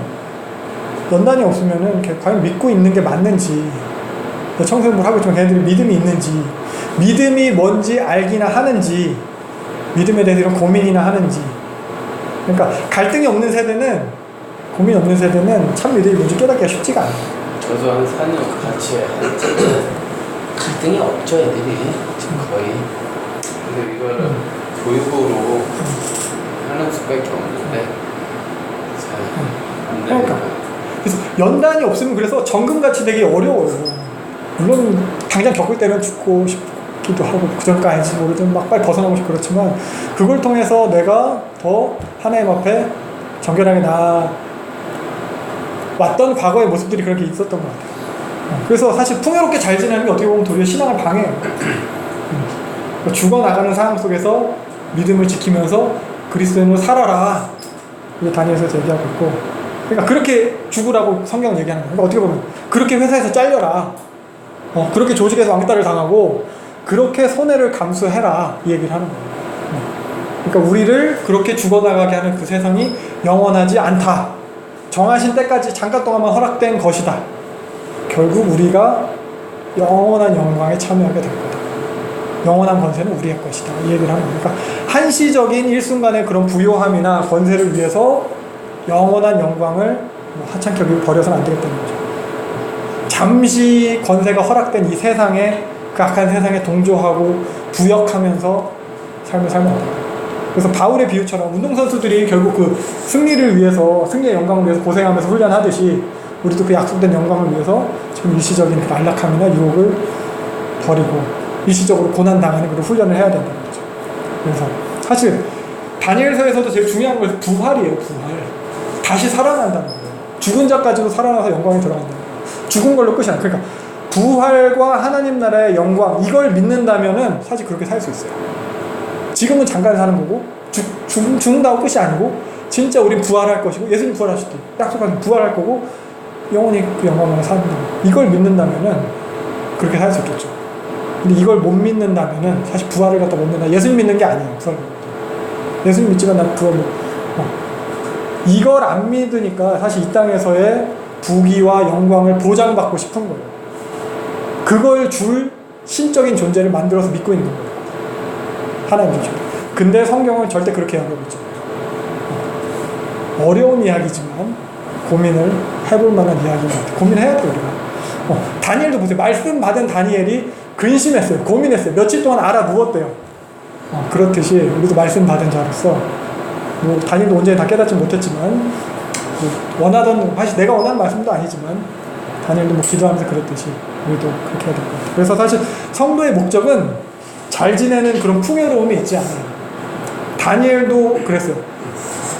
연단이 없으면은 과연 믿고 있는 게 맞는지, 청소년들 하고 있지만 걔네들이 믿음이 있는지, 믿음이 뭔지 알기나 하는지, 믿음에 대해서 이런 고민이나 하는지. 그러니까 갈등이 없는 세대는, 고민 없는 세대는 참 믿음이 뭔지 깨닫기가 쉽지가 않아요. 저도 한 4년 같이 했는데 갈등이 없죠 애들이 지금 거의. 근데 이거를 교육으로 하는 수밖에 없는데 잘 안 되니까. 그러니까 그래서 연단이 없으면 그래서 정금같이 되기 어려워요. 물론 당장 겪을 때는 죽고 싶기도 하고 그전까지 모르든 막 빨리 벗어나고 싶고 그렇지만 그걸 통해서 내가 더 하나님 앞에 정결하게 왔던 과거의 모습들이 그렇게 있었던 것 같아요. 그래서 사실 풍요롭게 잘 지내는 게 어떻게 보면 도리어 신앙을 방해해요. 죽어나가는 상황 속에서 믿음을 지키면서 그리스도인으로 살아라. 이게 다니엘서에서 얘기하고 있고, 그러니까 그렇게 죽으라고 성경은 얘기하는 거예요. 그러니까 어떻게 보면 그렇게 회사에서 잘려라. 그렇게 조직에서 왕따를 당하고 그렇게 손해를 감수해라. 이 얘기를 하는 거예요. 그러니까 우리를 그렇게 죽어나가게 하는 그 세상이 영원하지 않다. 정하신 때까지 잠깐 동안만 허락된 것이다. 결국 우리가 영원한 영광에 참여하게 될 거다. 영원한 권세는 우리의 것이다. 이 얘기를 하는 거예요. 그러니까 한시적인 일순간의 그런 부요함이나 권세를 위해서 영원한 영광을 하찮게 여기고 버려서는 안 되겠다는 거죠. 잠시 권세가 허락된 이 세상에, 그 악한 세상에 동조하고 부역하면서 삶을 살면 안 돼요. 그래서 바울의 비유처럼 운동선수들이 결국 그 승리를 위해서, 승리의 영광을 위해서 고생하면서 훈련하듯이 우리도 그 약속된 영광을 위해서 지금 일시적인 그 안락함이나 유혹을 버리고 일시적으로 고난당하는 그런 훈련을 해야 된다는 거죠. 그래서 사실 다니엘서에서도 제일 중요한 건 부활이에요. 부활. 다시 살아난다는 거예요. 죽은 자까지도 살아나서 영광에 들어간다는 거예요. 죽은 걸로 끝이 아니에요. 그러니까 부활과 하나님 나라의 영광, 이걸 믿는다면은 사실 그렇게 살 수 있어요. 지금은 잠깐 사는 거고 죽는다고 끝이 아니고 진짜 우린 부활할 것이고 예수님 부활하실 때 약속하신 부활할 거고 영원히 그 영광을 사는 거. 이걸 믿는다면은 그렇게 살 수 있겠죠. 근데 이걸 못 믿는다면은 사실 부활을 갖다 못 믿는다. 예수님 믿는 게 아니에요. 부활. 예수님 믿지만 난 부활 못. 이걸 안 믿으니까 사실 이 땅에서의 부귀와 영광을 보장받고 싶은 거예요. 그걸 줄 신적인 존재를 만들어서 믿고 있는 거예요. 하나님이죠. 근데 성경은 절대 그렇게 이야기하고 있죠. 어려운 이야기지만 고민을 해볼 만한 이야기인 것 같아요. 고민해야 돼요, 우리가. 다니엘도 보세요. 말씀 받은 다니엘이 근심했어요. 고민했어요. 며칠 동안 알아 누웠대요. 그렇듯이 우리도 말씀 받은 자로서 뭐 다니엘도 온전히 다 깨닫지 못했지만 뭐 원하던 사실 내가 원하는 말씀도 아니지만 다니엘도 뭐 기도하면서 그랬듯이 우리도 그렇게 해야 될 것 같아요. 그래서 사실 성도의 목적은 잘 지내는 그런 풍요로움이 있지 않아요. 다니엘도 그랬어요.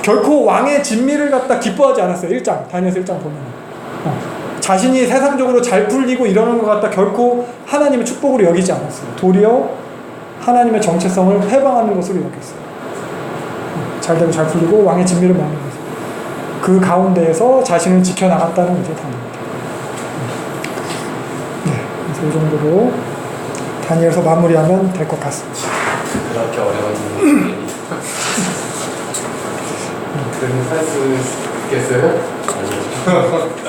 결코 왕의 진미를 갖다 기뻐하지 않았어요. 1장 다니엘서 1장 보면 자신이 세상적으로 잘 풀리고 이러는 것 같다 결코 하나님의 축복으로 여기지 않았어요. 도리어 하나님의 정체성을 해방하는 것으로 여겼어요. 잘 되고 잘 풀리고 왕의 진미를 먹는 거죠. 그 가운데에서 자신을 지켜나갔다는 이제 다니엘입니다. 네, 그래서 이 정도로 다니엘서 마무리하면 될 것 같습니다. 그렇게 어려운 일이 그럼 할 수 있겠어요? 아니요.